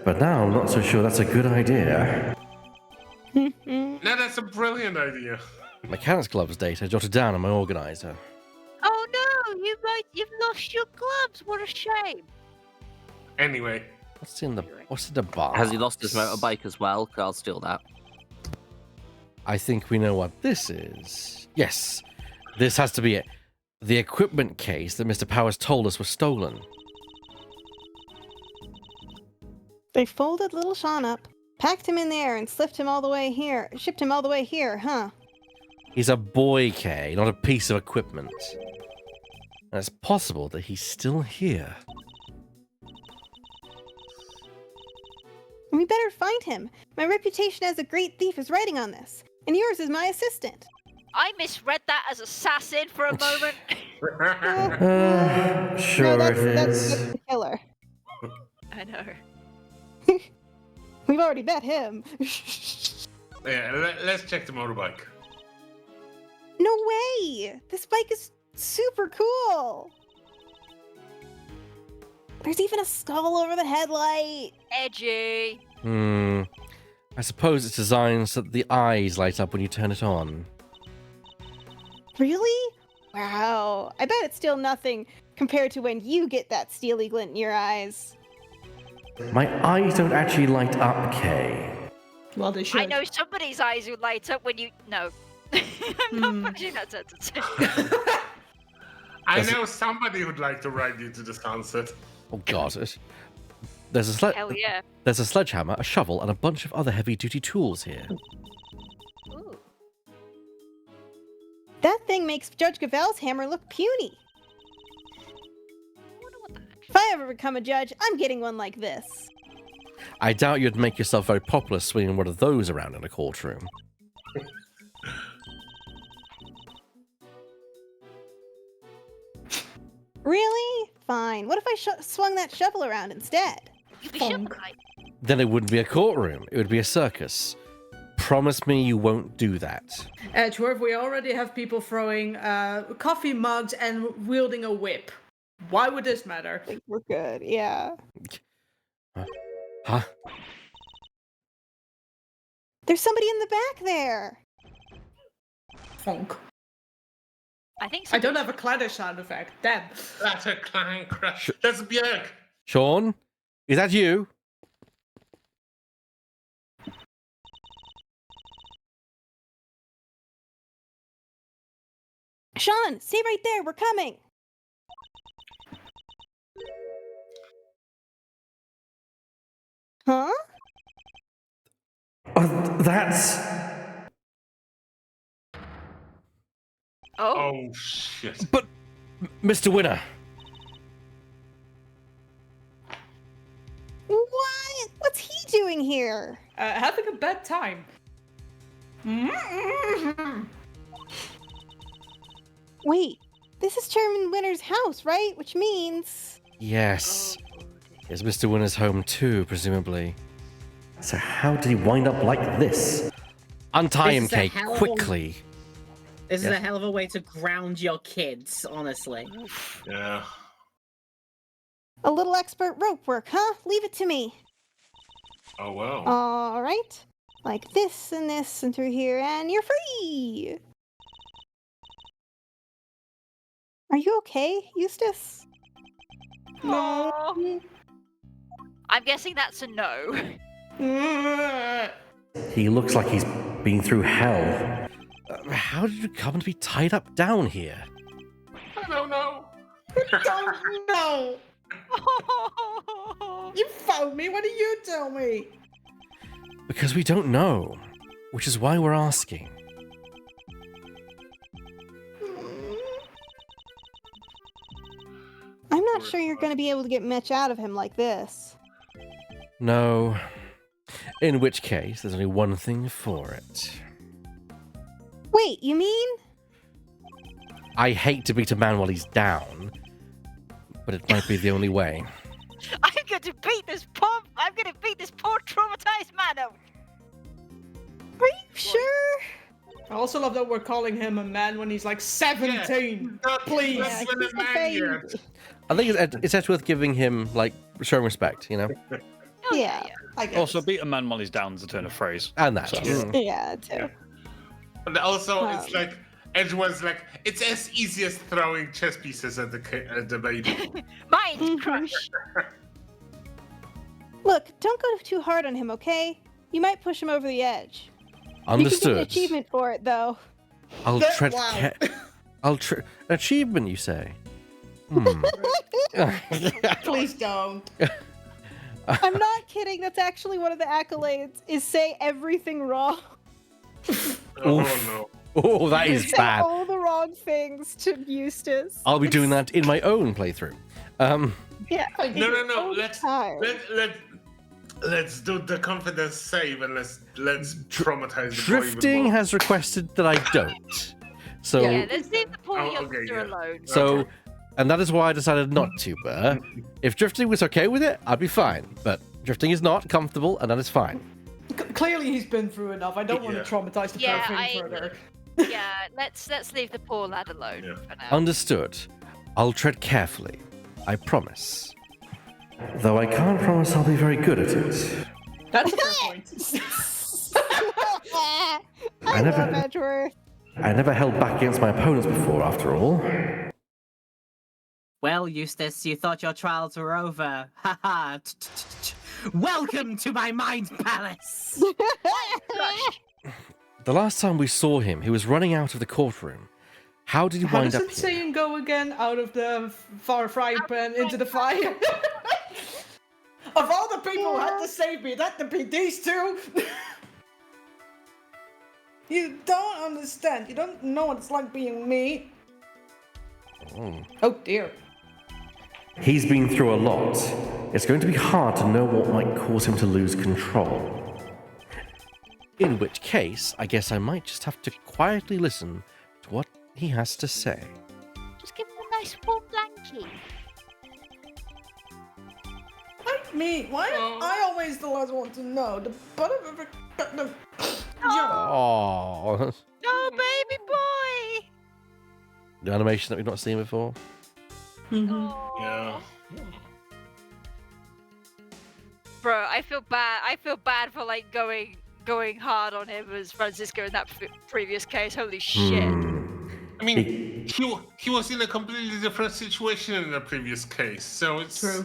but now I'm not so sure that's a good idea. No, that's a brilliant idea. Mechanics gloves data jotted down on my organizer. Oh no, you've lost your gloves. What a shame. Anyway. What's in the box? Has he lost his motorbike as well? 'Cause I'll steal that. I think we know what this is. Yes, this has to be it. The equipment case that Mr. Powers told us was stolen. They folded little Sean up, packed him in there, and shipped him all the way here, huh? He's a boy, Kay, not a piece of equipment. And it's possible that he's still here. We better find him. My reputation as a great thief is riding on this, and yours is my assistant. I misread that as assassin for a moment. Sure no, it is. that's the killer. I know. We've already met him. Yeah, let's check the motorbike. No way! This bike is super cool! There's even a skull over the headlight! Edgy! I suppose it's designed so that the eyes light up when you turn it on. Really? Wow. I bet it's still nothing compared to when you get that steely glint in your eyes. My eyes don't actually light up, Kay. Well, they should. I know somebody's eyes would light up when you... No. I'm not pushing that sentence. I know somebody would like to ride you to the sunset. Oh god. There's Hell yeah. There's a sledgehammer, a shovel, and a bunch of other heavy-duty tools here. Ooh. That thing makes Judge Gavel's hammer look puny. If I ever become a judge, I'm getting one like this. I doubt you'd make yourself very popular swinging one of those around in a courtroom. Really? Fine. What if I swung that shovel around instead? You'd be shovel-eyed. Then it wouldn't be a courtroom. It would be a circus. Promise me you won't do that. Edgeworth, we already have people throwing coffee mugs and wielding a whip. Why would this matter? I think we're good, yeah. Huh? There's somebody in the back there. Funk. I think I don't have a clatter sound effect. Damn. That's a clang crash. That's Björk. Sean? Is that you? Sean, stay right there. We're coming. Huh? That's... Oh shit. But, Mr. Winner. What? What's he doing here? Having a bad time. Wait, this is Chairman Winner's house, right? Which means... Yes. Is Mr. Winner's home too, presumably? So how did he wind up like this? Untie him, Kate, quickly. This is a hell of a way to ground your kids, honestly. Yeah. A little expert rope work, huh? Leave it to me. Oh, wow. All right. Like this and through here, and you're free! Are you okay, Eustace? No. I'm guessing that's a no. He looks like he's been through hell. How did you come to be tied up down here? I don't know. Don't know. You found me. What do you tell me? Because we don't know, which is why we're asking. I'm not sure you're going to be able to get much out of him like this. No. In which case, there's only one thing for it. Wait, you mean? I hate to beat a man while he's down, but it might be the only way. I'm going to beat this poor traumatized man out. Are you sure? I also love that we're calling him a man when he's like 17. Please. Yeah, he's a baby. I think it's Edgeworth giving him, like, showing respect, you know? Oh, Yeah. I guess. Also, beat a man while he's down is a turn of phrase. And that. So- Yeah, too. And also, it's like Edgeworth's like it's as easy as throwing chess pieces at the baby. Mind crush. Look, don't go too hard on him, okay? You might push him over the edge. You can Understood. get an achievement for it, though. I'll tread. Wow. Achievement, you say? Please don't. I'm not kidding. That's actually one of the accolades. Is say everything wrong. Oh Oof. no. Oh, that is Say bad. all the wrong things to Eustace. I'll be doing that in my own playthrough. Yeah. No. Time. Let's do the confidence save and let's traumatize the boy Drifting even more. has requested that I don't. So, Yeah, let's leave the poor Oh, youngster okay, yeah. alone. so, and that is why I decided not to. But if Drifting was okay with it, I'd be fine. But Drifting is not comfortable, and that is fine. Clearly, he's been through enough. I don't want to traumatize the Yeah, poor thing further. Yeah, let's leave the poor lad alone for now. Understood. I'll tread carefully. I promise. Though I can't promise I'll be very good at it. That's a fair point. I love Edgeworth. I never held back against my opponents before, after all. Well, Eustace, you thought your trials were over. Haha. Welcome to my mind palace. The last time we saw him, he was running out of the courtroom. How did he How wind does up that here? saying go again? Out of the frying pan into the fire? Of all the people who had to save me, it had to be these two. You don't understand. You don't know what it's like being me. Oh dear. He's been through a lot. It's going to be hard to know what might cause him to lose control. In which case, I guess I might just have to quietly listen to what he has to say. Just give him a nice warm blankie. Why am I always the last one to know? The butt of every... Oh, Oh, baby boy! the animation that we've not seen before. Yeah. Bro, I feel bad. I feel bad for like going hard on him as Francisco in that previous case. Holy shit! I mean, he was in a completely different situation in the previous case, so it's True.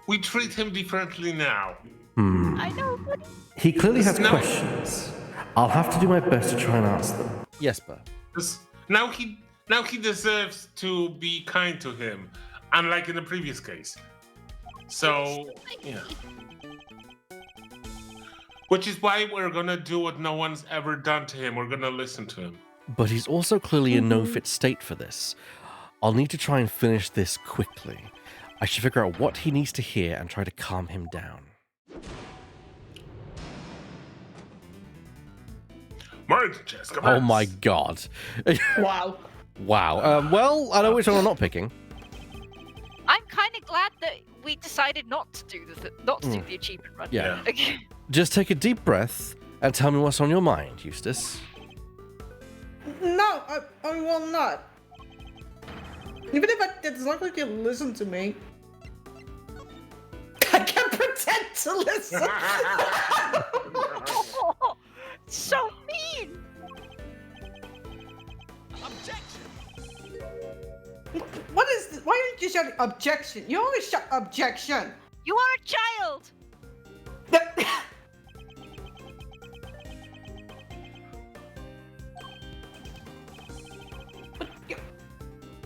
We treat him differently now. I know, buddy. He clearly has No. questions. I'll have to do my best to try and answer them. Yes, but Now he deserves to be kind to him, unlike in the previous case. So, yeah. Which is why we're gonna do what no one's ever done to him. We're gonna listen to him. But he's also clearly in no fit state for this. I'll need to try and finish this quickly. I should figure out what he needs to hear and try to calm him down. Mind chess, come Oh on. my god. Wow. Wow. Well, I know which one I'm not picking. I'm kind of glad that we decided not to do the achievement run. Yeah. Okay. Just take a deep breath and tell me what's on your mind, Eustace. No, I will not. Even if I did, it's not like you listen to me. I can pretend to listen. So mean. What is this? Why didn't you shout objection? You always shout objection. You are a child.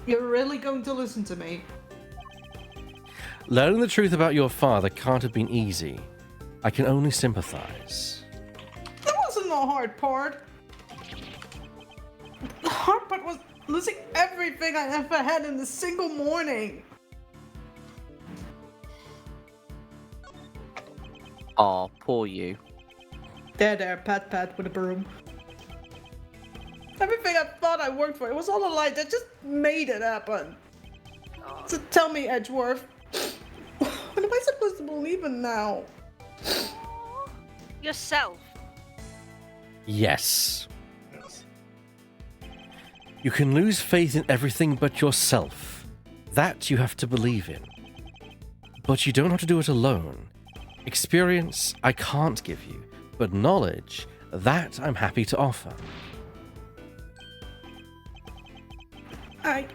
You're really going to listen to me? Learning the truth about your father can't have been easy. I can only sympathize. That wasn't the hard part. The hard part was losing everything I ever had in a single morning. Oh, poor you. There, pat with a broom. Everything I thought I worked for, it was all a lie. I just made it happen. So tell me, Edgeworth, what am I I supposed to believe in now? Yourself. Yes. You can lose faith in everything but yourself. That you have to believe in. But you don't have to do it alone. Experience, I can't give you. But knowledge, that I'm happy to offer. I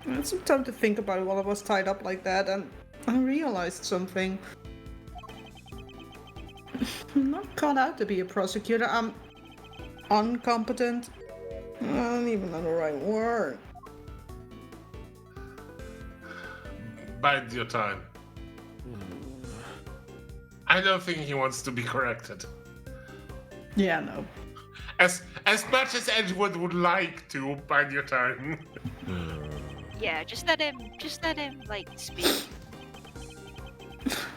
had some time to think about it while I was tied up like that, and I realized something. I'm not cut out to be a prosecutor. I'm incompetent. I don't even know the right word. Bide your time. I don't think he wants to be corrected. Yeah, no. As much as Edgewood would like to, bide your time. Yeah, just let him, like, speak.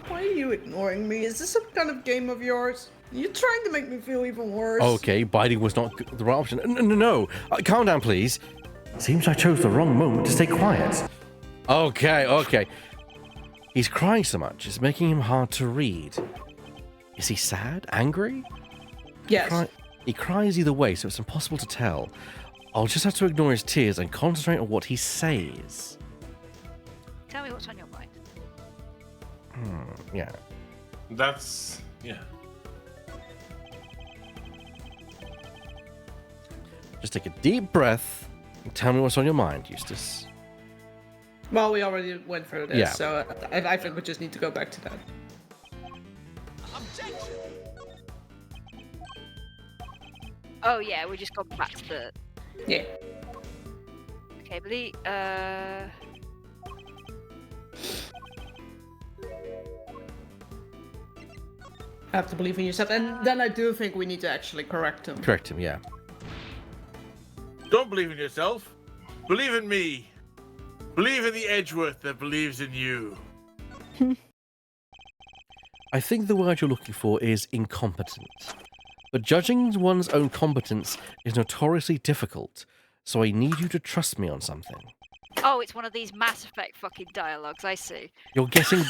Why are you ignoring me? Is this some kind of game of yours? You're trying to make me feel even worse. Okay, biding was not the right option. No. Calm down, please. Seems I chose the wrong moment to stay quiet. Okay. He's crying so much, it's making him hard to read. Is he sad? Angry? Yes. He cries either way, so it's impossible to tell. I'll just have to ignore his tears and concentrate on what he says. Tell me what's on your mind. Yeah. Yeah. Just take a deep breath and tell me what's on your mind, Eustace. Well, we already went through this, Yeah. so I think we just need to go back to that. Oh yeah, we just gone back to the. Yeah. Okay, believe. Have to believe in yourself, and then I do think we need to actually correct him. Correct him, yeah. Don't believe in yourself. Believe in me. Believe in the Edgeworth that believes in you. I think the word you're looking for is incompetent. But judging one's own competence is notoriously difficult, so I need you to trust me on something. Oh, it's one of these Mass Effect fucking dialogues. I see. You're getting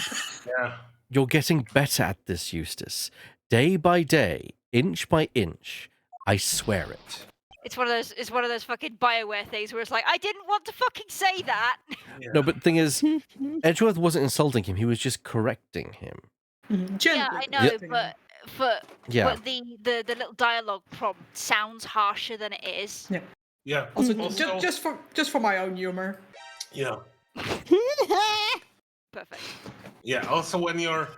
Yeah. You're getting better at this, Eustace. Day by day, inch by inch. I swear it. It's one of those. It's one of those fucking Bioware things where it's like, I didn't want to fucking say that. Yeah. No, but the thing is, Edgeworth wasn't insulting him, he was just correcting him. Yeah, I know, Yep. but Yeah. but the little dialogue prompt sounds harsher than it is. Yeah. Yeah. Also, Also- just for my own humor. Yeah. Perfect. Yeah. Also, when you're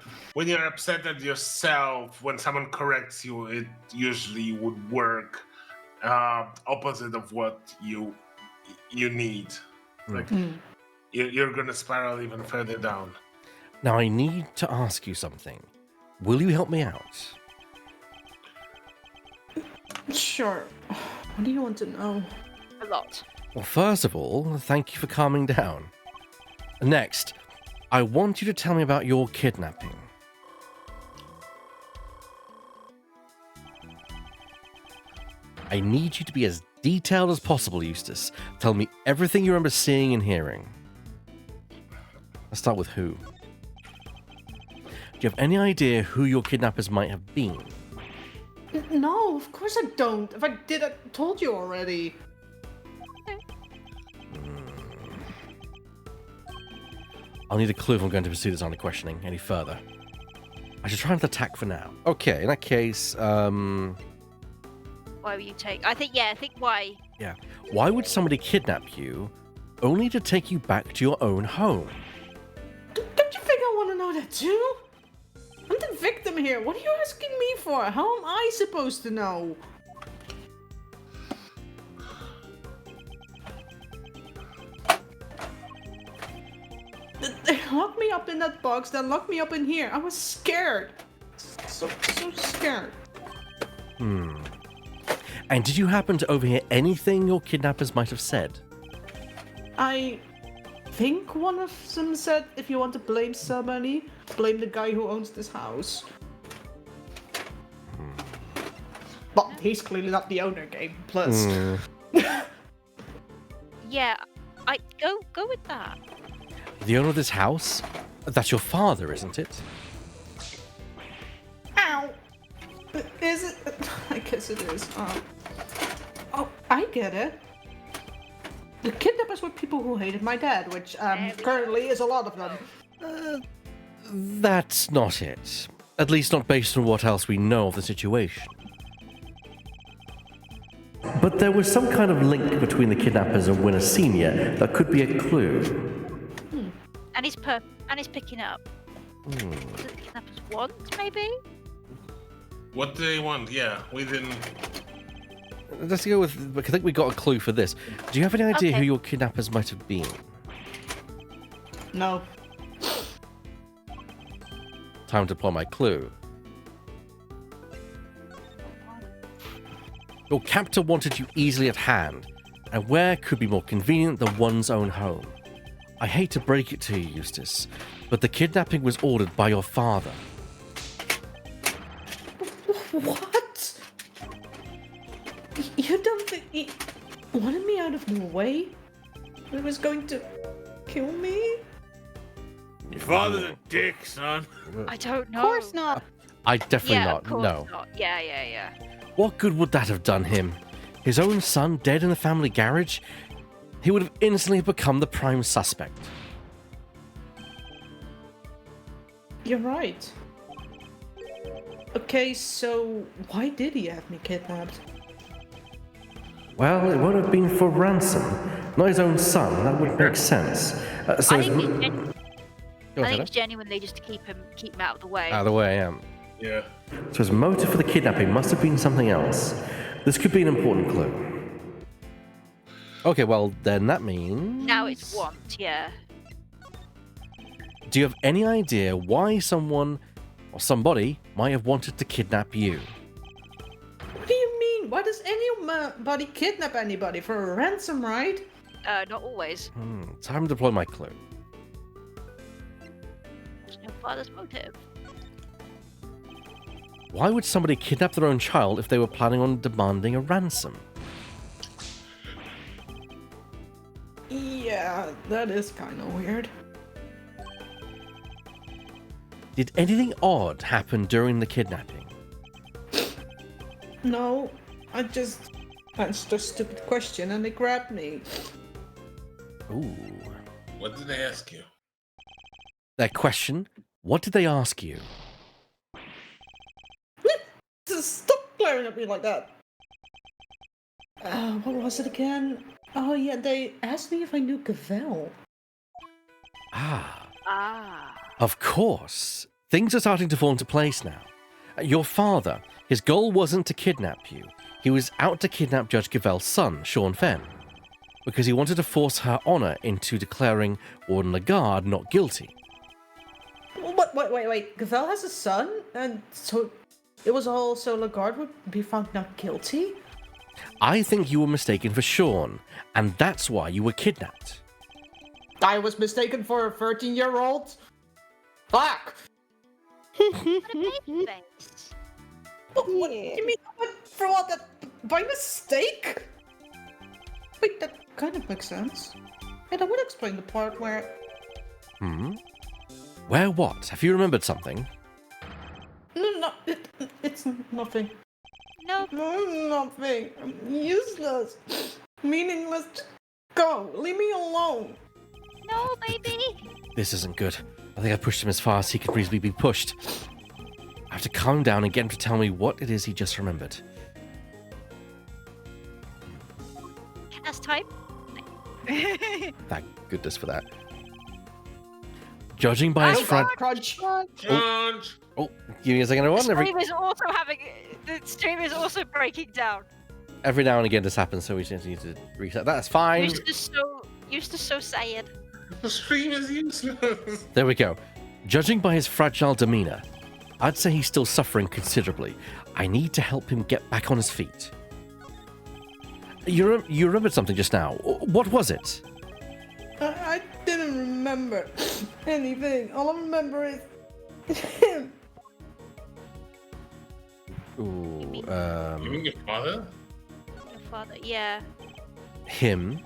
upset at yourself, when someone corrects you, it usually would work opposite of what you need. Like you're gonna spiral even further down. Now I need to ask you something. Will you help me out? Sure. What do you want to know? A lot. Well, first of all, thank you for calming down. Next, I want you to tell me about your kidnapping. I need you to be as detailed as possible, Eustace. Tell me everything you remember seeing and hearing. Let's start with who. Do you have any idea who your kidnappers might have been? No, of course I don't. If I did, I told you already. I'll need a clue if I'm going to pursue this line of questioning any further. I should try and attack for now. Okay, in that case, Why will you take? I think why. yeah. Why would somebody kidnap you only to take you back to your own home? Don't you think I want to know that too? I'm the victim here. What are you asking me for? How am I supposed to know? They locked me up in that box, then locked me up in here. I was scared. So scared. And did you happen to overhear anything your kidnappers might have said? I think one of them said, if you want to blame somebody, blame the guy who owns this house. But he's clearly not the owner, Game Plus. Yeah, I go with that. The owner of this house? That's your father, isn't it? Ow! Is it? I guess it is. Oh, I get it. The kidnappers were people who hated my dad, which currently is a lot of them. That's not it. At least not based on what else we know of the situation. But there was some kind of link between the kidnappers and Winner Senior that could be a clue. And he's picking up. What do the kidnappers want, maybe? What do they want? Yeah, we didn't. Let's go with. I think we got a clue for this. Do you have any idea who your kidnappers might have been? No. Time to apply my clue. Your captor wanted you easily at hand, and where could be more convenient than one's own home? I hate to break it to you, Eustace, but the kidnapping was ordered by your father. What? You don't think he wanted me out of the way? He was going to kill me? Your father's a dick, son. I don't know. Of course not. I definitely Yeah, not. of course No. not. Yeah. What good would that have done him? His own son dead in the family garage? He would have instantly become the prime suspect. You're right. Okay, so why did he have me kidnapped? Well, it won't have been for ransom. Not his own son. That would make sense. I think it's genuinely just to keep him out of the way. Out of the way, I am. Yeah. So his motive for the kidnapping must have been something else. This could be an important clue. Okay, well, then that means... Now it's want, yeah. Do you have any idea why someone or somebody might have wanted to kidnap you? What do you mean? Why does anybody kidnap anybody for a ransom, right? Not always. Time to deploy my clue. There's no father's motive. Why would somebody kidnap their own child if they were planning on demanding a ransom? Yeah, that is kind of weird. Did anything odd happen during the kidnapping? No, that's just a stupid question and they grabbed me. Ooh. What did they ask you? That question? What did they ask you? Stop glaring at me like that. What was it again? Oh yeah, they asked me if I knew Gavel. Of course. Things are starting to fall into place now. Your father, his goal wasn't to kidnap you. He was out to kidnap Judge Gavel's son, Sean Fenn, because he wanted to force her honor into declaring Warden Lagarde not guilty. Wait. Gavel has a son? And so it was all so Lagarde would be found not guilty? I think you were mistaken for Sean, and that's why you were kidnapped. I was mistaken for a 13-year-old? Fuck! What a baby face. What? You mean for what? That by mistake? Wait, that kind of makes sense. And that would explain the part where... Where what? Have you remembered something? No, it's nothing. No. Nothing. I'm useless. Meaningless. Go. Leave me alone. No, baby. This isn't good. I think I pushed him as far as he could reasonably be pushed. I have to calm him down and get him to tell me what it is he just remembered. That's time. Thank goodness for that. Judging by his crunch. Oh, give me a second. The stream is also breaking down. Every now and again this happens, so we just need to reset. That's fine. Used to so sad. The stream is useless. There we go. Judging by his fragile demeanor, I'd say he's still suffering considerably. I need to help him get back on his feet. You remembered something just now. What was it? I didn't remember anything. All I remember is him. Ooh, You mean your father? Your father, yeah. Him?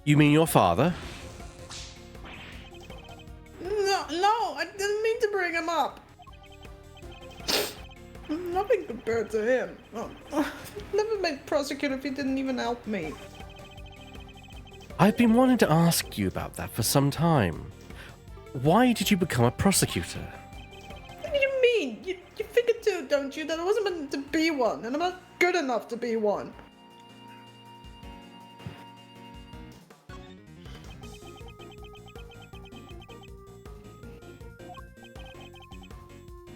You mean your father? No, bring him up. Nothing compared to him. Never made prosecutor if he didn't even help me. I've been wanting to ask you about that for some time. Why did you become a prosecutor? What do you mean? You figure too, don't you, that I wasn't meant to be one, and I'm not good enough to be one.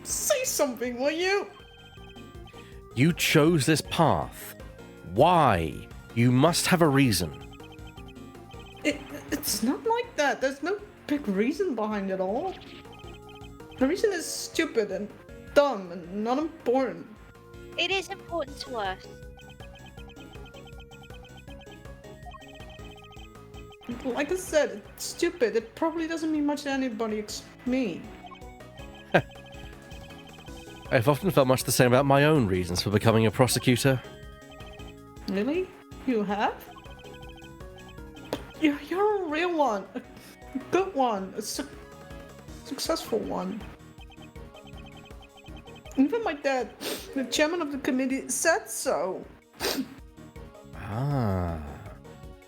Say something, will you? You chose this path. Why? You must have a reason. It's not like that. There's no big reason behind it all. The reason is stupid and dumb and not important. It is important to us. Like I said, it's stupid. It probably doesn't mean much to anybody except me. I've often felt much the same about my own reasons for becoming a prosecutor. Really? You have? You're a real one. A good one. A successful one. Even my dad, the chairman of the committee, said so. Ah.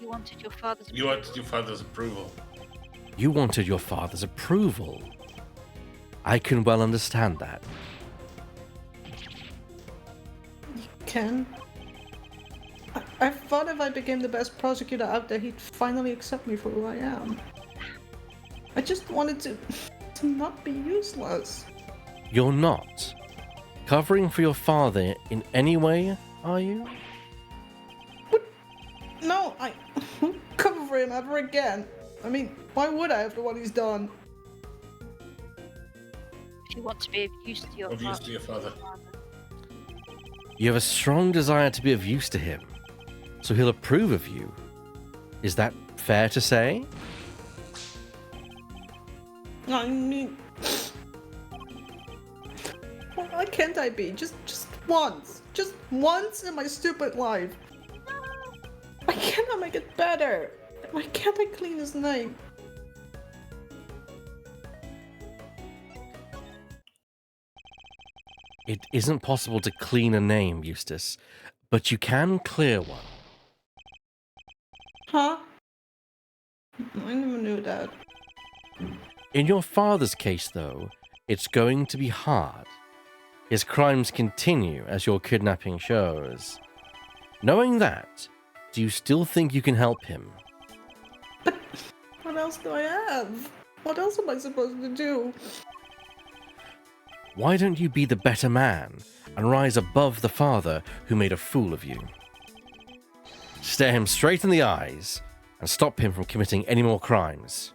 You wanted your father's You wanted your father's approval. You wanted your father's approval. I can well understand that. Ken, I thought if I became the best prosecutor out there, he'd finally accept me for who I am. I just wanted to not be useless. You're not. Covering for your father in any way, are you? What? No, I won't cover for him ever again. I mean, why would I after what he's done? If you want to be of use to your father. You have a strong desire to be of use to him, so he'll approve of you. Is that fair to say? I mean, why can't I be? Just once in my stupid life. Why can't I make it better? Why can't I clean his name? It isn't possible to clean a name, Eustace, but you can clear one. Huh? I never knew that. In your father's case, though, it's going to be hard. His crimes continue, as your kidnapping shows. Knowing that, do you still think you can help him? But what else do I have? What else am I supposed to do? Why don't you be the better man and rise above the father who made a fool of you? Stare him straight in the eyes and stop him from committing any more crimes.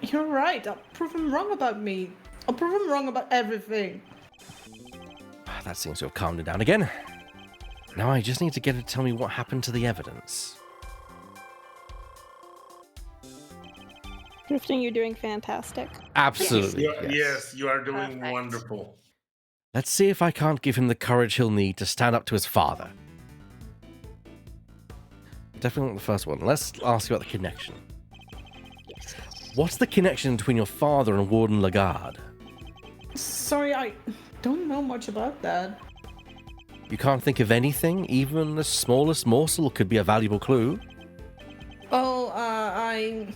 You're right. I'll prove him wrong about me. I'll prove him wrong about everything. That seems to have calmed him down again. Now I just need to get her to tell me what happened to the evidence. Drifting, you're doing fantastic. Absolutely. Yes, you are doing wonderful. Let's see if I can't give him the courage he'll need to stand up to his father. Definitely not the first one. Let's ask you about the connection. What's the connection between your father and Warden Lagarde? Sorry, I don't know much about that. You can't think of anything? Even the smallest morsel could be a valuable clue. Oh, I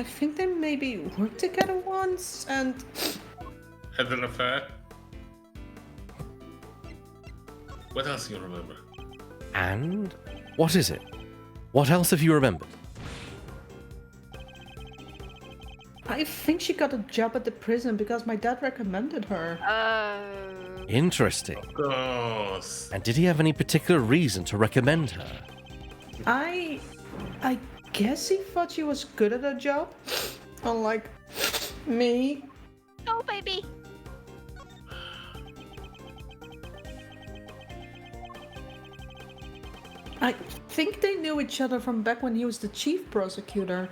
think they maybe worked together once and... Had an affair? What else do you remember? And? What is it? What else have you remembered? I think she got a job at the prison because my dad recommended her. Interesting. Of course. And did he have any particular reason to recommend her? I guess he thought she was good at her job. Unlike me. Oh, baby. I think they knew each other from back when he was the chief prosecutor.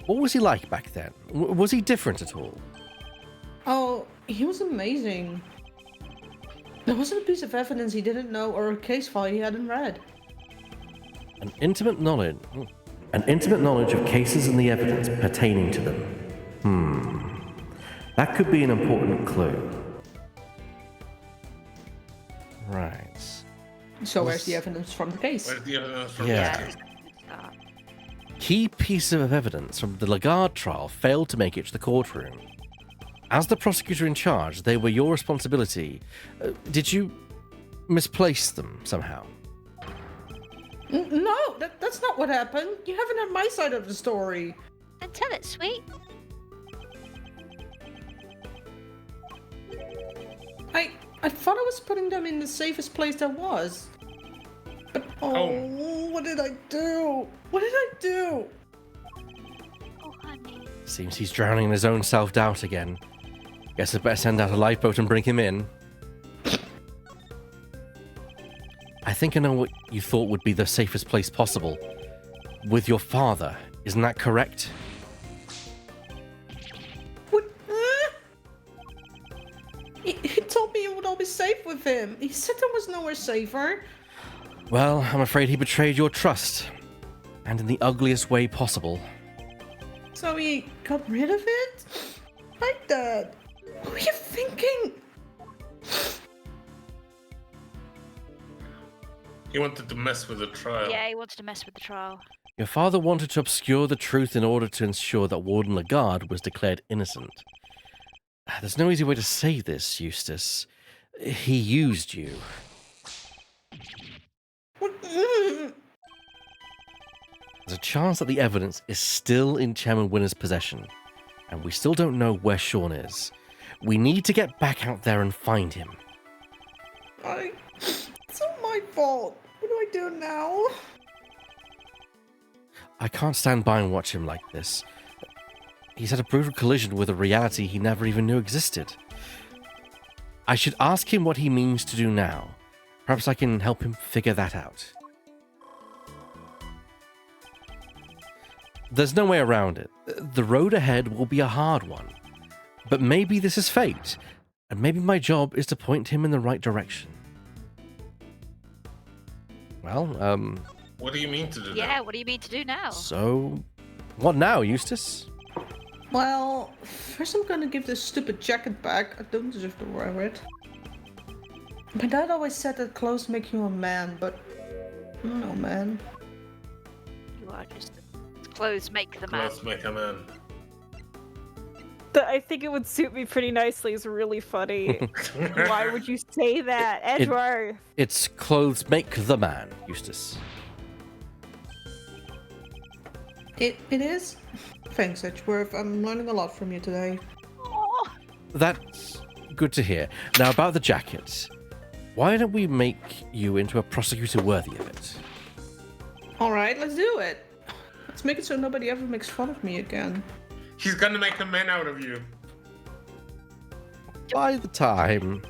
What was he like back then? Was he different at all? Oh, he was amazing. There wasn't a piece of evidence he didn't know or a case file he hadn't read. An intimate knowledge. An intimate knowledge of cases and the evidence pertaining to them. That could be an important clue. Right. So where's the evidence from the case? Where's the evidence from Yeah. this case? Key piece of evidence from the Lagarde trial failed to make it to the courtroom. As the prosecutor in charge, they were your responsibility. Did you misplace them somehow? No, that's not what happened. You haven't heard my side of the story. Then tell it, sweet. I thought I was putting them in the safest place there was. But what did I do? What did I do? Oh, honey. Seems he's drowning in his own self-doubt again. Guess I'd better send out a lifeboat and bring him in. I think I know what you thought would be the safest place possible. With your father, isn't that correct? What? He told me it would all be safe with him. He said there was nowhere safer. Well, I'm afraid he betrayed your trust. And in the ugliest way possible. So he got rid of it? Like that. What were you thinking? He wanted to mess with the trial. Yeah, he wanted to mess with the trial. Your father wanted to obscure the truth in order to ensure that Warden Lagarde was declared innocent. There's no easy way to say this, Eustace. He used you. There's a chance that the evidence is still in Chairman Winner's possession, and we still don't know where Sean is. We need to get back out there and find him. It's all my fault. What do I do now? I can't stand by and watch him like this. He's had a brutal collision with a reality he never even knew existed. I should ask him what he means to do now. Perhaps I can help him figure that out. There's no way around it. The road ahead will be a hard one. But maybe this is fate, and maybe my job is to point him in the right direction. Well, What do you mean to do Yeah, now? what do you mean to do now? So, what now, Eustace? Well, first I'm gonna give this stupid jacket back. I don't deserve to wear it. My dad always said that clothes make you a man, but I don't know, man. You are just... Clothes make the man. Let's make a man. I think it would suit me pretty nicely. It's really funny. Why would you say that, Edward? It's clothes make the man, Eustace. It is? Thanks, Edgeworth. I'm learning a lot from you today. That's good to hear. Now about the jacket. Why don't we make you into a prosecutor worthy of it? Alright, let's do it. Let's make it so nobody ever makes fun of me again. He's gonna make a man out of you. By the time...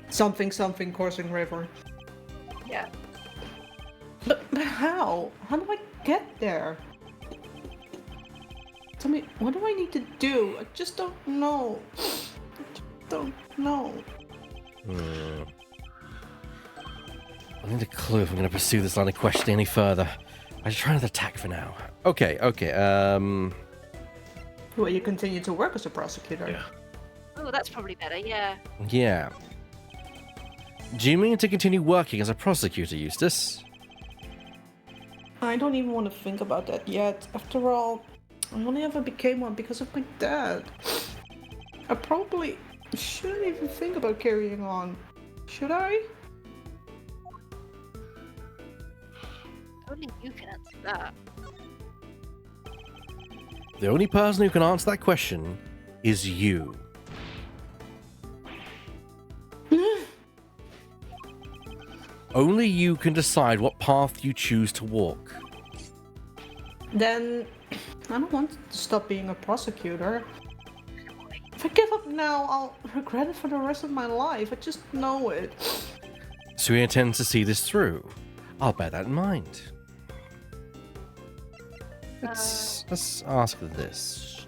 Something coursing river. Yeah. But how? How do I get there? Tell me, what do I need to do? I just don't know. Don't know. I need a clue if I'm going to pursue this line of questioning any further. I should try another tack for now. Okay. Well, you continue to work as a prosecutor. Yeah. Oh, that's probably better, yeah. Yeah. Do you mean to continue working as a prosecutor, Eustace? I don't even want to think about that yet. After all, I only ever became one because of my dad. I probably shouldn't even think about carrying on. Should I? Only you can answer that. The only person who can answer that question is you. Only you can decide what path you choose to walk. Then I don't want to stop being a prosecutor. If I give up now, I'll regret it for the rest of my life. I just know it. So you intend to see this through. I'll bear that in mind. Let's ask this.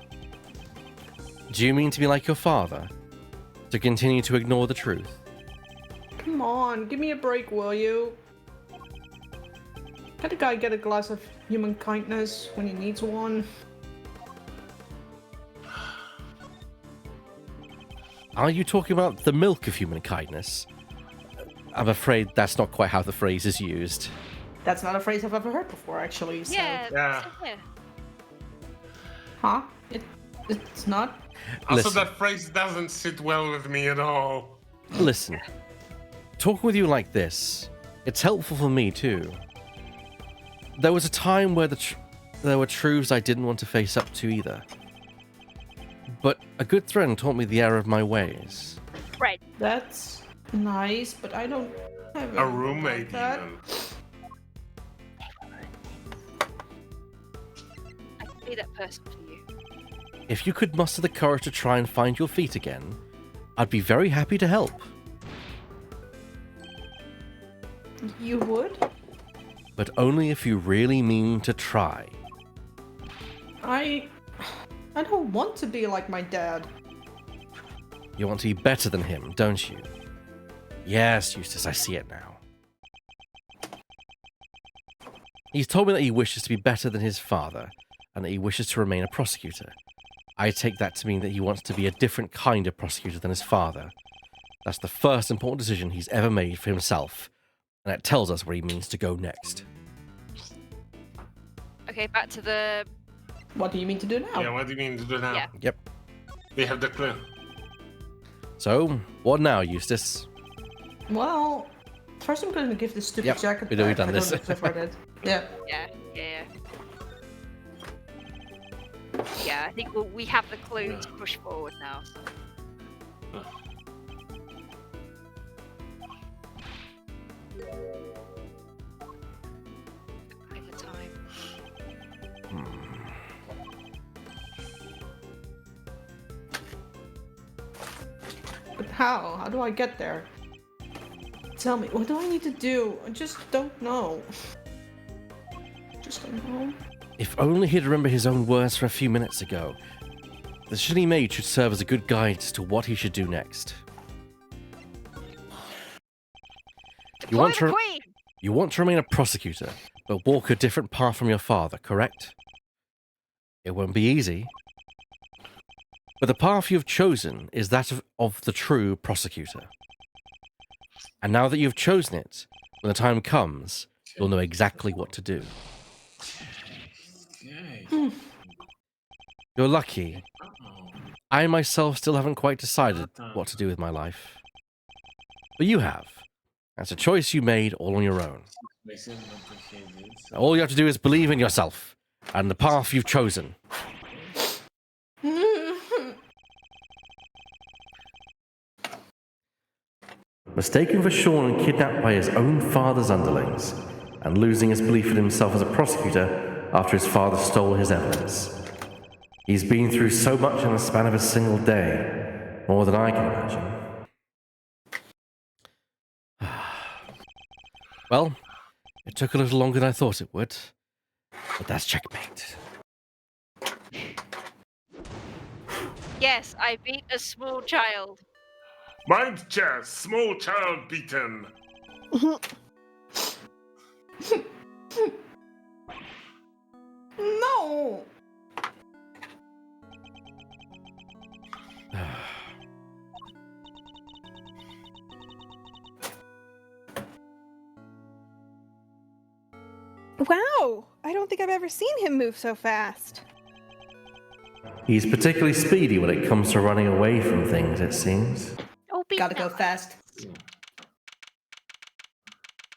Do you mean to be like your father? To continue to ignore the truth? Come on, give me a break, will you? Can a guy get a glass of human kindness when he needs one? Are you talking about the milk of human kindness? I'm afraid that's not quite how the phrase is used. That's not a phrase I've ever heard before, actually. So. Yeah. Huh? It's not? Also, Listen. that phrase doesn't sit well with me at all. Listen, talking with you like this, it's helpful for me too. There was a time where there were truths I didn't want to face up to either. But a good friend taught me the error of my ways. Right. That's nice, but I don't have A anything roommate, like that. even. I can be that person for you. If you could muster the courage to try and find your feet again, I'd be very happy to help. You would? But only if you really mean to try. I don't want to be like my dad. You want to be better than him, don't you? Yes, Eustace, I see it now. He's told me that he wishes to be better than his father, and that he wishes to remain a prosecutor. I take that to mean that he wants to be a different kind of prosecutor than his father. That's the first important decision he's ever made for himself, and it tells us where he means to go next. Okay, back to the... What do you mean to do now? Yeah, what do you mean to do now? Yeah. Yep. We have the clue. So, what now, Eustace? Well, first I'm going to give this stupid jacket we know we've back. done this. I don't know if I've read it. Yeah. Yeah, I think we have the clue to push forward now. Take the time. But how? How do I get there? Tell me, what do I need to do? I just don't know. Just don't know. If only he'd remember his own words from a few minutes ago. The decision he made should serve as a good guide as to what he should do next. You want to remain a prosecutor, but walk a different path from your father, correct? It won't be easy. But the path you've chosen is that of the true prosecutor. And now that you've chosen it, when the time comes, you'll know exactly what to do. You're lucky. I myself still haven't quite decided what to do with my life. But you have. That's a choice you made all on your own. All you have to do is believe in yourself and the path you've chosen. Mistaken for Sean and kidnapped by his own father's underlings, and losing his belief in himself as a prosecutor after his father stole his evidence. He's been through so much in the span of a single day, more than I can imagine. Well, it took a little longer than I thought it would, but that's checkmate. Yes, I beat a small child. Mind chess, small child beaten. No! Wow! I don't think I've ever seen him move so fast. He's particularly speedy when it comes to running away from things, it seems. Oh, Gotta go fast.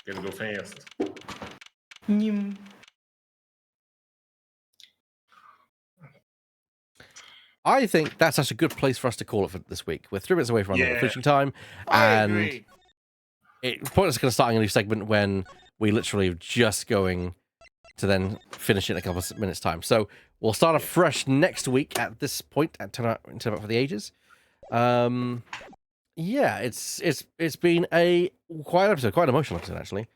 Gotta go fast. I think that's such a good place for us to call it for this week. We're 3 minutes away from our normal finishing time, I and agree. it's pointless going to start a new segment when we literally are just going to then finish it in a couple of minutes' time. So we'll start afresh next week at this point at Turn Out for the Ages. Yeah, it's been a quite episode, quite an emotional episode actually,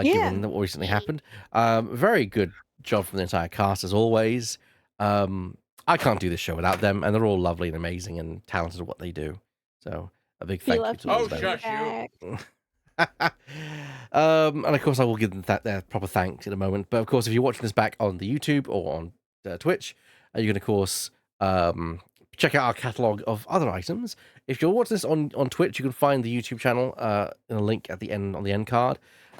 given what recently happened. Very good job from the entire cast as always. I can't do this show without them, and they're all lovely and amazing and talented at what they do. So a big thank you to all of them. Shush you. And of course, I will give them their proper thanks in a moment. But of course, if you're watching this back on the YouTube or on Twitch, you can of course check out our catalog of other items. If you're watching this on Twitch, you can find the YouTube channel in a link at the end on the end card,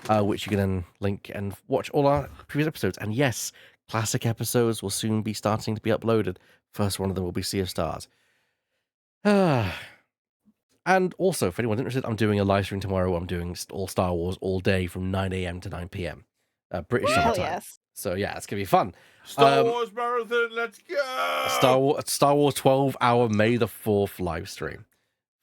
which you can then link and watch all our previous episodes. And yes, classic episodes will soon be starting to be uploaded. First one of them will be Sea of Stars. And also, if anyone's interested, I'm doing a live stream tomorrow. I'm doing all Star Wars all day from 9 a.m. to 9 p.m. British summer time. Yes. So yeah, it's gonna be fun. Star Wars marathon, let's go! Star Wars 12-hour May the 4th live stream.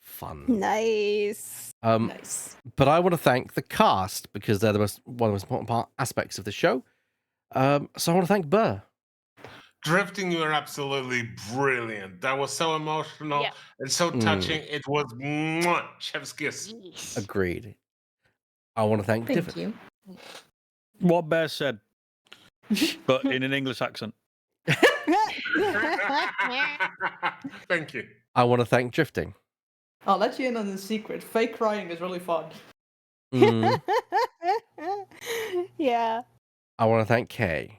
Fun. Nice. Nice. But I want to thank the cast because they're one of the most important aspects of the show. So I want to thank Burr. Drifting, you are absolutely brilliant. That was so emotional and so touching. It was mwah, chef's kiss. Agreed. I want to thank Thank you. What Bear said, but in an English accent. Thank you. I want to thank Drifting. I'll let you in on the secret. Fake crying is really fun. Yeah. I want to thank Kay.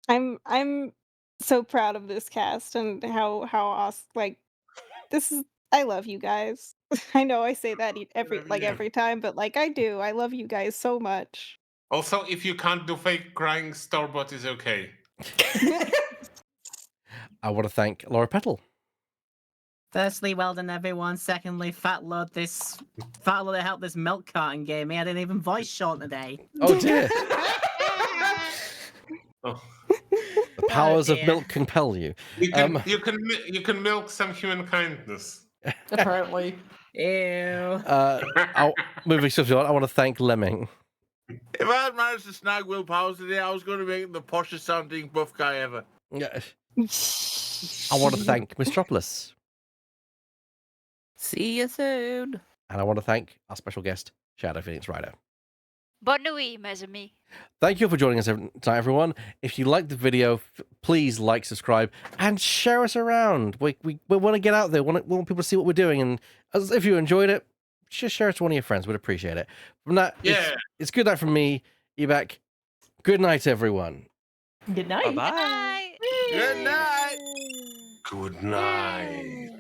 I'm so proud of this cast and how awesome, like, this is. I love you guys. I know I say that every time, but like I do. I love you guys so much. Also, if you can't do fake crying, Starbot is okay. I want to thank Laura Petal. Firstly, well done everyone. Secondly, fat load that helped this milk carton game me. I didn't even voice Sean today. Oh dear. Oh. The powers of milk compel you. You can milk some human kindness. Apparently. Ew. Moving swiftly on, I want to thank Lemming. If I had managed to snag Will Powers today, I was going to make him the poshest sounding buff guy ever. Yeah. I want to thank Mistropolis. See you soon. And I want to thank our special guest, ShadowPhoenixRider. Bonne nuit, mes amis. Thank you for joining us tonight, everyone. If you liked the video, please like, subscribe, and share us around. We want to get out there. We want people to see what we're doing. And if you enjoyed it, just share it to one of your friends. We'd appreciate it. From that, it's good night from me. Ebak. Good night, everyone. Good night. Bye-bye. Good night. Good night.